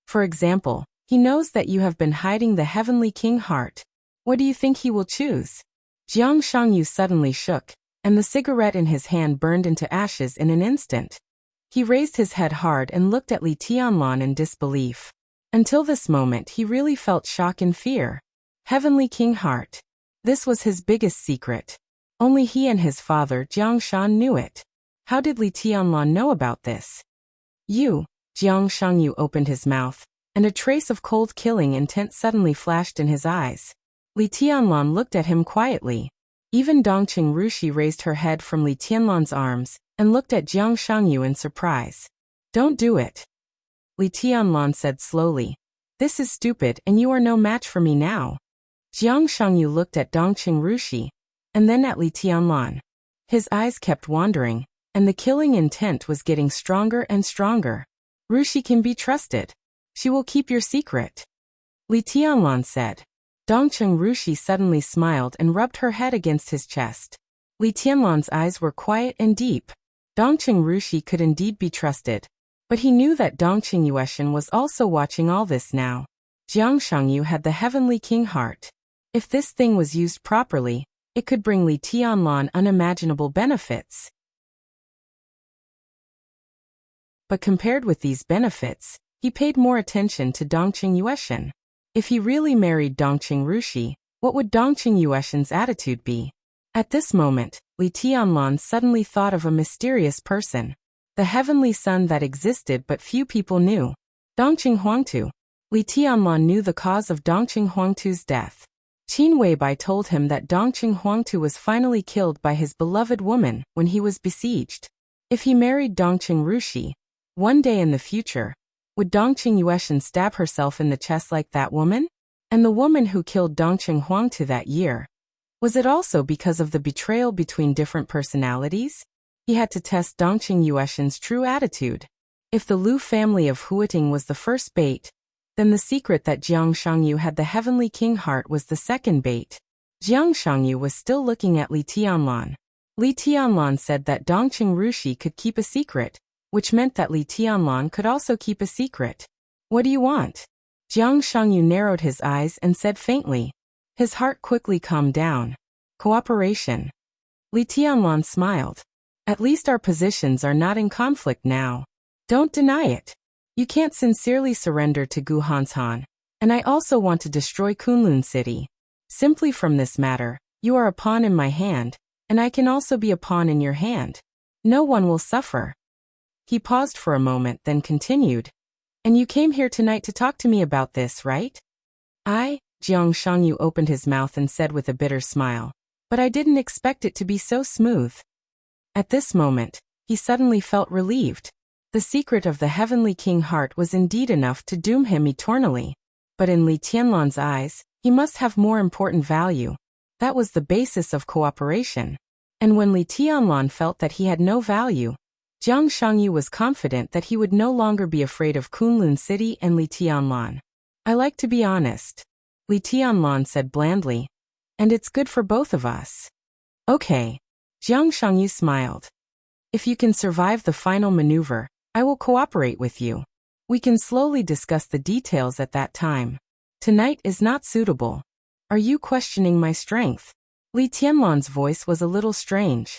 "For example, he knows that you have been hiding the Heavenly King heart. What do you think he will choose?" Jiang Shangyu suddenly shook, and the cigarette in his hand burned into ashes in an instant. He raised his head hard and looked at Li Tianlan in disbelief. Until this moment he really felt shock and fear. Heavenly King heart. This was his biggest secret. Only he and his father Jiang Shan knew it. How did Li Tianlan know about this? "You," Jiang Shangyu opened his mouth, and a trace of cold killing intent suddenly flashed in his eyes. Li Tianlan looked at him quietly. Even Dongqing Rushi raised her head from Li Tianlan's arms and looked at Jiang Shangyu in surprise. "Don't do it," Li Tianlan said slowly. "This is stupid and you are no match for me now." Jiang Shangyu looked at Dongqing Rushi, and then at Li Tianlan. His eyes kept wandering, and the killing intent was getting stronger and stronger. "Rushi can be trusted. She will keep your secret," Li Tianlan said. Dongqing Rushi suddenly smiled and rubbed her head against his chest. Li Tianlan's eyes were quiet and deep. Dongqing Rushi could indeed be trusted, but he knew that Dongqing Yueshan was also watching all this now. Jiang Shangyu had the Heavenly King heart. If this thing was used properly, it could bring Li Tianlan unimaginable benefits. But compared with these benefits, he paid more attention to Dongqing Yueshan. If he really married Dongqing Rushi, what would Dongqing Yueshan's attitude be? At this moment, Li Tianlan suddenly thought of a mysterious person. The heavenly son that existed but few people knew. Dongqing Huangtu. Li Tianlan knew the cause of Dongqing Huangtu's death. Qin Weibai told him that Dongqing Huangtu was finally killed by his beloved woman when he was besieged. If he married Dongqing Rushi, one day in the future, would Dongqing Yueshan stab herself in the chest like that woman? And the woman who killed Dongqing Huangtu that year, was it also because of the betrayal between different personalities? He had to test Dongqing Yueshan's true attitude. If the Lu family of Huiting was the first bait, then the secret that Jiang Shangyu had the Heavenly King heart was the second bait. Jiang Shangyu was still looking at Li Tianlan. Li Tianlan said that Dongqing Rushi could keep a secret, which meant that Li Tianlan could also keep a secret. "What do you want?" Jiang Shangyu narrowed his eyes and said faintly. His heart quickly calmed down. "Cooperation." Li Tianlan smiled. "At least our positions are not in conflict now. Don't deny it. You can't sincerely surrender to Gu Hanshan, and I also want to destroy Kunlun City. Simply from this matter, you are a pawn in my hand, and I can also be a pawn in your hand. No one will suffer. He paused for a moment, then continued. And you came here tonight to talk to me about this, right? Jiang Shangyu opened his mouth and said with a bitter smile. But I didn't expect it to be so smooth. At this moment, he suddenly felt relieved. The secret of the heavenly king heart was indeed enough to doom him eternally. But in Li Tianlan's eyes, he must have more important value. That was the basis of cooperation. And when Li Tianlan felt that he had no value, Jiang Shangyu was confident that he would no longer be afraid of Kunlun City and Li Tianlan. I like to be honest, Li Tianlan said blandly. And it's good for both of us. Okay. Jiang Shangyu smiled. If you can survive the final maneuver, I will cooperate with you. We can slowly discuss the details at that time. Tonight is not suitable. Are you questioning my strength? Li Tianlan's voice was a little strange.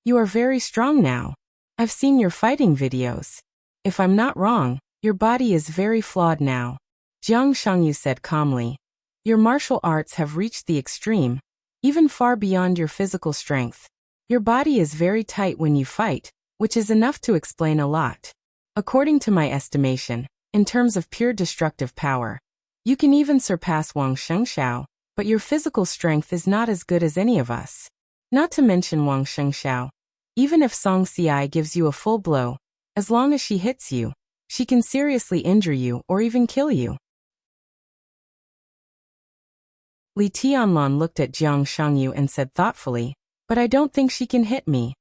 You are very strong now. I've seen your fighting videos. If I'm not wrong, your body is very flawed now. Jiang Shangyu said calmly. Your martial arts have reached the extreme, even far beyond your physical strength. Your body is very tight when you fight, which is enough to explain a lot. According to my estimation, in terms of pure destructive power, you can even surpass Wang Shengxiao, but your physical strength is not as good as any of us. Not to mention Wang Shengxiao. Even if Song Xi gives you a full blow, as long as she hits you, she can seriously injure you or even kill you. Li Tianlan looked at Jiang Shangyu and said thoughtfully, but I don't think she can hit me.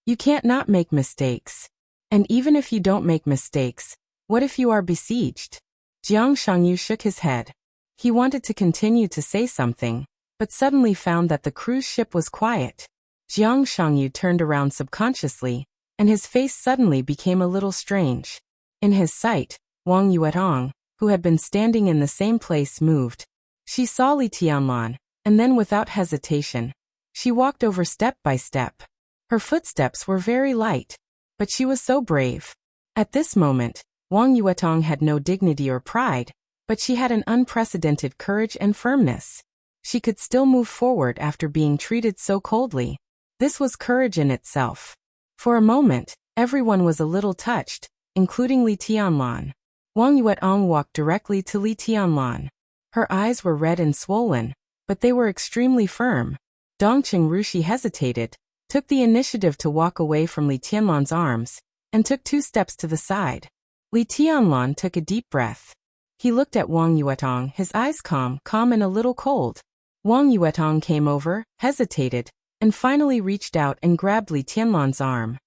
You can't not make mistakes. And even if you don't make mistakes, what if you are besieged? Jiang Shangyu shook his head. He wanted to continue to say something, but suddenly found that the cruise ship was quiet. Jiang Shangyu turned around subconsciously, and his face suddenly became a little strange. In his sight, Wang Yuetong, who had been standing in the same place, moved. She saw Li Tianlan, and then without hesitation, she walked over step by step. Her footsteps were very light, but she was so brave. At this moment, Wang Yuetong had no dignity or pride, but she had an unprecedented courage and firmness. She could still move forward after being treated so coldly. This was courage in itself. For a moment, everyone was a little touched, including Li Tianlan. Wang Yuetong walked directly to Li Tianlan. Her eyes were red and swollen, but they were extremely firm. Dongqing Rushi hesitated, took the initiative to walk away from Li Tianlan's arms, and took 2 steps to the side. Li Tianlan took a deep breath. He looked at Wang Yuetong, his eyes calm and a little cold. Wang Yuetong came over, hesitated, and finally reached out and grabbed Li Tianlan's arm.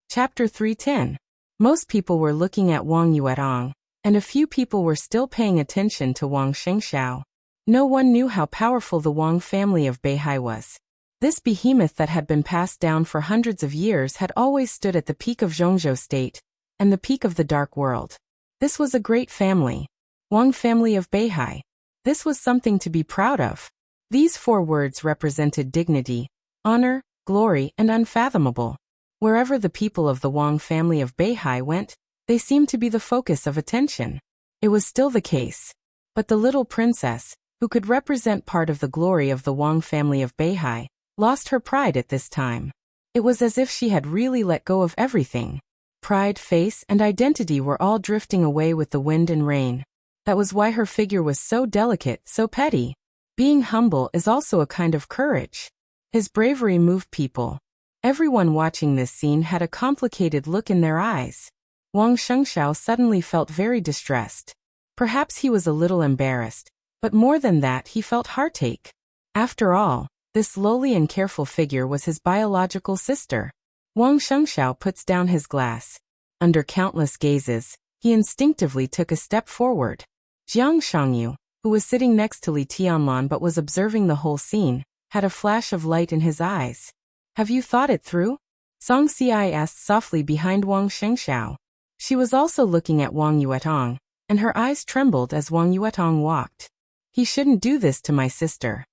Chapter 310. Most people were looking at Wang Yuetong, and a few people were still paying attention to Wang Shengxiao. No one knew how powerful the Wang family of Beihai was. This behemoth that had been passed down for hundreds of years had always stood at the peak of Zhongzhou State, and the peak of the Dark World. This was a great family. Wang family of Beihai. This was something to be proud of. These 4 words represented dignity, honor, glory, and unfathomable. Wherever the people of the Wang family of Beihai went, they seemed to be the focus of attention. It was still the case. But the little princess, who could represent part of the glory of the Wang family of Beihai, lost her pride at this time. It was as if she had really let go of everything. Pride, face, and identity were all drifting away with the wind and rain. That was why her figure was so delicate, so petty. Being humble is also a kind of courage. His bravery moved people. Everyone watching this scene had a complicated look in their eyes. Wang Shengxiao suddenly felt very distressed. Perhaps he was a little embarrassed, but more than that he felt heartache. After all, this lowly and careful figure was his biological sister. Wang Shengxiao puts down his glass. Under countless gazes, he instinctively took a step forward. Jiang Shangyu, who was sitting next to Li Tianlan but was observing the whole scene, had a flash of light in his eyes. Have you thought it through? Song Xi asked softly behind Wang Shengxiao. She was also looking at Wang Yuetong, and her eyes trembled as Wang Yuetong walked. He shouldn't do this to my sister.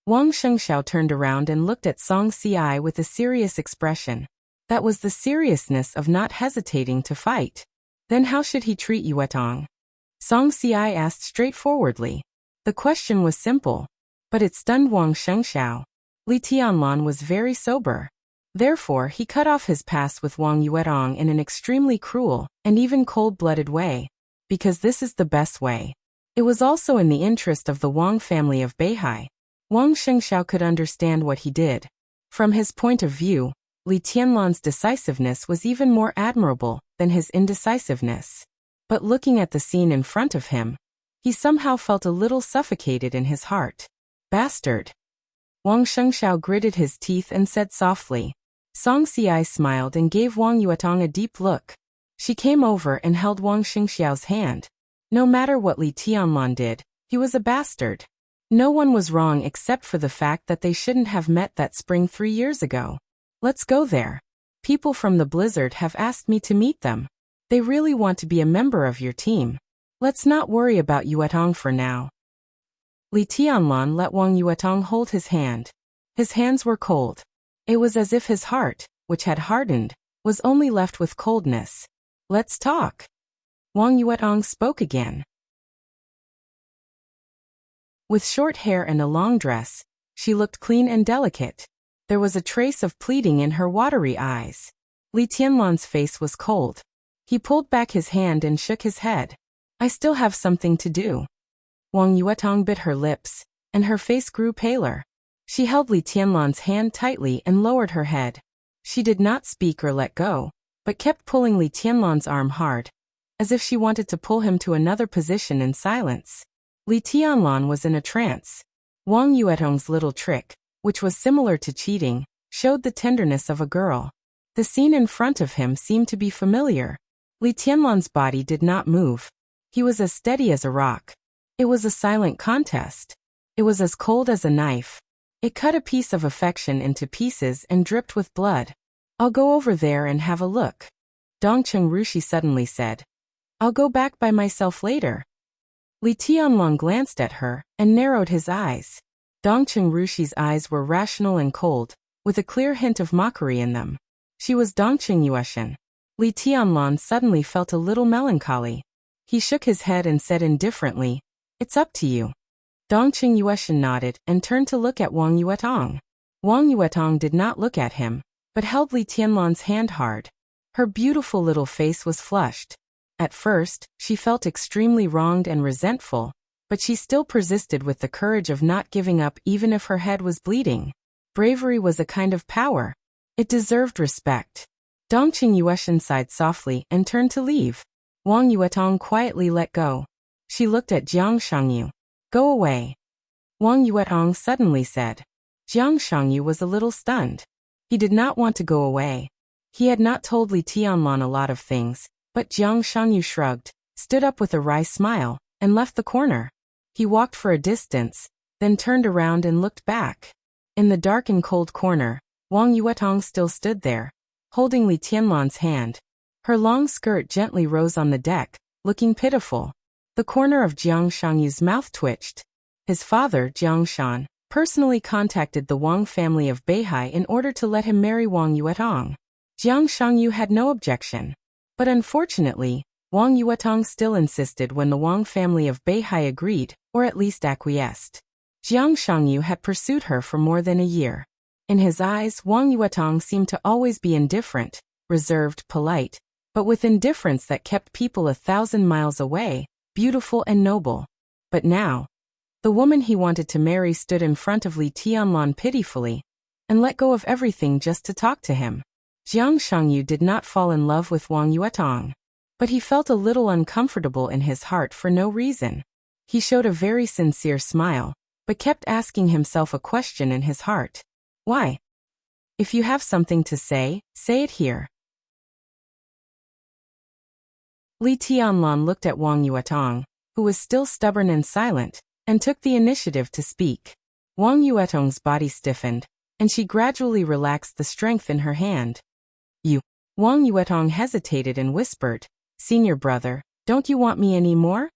Wang Shengxiao turned around and looked at Song Xi with a serious expression. That was the seriousness of not hesitating to fight. Then how should he treat Yuetong? Song Si asked straightforwardly. The question was simple, but it stunned Wang Shengxiao. Li Tianlan was very sober. Therefore, he cut off his past with Wang Yuetong in an extremely cruel and even cold-blooded way, because this is the best way. It was also in the interest of the Wang family of Beihai. Wang Shengxiao could understand what he did. From his point of view, Li Tianlan's decisiveness was even more admirable than his indecisiveness. But looking at the scene in front of him, he somehow felt a little suffocated in his heart. Bastard! Wang Shengxiao gritted his teeth and said softly. Song Si smiled and gave Wang Yuetong a deep look. She came over and held Wang Shengxiao's hand. No matter what Li Tianlan did, he was a bastard. No one was wrong except for the fact that they shouldn't have met that spring 3 years ago. Let's go there. People from the Blizzard have asked me to meet them. They really want to be a member of your team. Let's not worry about Yuetong for now. Li Tianlan let Wang Yuetong hold his hand. His hands were cold. It was as if his heart, which had hardened, was only left with coldness. Let's talk. Wang Yuetong spoke again. With short hair and a long dress, she looked clean and delicate. There was a trace of pleading in her watery eyes. Li Tianlan's face was cold. He pulled back his hand and shook his head. I still have something to do. Wang Yuetong bit her lips, and her face grew paler. She held Li Tianlan's hand tightly and lowered her head. She did not speak or let go, but kept pulling Li Tianlan's arm hard, as if she wanted to pull him to another position in silence. Li Tianlan was in a trance. Wang Yuetong's little trick, which was similar to cheating, showed the tenderness of a girl. The scene in front of him seemed to be familiar. Li Tianlan's body did not move. He was as steady as a rock. It was a silent contest. It was as cold as a knife. It cut a piece of affection into pieces and dripped with blood. I'll go over there and have a look. Dongcheng Rushi suddenly said. I'll go back by myself later. Li Tianlan glanced at her and narrowed his eyes. Dongcheng Rushi's eyes were rational and cold, with a clear hint of mockery in them. She was Dongcheng Yueshan. Li Tianlan suddenly felt a little melancholy. He shook his head and said indifferently, It's up to you. Dongcheng Yueshan nodded and turned to look at Wang Yuetong. Wang Yuetong did not look at him, but held Li Tianlan's hand hard. Her beautiful little face was flushed. At first, she felt extremely wronged and resentful, but she still persisted with the courage of not giving up even if her head was bleeding. Bravery was a kind of power. It deserved respect. Dongcheng Yueshan sighed softly and turned to leave. Wang Yuetong quietly let go. She looked at Jiang Shangyu. Go away. Wang Yuetong suddenly said. Jiang Shangyu was a little stunned. He did not want to go away. He had not told Li Tianlan a lot of things, but Jiang Shangyu shrugged, stood up with a wry smile, and left the corner. He walked for a distance, then turned around and looked back. In the dark and cold corner, Wang Yuetong still stood there, holding Li Tianlan's hand. Her long skirt gently rose on the deck, looking pitiful. The corner of Jiang Shangyu's mouth twitched. His father, Jiang Shan, personally contacted the Wang family of Beihai in order to let him marry Wang Yuetong. Jiang Shangyu had no objection. But unfortunately, Wang Yuetong still insisted when the Wang family of Beihai agreed, or at least acquiesced. Jiang Shangyu had pursued her for more than a year. In his eyes, Wang Yuetong seemed to always be indifferent, reserved, polite, but with indifference that kept people 1,000 miles away, beautiful and noble. But now, the woman he wanted to marry stood in front of Li Tianlan pitifully, and let go of everything just to talk to him. Jiang Shangyu did not fall in love with Wang Yuetong, but he felt a little uncomfortable in his heart for no reason. He showed a very sincere smile, but kept asking himself a question in his heart. Why? If you have something to say it here. Li Tianlan looked at Wang Yuetong, who was still stubborn and silent, and took the initiative to speak. Wang Yuetong's body stiffened, and she gradually relaxed the strength in her hand. You. Wang Yuetong hesitated and whispered, Senior brother, don't you want me any more?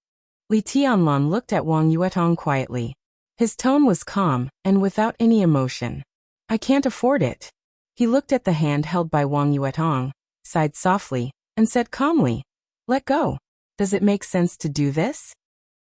Li Tianlan looked at Wang Yuetong quietly. His tone was calm, and without any emotion. I can't afford it. He looked at the hand held by Wang Yuetong, sighed softly, and said calmly, Let go. Does it make sense to do this?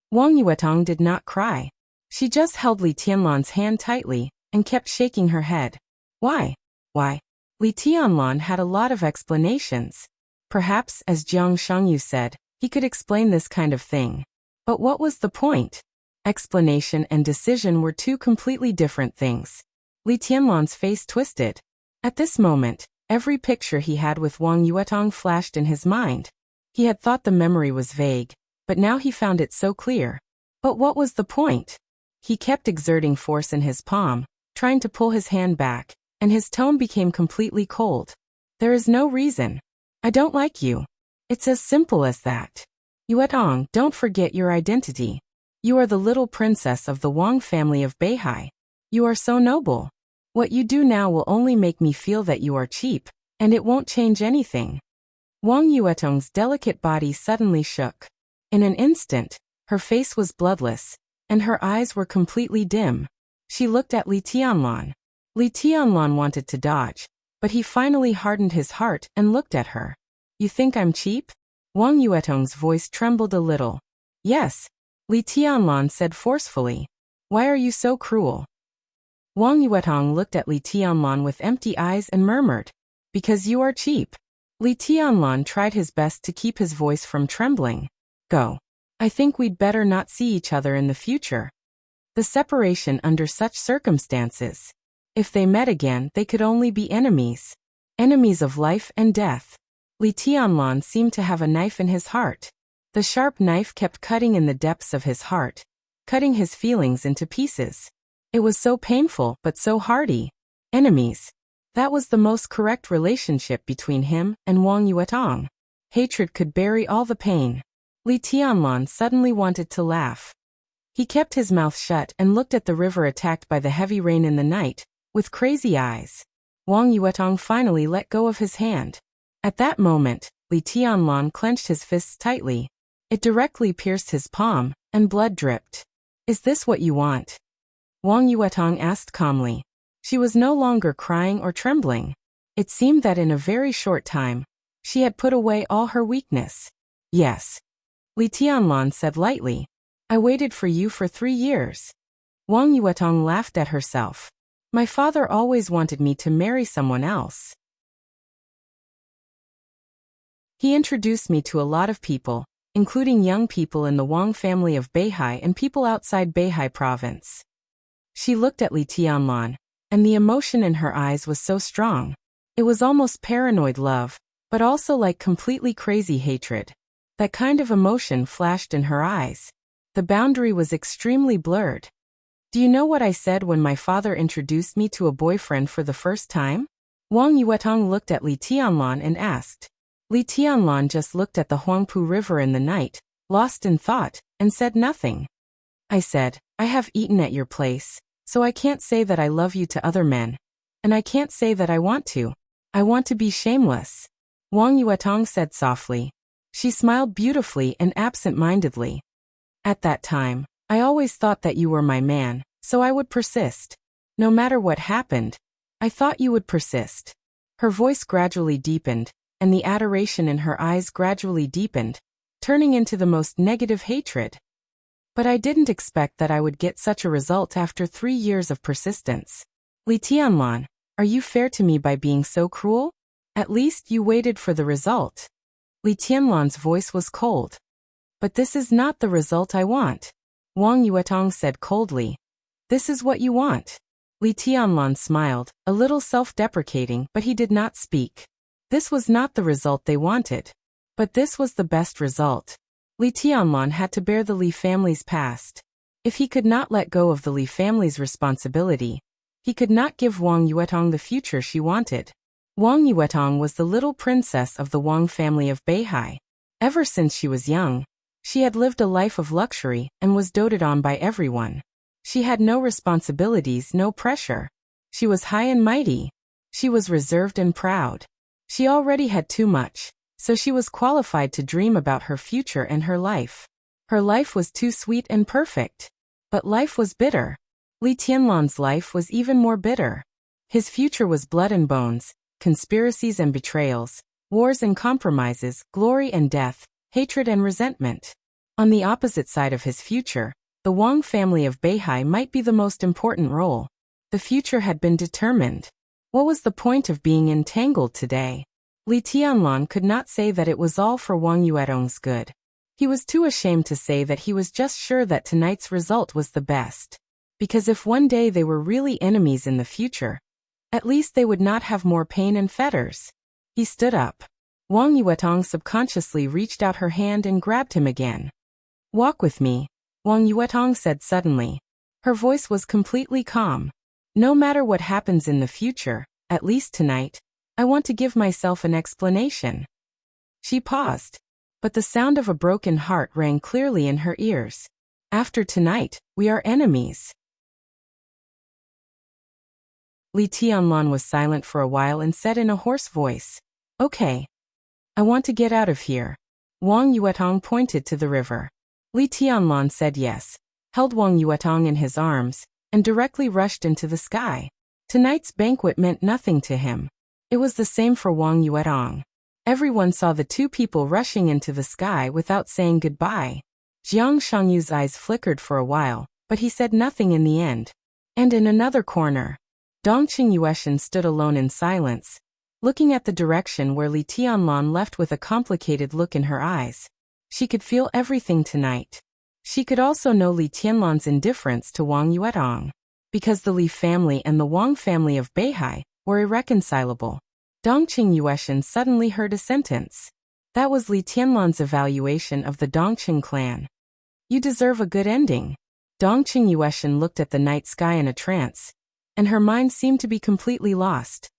Wang Yuetong did not cry. She just held Li Tianlan's hand tightly and kept shaking her head. Why? Why? Li Tianlan had a lot of explanations. Perhaps, as Jiang Shangyu said, he could explain this kind of thing. But what was the point? Explanation and decision were two completely different things. Li Tianlan's face twisted. At this moment, every picture he had with Wang Yuetong flashed in his mind. He had thought the memory was vague, but now he found it so clear. But what was the point? He kept exerting force in his palm, trying to pull his hand back, and his tone became completely cold. There is no reason. I don't like you. It's as simple as that. Yuetong, don't forget your identity. You are the little princess of the Wang family of Beihai. You are so noble. What you do now will only make me feel that you are cheap, and it won't change anything. Wang Yuetong's delicate body suddenly shook. In an instant, her face was bloodless, and her eyes were completely dim. She looked at Li Tianlan. Li Tianlan wanted to dodge, but he finally hardened his heart and looked at her. You think I'm cheap? Wang Yuetong's voice trembled a little. Yes, Li Tianlan said forcefully. Why are you so cruel? Wang Yuetong looked at Li Tianlan with empty eyes and murmured, because you are cheap. Li Tianlan tried his best to keep his voice from trembling. Go. I think we'd better not see each other in the future. The separation under such circumstances. If they met again, they could only be enemies. Enemies of life and death. Li Tianlan seemed to have a knife in his heart. The sharp knife kept cutting in the depths of his heart, cutting his feelings into pieces. It was so painful, but so hearty. Enemies. That was the most correct relationship between him and Wang Yuetong. Hatred could bury all the pain. Li Tianlan suddenly wanted to laugh. He kept his mouth shut and looked at the river attacked by the heavy rain in the night, with crazy eyes. Wang Yuetong finally let go of his hand. At that moment, Li Tianlan clenched his fists tightly. It directly pierced his palm, and blood dripped. Is this what you want? Wang Yuetong asked calmly. She was no longer crying or trembling. It seemed that in a very short time, she had put away all her weakness. Yes. Li Tianlan said lightly. I waited for you for 3 years. Wang Yuetong laughed at herself. My father always wanted me to marry someone else. He introduced me to a lot of people, including young people in the Wang family of Beihai and people outside Beihai province. She looked at Li Tianlan, and the emotion in her eyes was so strong. It was almost paranoid love, but also like completely crazy hatred. That kind of emotion flashed in her eyes. The boundary was extremely blurred. Do you know what I said when my father introduced me to a boyfriend for the first time? Wang Yuetong looked at Li Tianlan and asked. Li Tianlan just looked at the Huangpu River in the night, lost in thought, and said nothing. I said, I have eaten at your place, so I can't say that I love you to other men. And I can't say that I want to. I want to be shameless. Wang Yuetong said softly. She smiled beautifully and absent-mindedly. At that time, I always thought that you were my man, so I would persist. No matter what happened, I thought you would persist. Her voice gradually deepened, and the adoration in her eyes gradually deepened, turning into the most negative hatred. But I didn't expect that I would get such a result after 3 years of persistence. Li Tianlan, are you fair to me by being so cruel? At least you waited for the result. Li Tianlan's voice was cold. But this is not the result I want. Wang Yuetong said coldly. This is what you want. Li Tianlan smiled, a little self-deprecating, but he did not speak. This was not the result they wanted. But this was the best result. Li Tianlan had to bear the Li family's past. If he could not let go of the Li family's responsibility, he could not give Wang Yuetong the future she wanted. Wang Yuetong was the little princess of the Wang family of Beihai. Ever since she was young, she had lived a life of luxury and was doted on by everyone. She had no responsibilities, no pressure. She was high and mighty. She was reserved and proud. She already had too much, so she was qualified to dream about her future and her life. Her life was too sweet and perfect. But life was bitter. Li Tianlan's life was even more bitter. His future was blood and bones, conspiracies and betrayals, wars and compromises, glory and death, hatred and resentment. On the opposite side of his future, the Wang family of Beihai might be the most important role. The future had been determined. What was the point of being entangled today? Li Tianlan could not say that it was all for Wang Yuetong's good. He was too ashamed to say that he was just sure that tonight's result was the best. Because if one day they were really enemies in the future, at least they would not have more pain and fetters. He stood up. Wang Yuetong subconsciously reached out her hand and grabbed him again. "Walk with me," Wang Yuetong said suddenly. Her voice was completely calm. "No matter what happens in the future, at least tonight, I want to give myself an explanation." She paused, but the sound of a broken heart rang clearly in her ears. "After tonight, we are enemies." Li Tianlan was silent for a while and said in a hoarse voice, "Okay. I want to get out of here." Wang Yuetong pointed to the river. Li Tianlan said yes, held Wang Yuetong in his arms, and directly rushed into the sky. Tonight's banquet meant nothing to him. It was the same for Wang Yuetong. Everyone saw the two people rushing into the sky without saying goodbye. Jiang Shangyu's eyes flickered for a while, but he said nothing in the end. And in another corner, Dongqing Yueshan stood alone in silence, looking at the direction where Li Tianlan left with a complicated look in her eyes. She could feel everything tonight. She could also know Li Tianlan's indifference to Wang Yuetong. Because the Li family and the Wang family of Beihai were irreconcilable. Dongqing Yueshan suddenly heard a sentence. That was Li Tianlan's evaluation of the Dongqing clan. "You deserve a good ending." Dongqing Yueshan looked at the night sky in a trance, and her mind seemed to be completely lost.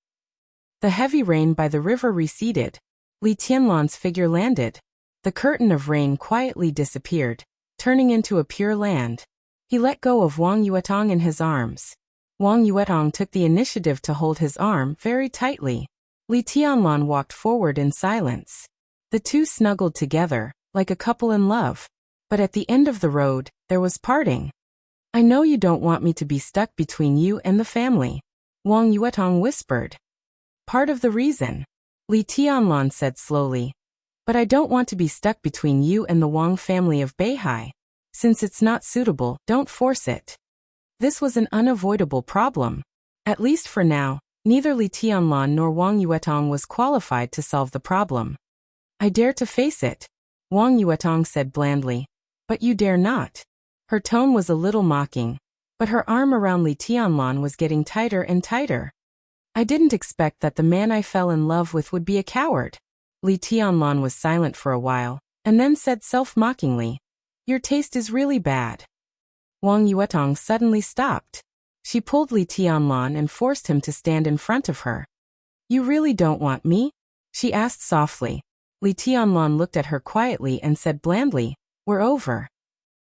The heavy rain by the river receded. Li Tianlan's figure landed. The curtain of rain quietly disappeared, turning into a pure land. He let go of Wang Yuetong in his arms. Wang Yuetong took the initiative to hold his arm very tightly. Li Tianlan walked forward in silence. The two snuggled together, like a couple in love. But at the end of the road, there was parting. "I know you don't want me to be stuck between you and the family," Wang Yuetong whispered. "Part of the reason," Li Tianlan said slowly. "But I don't want to be stuck between you and the Wang family of Beihai. Since it's not suitable, don't force it." This was an unavoidable problem. At least for now, neither Li Tianlan nor Wang Yuetong was qualified to solve the problem. "I dare to face it," Wang Yuetong said blandly. "But you dare not." Her tone was a little mocking, but her arm around Li Tianlan was getting tighter and tighter. "I didn't expect that the man I fell in love with would be a coward." Li Tianlan was silent for a while, and then said self-mockingly, "Your taste is really bad." Wang Yuetong suddenly stopped. She pulled Li Tianlan and forced him to stand in front of her. "You really don't want me?" she asked softly. Li Tianlan looked at her quietly and said blandly, "We're over."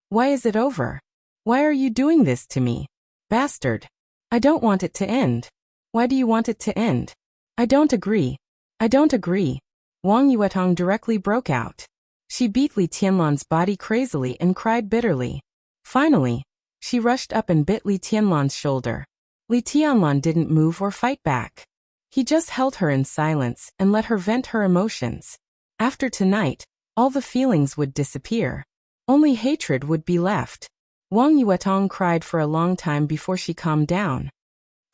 "Why is it over? Why are you doing this to me? Bastard. I don't want it to end." "Why do you want it to end?" "I don't agree. I don't agree." Wang Yuetong directly broke out. She beat Li Tianlan's body crazily and cried bitterly. Finally, she rushed up and bit Li Tianlan's shoulder. Li Tianlan didn't move or fight back. He just held her in silence and let her vent her emotions. After tonight, all the feelings would disappear. Only hatred would be left. Wang Yuetong cried for a long time before she calmed down.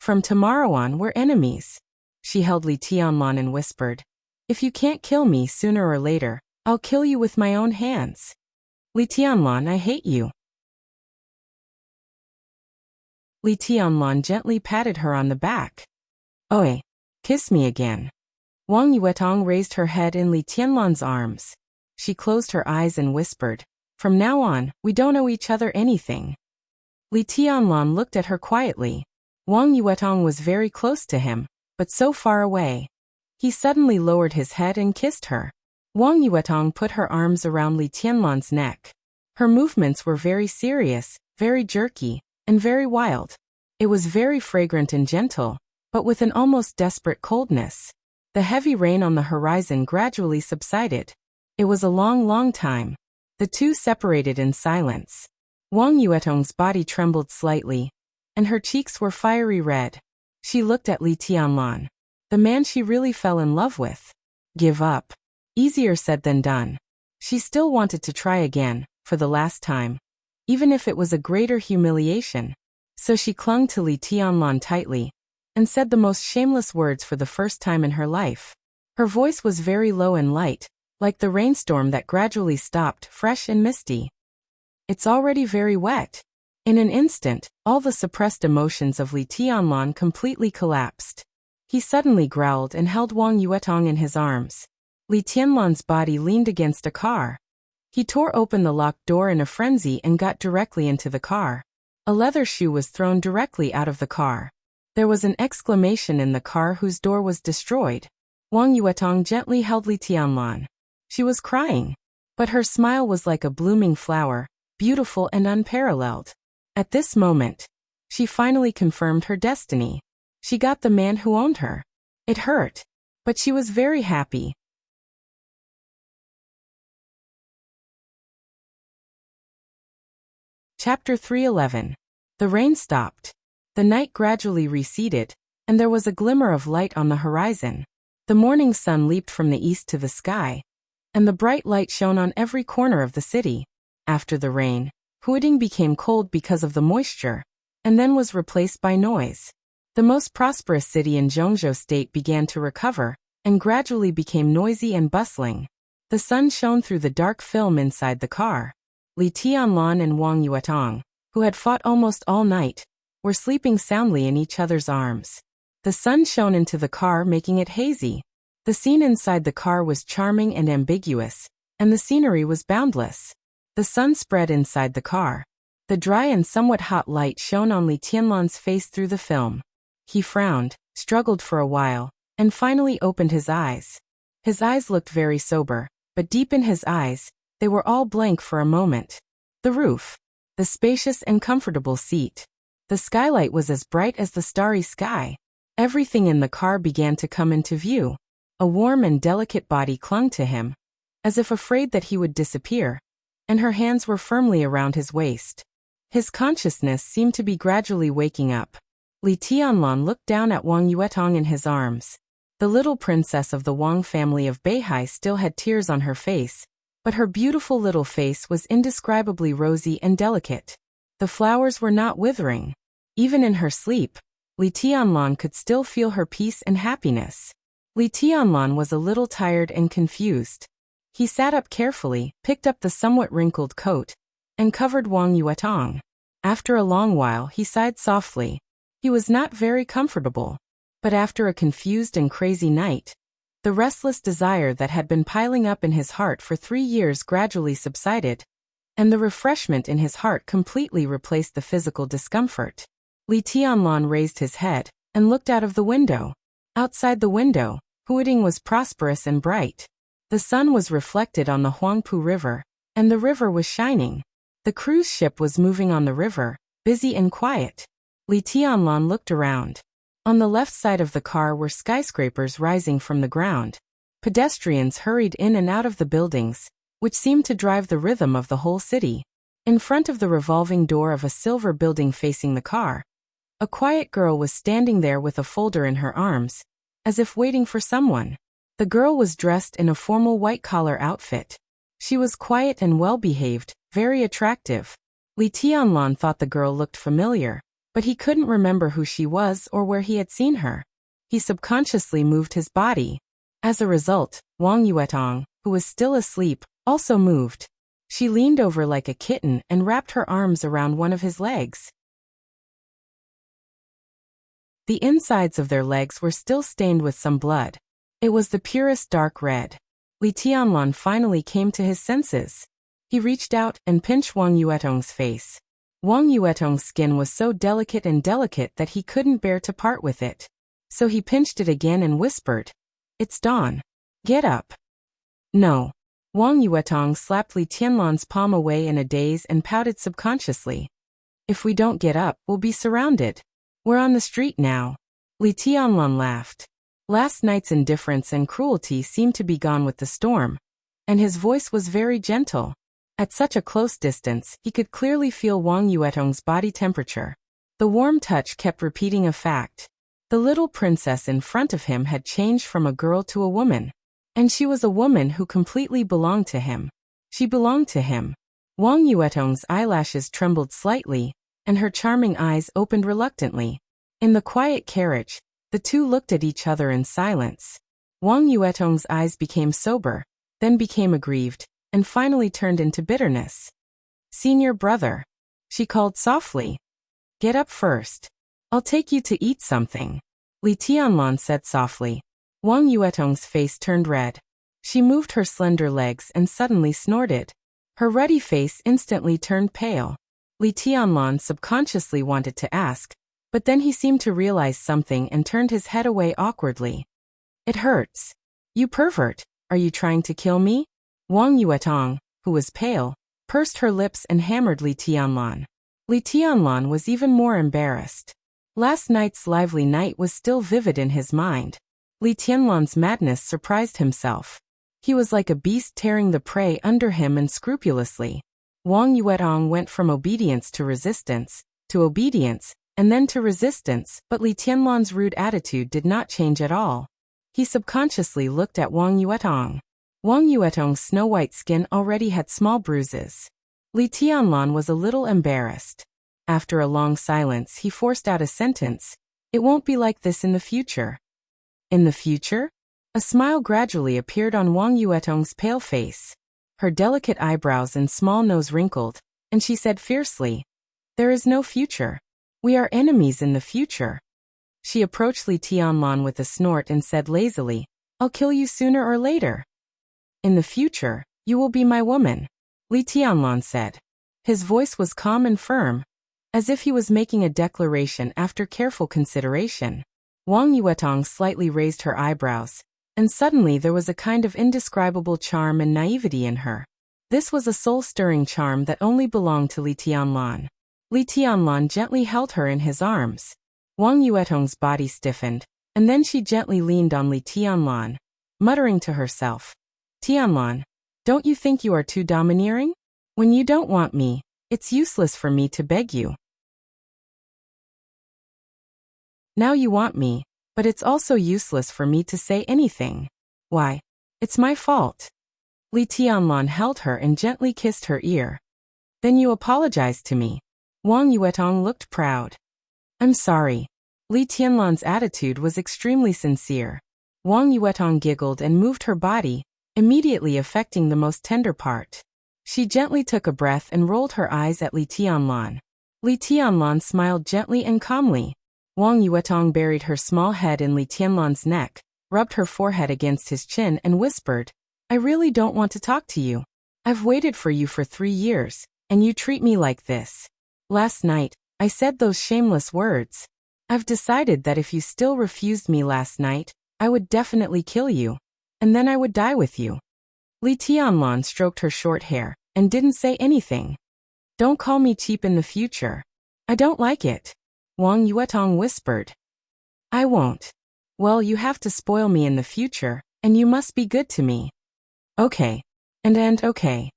"From tomorrow on, we're enemies." She held Li Tianlan and whispered, "If you can't kill me sooner or later, I'll kill you with my own hands. Li Tianlan, I hate you." Li Tianlan gently patted her on the back. "Oi, kiss me again." Wang Yuetong raised her head in Li Tianlan's arms. She closed her eyes and whispered, "From now on, we don't owe each other anything." Li Tianlan looked at her quietly. Wang Yuetong was very close to him, but so far away. He suddenly lowered his head and kissed her. Wang Yuetong put her arms around Li Tianlan's neck. Her movements were very serious, very jerky, and very wild. It was very fragrant and gentle, but with an almost desperate coldness. The heavy rain on the horizon gradually subsided. It was a long, long time. The two separated in silence. Wang Yuetong's body trembled slightly, and her cheeks were fiery red. She looked at Li Tianlan. The man she really fell in love with. Give up. Easier said than done. She still wanted to try again, for the last time, even if it was a greater humiliation. So she clung to Li Tianlan tightly, and said the most shameless words for the first time in her life. Her voice was very low and light, like the rainstorm that gradually stopped, fresh and misty. It's already very wet. In an instant, all the suppressed emotions of Li Tianlan completely collapsed. He suddenly growled and held Wang Yuetong in his arms. Li Tianlan's body leaned against a car. He tore open the locked door in a frenzy and got directly into the car. A leather shoe was thrown directly out of the car. There was an exclamation in the car whose door was destroyed. Wang Yuetong gently held Li Tianlan. She was crying, but her smile was like a blooming flower, beautiful and unparalleled. At this moment, she finally confirmed her destiny. She got the man who owned her. It hurt, but she was very happy. Chapter 311. The rain stopped. The night gradually receded, and there was a glimmer of light on the horizon. The morning sun leaped from the east to the sky, and the bright light shone on every corner of the city. After the rain, Huading became cold because of the moisture, and then was replaced by noise. The most prosperous city in Zhongzhou State began to recover, and gradually became noisy and bustling. The sun shone through the dark film inside the car. Li Tianlan and Wang Yuetong, who had fought almost all night, were sleeping soundly in each other's arms. The sun shone into the car, making it hazy. The scene inside the car was charming and ambiguous, and the scenery was boundless. The sun spread inside the car. The dry and somewhat hot light shone on Li Tianlan's face through the film. He frowned, struggled for a while, and finally opened his eyes. His eyes looked very sober, but deep in his eyes, they were all blank for a moment. The roof. The spacious and comfortable seat. The skylight was as bright as the starry sky. Everything in the car began to come into view. A warm and delicate body clung to him, as if afraid that he would disappear, and her hands were firmly around his waist. His consciousness seemed to be gradually waking up. Li Tianlan looked down at Wang Yuetong in his arms. The little princess of the Wang family of Beihai still had tears on her face, but her beautiful little face was indescribably rosy and delicate. The flowers were not withering. Even in her sleep, Li Tianlan could still feel her peace and happiness. Li Tianlan was a little tired and confused. He sat up carefully, picked up the somewhat wrinkled coat, and covered Wang Yuetong. After a long while he sighed softly. He was not very comfortable. But after a confused and crazy night, the restless desire that had been piling up in his heart for 3 years gradually subsided, and the refreshment in his heart completely replaced the physical discomfort. Li Tianlan raised his head and looked out of the window. Outside the window, Huading was prosperous and bright. The sun was reflected on the Huangpu River, and the river was shining. The cruise ship was moving on the river, busy and quiet. Li Tianlan looked around. On the left side of the car were skyscrapers rising from the ground. Pedestrians hurried in and out of the buildings, which seemed to drive the rhythm of the whole city. In front of the revolving door of a silver building facing the car, a quiet girl was standing there with a folder in her arms, as if waiting for someone. The girl was dressed in a formal white-collar outfit. She was quiet and well-behaved, very attractive. Li Tianlan thought the girl looked familiar, but he couldn't remember who she was or where he had seen her. He subconsciously moved his body. As a result, Wang Yuetong, who was still asleep, also moved. She leaned over like a kitten and wrapped her arms around one of his legs. The insides of their legs were still stained with some blood. It was the purest dark red. Li Tianlan finally came to his senses. He reached out and pinched Wang Yuetong's face. Wang Yuetong's skin was so delicate that he couldn't bear to part with it. So he pinched it again and whispered, "It's dawn. Get up." No. Wang Yuetong slapped Li Tianlan's palm away in a daze and pouted subconsciously. "If we don't get up, we'll be surrounded. We're on the street now." Li Tianlan laughed. Last night's indifference and cruelty seemed to be gone with the storm, and his voice was very gentle. At such a close distance, he could clearly feel Wang Yuetong's body temperature. The warm touch kept repeating a fact. The little princess in front of him had changed from a girl to a woman, and she was a woman who completely belonged to him. She belonged to him. Wang Yuetong's eyelashes trembled slightly, and her charming eyes opened reluctantly. In the quiet carriage, the two looked at each other in silence. Wang Yuetong's eyes became sober, then became aggrieved, and finally turned into bitterness. "Senior brother," she called softly. "Get up first. I'll take you to eat something," Li Tianlan said softly. Wang Yuetong's face turned red. She moved her slender legs and suddenly snorted. Her ruddy face instantly turned pale. Li Tianlan subconsciously wanted to ask, but then he seemed to realize something and turned his head away awkwardly. "It hurts. You pervert, are you trying to kill me?" Wang Yuetong, who was pale, pursed her lips and hammered Li Tianlan. Li Tianlan was even more embarrassed. Last night's lively night was still vivid in his mind. Li Tianlan's madness surprised himself. He was like a beast tearing the prey under him unscrupulously. Wang Yuetong went from obedience to resistance, and then to resistance, but Li Tianlan's rude attitude did not change at all. He subconsciously looked at Wang Yuetong. Wang Yuetong's snow-white skin already had small bruises. Li Tianlan was a little embarrassed. After a long silence, he forced out a sentence. "It won't be like this in the future." "In the future?" A smile gradually appeared on Wang Yuetong's pale face. Her delicate eyebrows and small nose wrinkled, and she said fiercely, "There is no future. We are enemies in the future." She approached Li Tianlan with a snort and said lazily, "I'll kill you sooner or later." "In the future, you will be my woman," Li Tianlan said. His voice was calm and firm, as if he was making a declaration after careful consideration. Wang Yuetong slightly raised her eyebrows, and suddenly there was a kind of indescribable charm and naivety in her. This was a soul-stirring charm that only belonged to Li Tianlan. Li Tianlan gently held her in his arms. Wang Yuetong's body stiffened, and then she gently leaned on Li Tianlan, muttering to herself, "Tianlan, don't you think you are too domineering? When you don't want me, it's useless for me to beg you. Now you want me, but it's also useless for me to say anything. Why? It's my fault." Li Tianlan held her and gently kissed her ear. "Then you apologize to me." Wang Yuetong looked proud. "I'm sorry." Li Tianlan's attitude was extremely sincere. Wang Yuetong giggled and moved her body, immediately affecting the most tender part. She gently took a breath and rolled her eyes at Li Tianlan. Li Tianlan smiled gently and calmly. Wang Yuetong buried her small head in Li Tianlan's neck, rubbed her forehead against his chin and whispered, "I really don't want to talk to you. I've waited for you for 3 years, and you treat me like this. Last night, I said those shameless words. I've decided that if you still refused me last night, I would definitely kill you, and then I would die with you." Li Tianlan stroked her short hair and didn't say anything. "Don't call me cheap in the future. I don't like it," Wang Yuetong whispered. "I won't." "Well, you have to spoil me in the future, and you must be good to me." "Okay. And okay."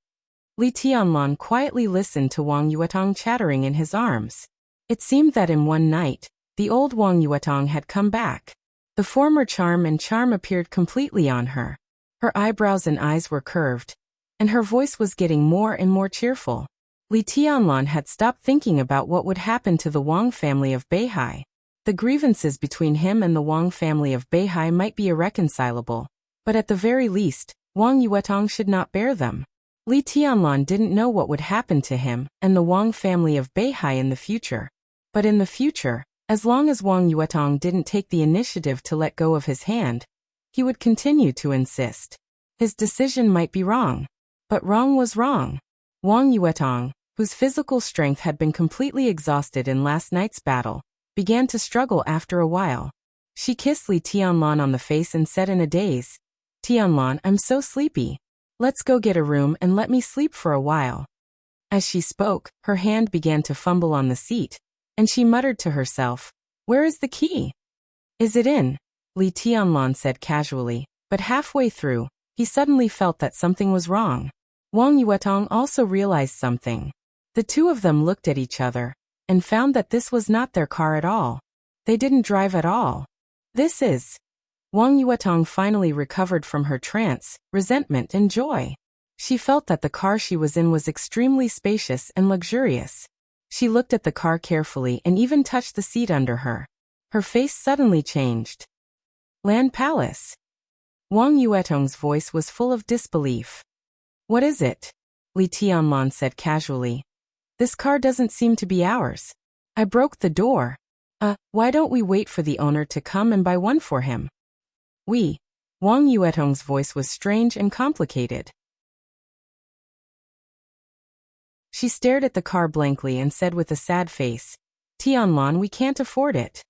Li Tianlan quietly listened to Wang Yuetong chattering in his arms. It seemed that in one night, the old Wang Yuetong had come back. The former charm appeared completely on her. Her eyebrows and eyes were curved, and her voice was getting more and more cheerful. Li Tianlan had stopped thinking about what would happen to the Wang family of Beihai. The grievances between him and the Wang family of Beihai might be irreconcilable, but at the very least, Wang Yuetong should not bear them. Li Tianlan didn't know what would happen to him and the Wang family of Beihai in the future. But in the future, as long as Wang Yuetong didn't take the initiative to let go of his hand, he would continue to insist. His decision might be wrong, but wrong was wrong. Wang Yuetong, whose physical strength had been completely exhausted in last night's battle, began to struggle after a while. She kissed Li Tianlan on the face and said in a daze, "Tianlan, I'm so sleepy. Let's go get a room and let me sleep for a while." As she spoke, her hand began to fumble on the seat, and she muttered to herself, "Where is the key?" "Is it in?" Li Tianlan said casually, but halfway through, he suddenly felt that something was wrong. Wang Yuetong also realized something. The two of them looked at each other, and found that this was not their car at all. They didn't drive at all. "This is..." Wang Yuetong finally recovered from her trance, resentment and joy. She felt that the car she was in was extremely spacious and luxurious. She looked at the car carefully and even touched the seat under her. Her face suddenly changed. Land Palace. Wang Yuetong's voice was full of disbelief. What is it? Li Tianlan said casually. This car doesn't seem to be ours. I broke the door. Why don't we wait for the owner to come and buy one for him? Wang Yuetong's voice was strange and complicated. She stared at the car blankly and said with a sad face, Tianlan, we can't afford it.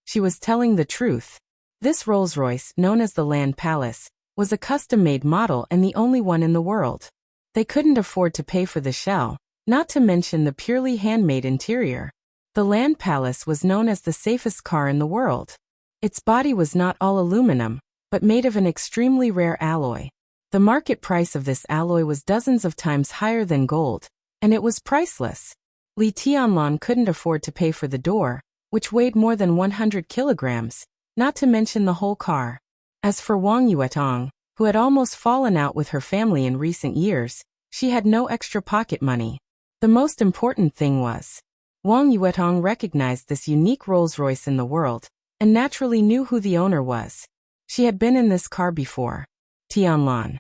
She was telling the truth. This Rolls-Royce, known as the Land Palace, was a custom-made model and the only one in the world. They couldn't afford to pay for the shell, not to mention the purely handmade interior. The Land Palace was known as the safest car in the world. Its body was not all aluminum, but made of an extremely rare alloy. The market price of this alloy was dozens of times higher than gold, and it was priceless. Li Tianlan couldn't afford to pay for the door, which weighed more than 100 kilograms, not to mention the whole car. As for Wang Yuetong, who had almost fallen out with her family in recent years, she had no extra pocket money. The most important thing was, Wang Yuetong recognized this unique Rolls-Royce in the world, and naturally knew who the owner was. She had been in this car before. Tianlan.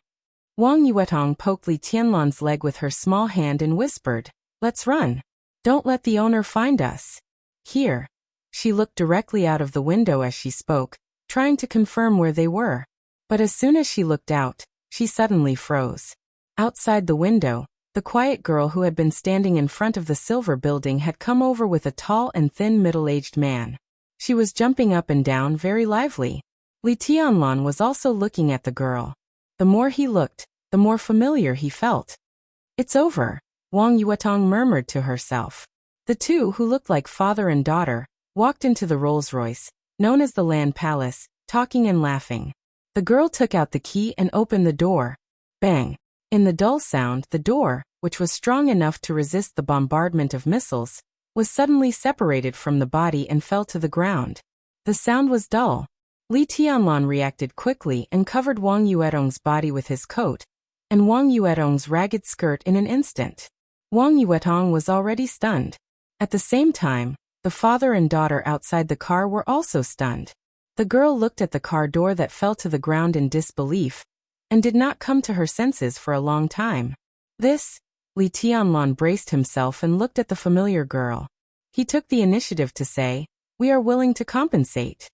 Wang Yuetong poked Li Tianlan's leg with her small hand and whispered, Let's run. Don't let the owner find us. Here. She looked directly out of the window as she spoke, trying to confirm where they were. But as soon as she looked out, she suddenly froze. Outside the window, the quiet girl who had been standing in front of the silver building had come over with a tall and thin middle-aged man. She was jumping up and down very lively. Li Tianlan was also looking at the girl. The more he looked, the more familiar he felt. It's over, Wang Yuetong murmured to herself. The two, who looked like father and daughter, walked into the Rolls-Royce, known as the Land Palace, talking and laughing. The girl took out the key and opened the door. Bang! In the dull sound, the door, which was strong enough to resist the bombardment of missiles, was suddenly separated from the body and fell to the ground. The sound was dull. Li Tianlan reacted quickly and covered Wang Yuetong's body with his coat, and Wang Yuetong's ragged skirt in an instant. Wang Yuetong was already stunned. At the same time, the father and daughter outside the car were also stunned. The girl looked at the car door that fell to the ground in disbelief, and did not come to her senses for a long time. Li Tianlan braced himself and looked at the familiar girl. He took the initiative to say, We are willing to compensate.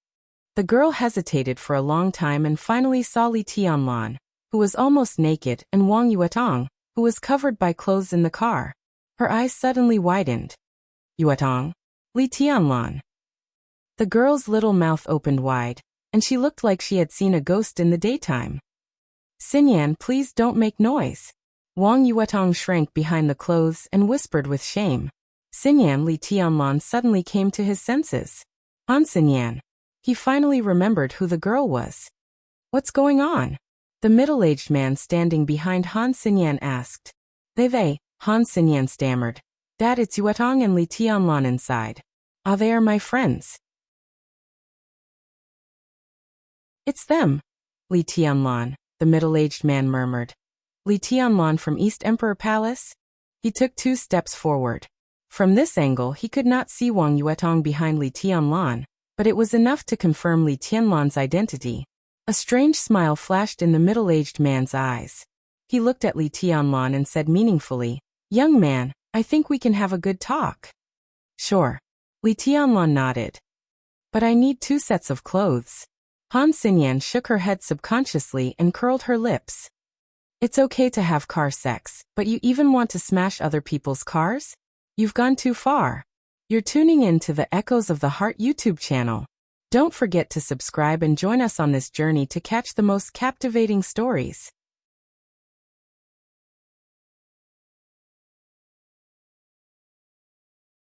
The girl hesitated for a long time and finally saw Li Tianlan, who was almost naked, and Wang Yuetong, who was covered by clothes in the car. Her eyes suddenly widened. Yuetong? Li Tianlan. The girl's little mouth opened wide, and she looked like she had seen a ghost in the daytime. Xinyan, please don't make noise. Wang Yuetong shrank behind the clothes and whispered with shame. Xinyan. Li Tianlan suddenly came to his senses. Han Xinyan. He finally remembered who the girl was. What's going on? The middle-aged man standing behind Han Xinyan asked. They, Han Xinyan stammered. Dad, it's Yuetong and Li Tianlan inside. They are my friends. It's them. Li Tianlan, the middle-aged man murmured. Li Tianlan from East Emperor Palace? He took 2 steps forward. From this angle he could not see Wang Yuetong behind Li Tianlan, but it was enough to confirm Li Tianlan's identity. A strange smile flashed in the middle-aged man's eyes. He looked at Li Tianlan and said meaningfully, Young man, I think we can have a good talk. Sure. Li Tianlan nodded. But I need 2 sets of clothes. Han Xinyan shook her head subconsciously and curled her lips. It's okay to have car sex, but you even want to smash other people's cars? You've gone too far. You're tuning in to the Echoes of the Heart YouTube channel. Don't forget to subscribe and join us on this journey to catch the most captivating stories.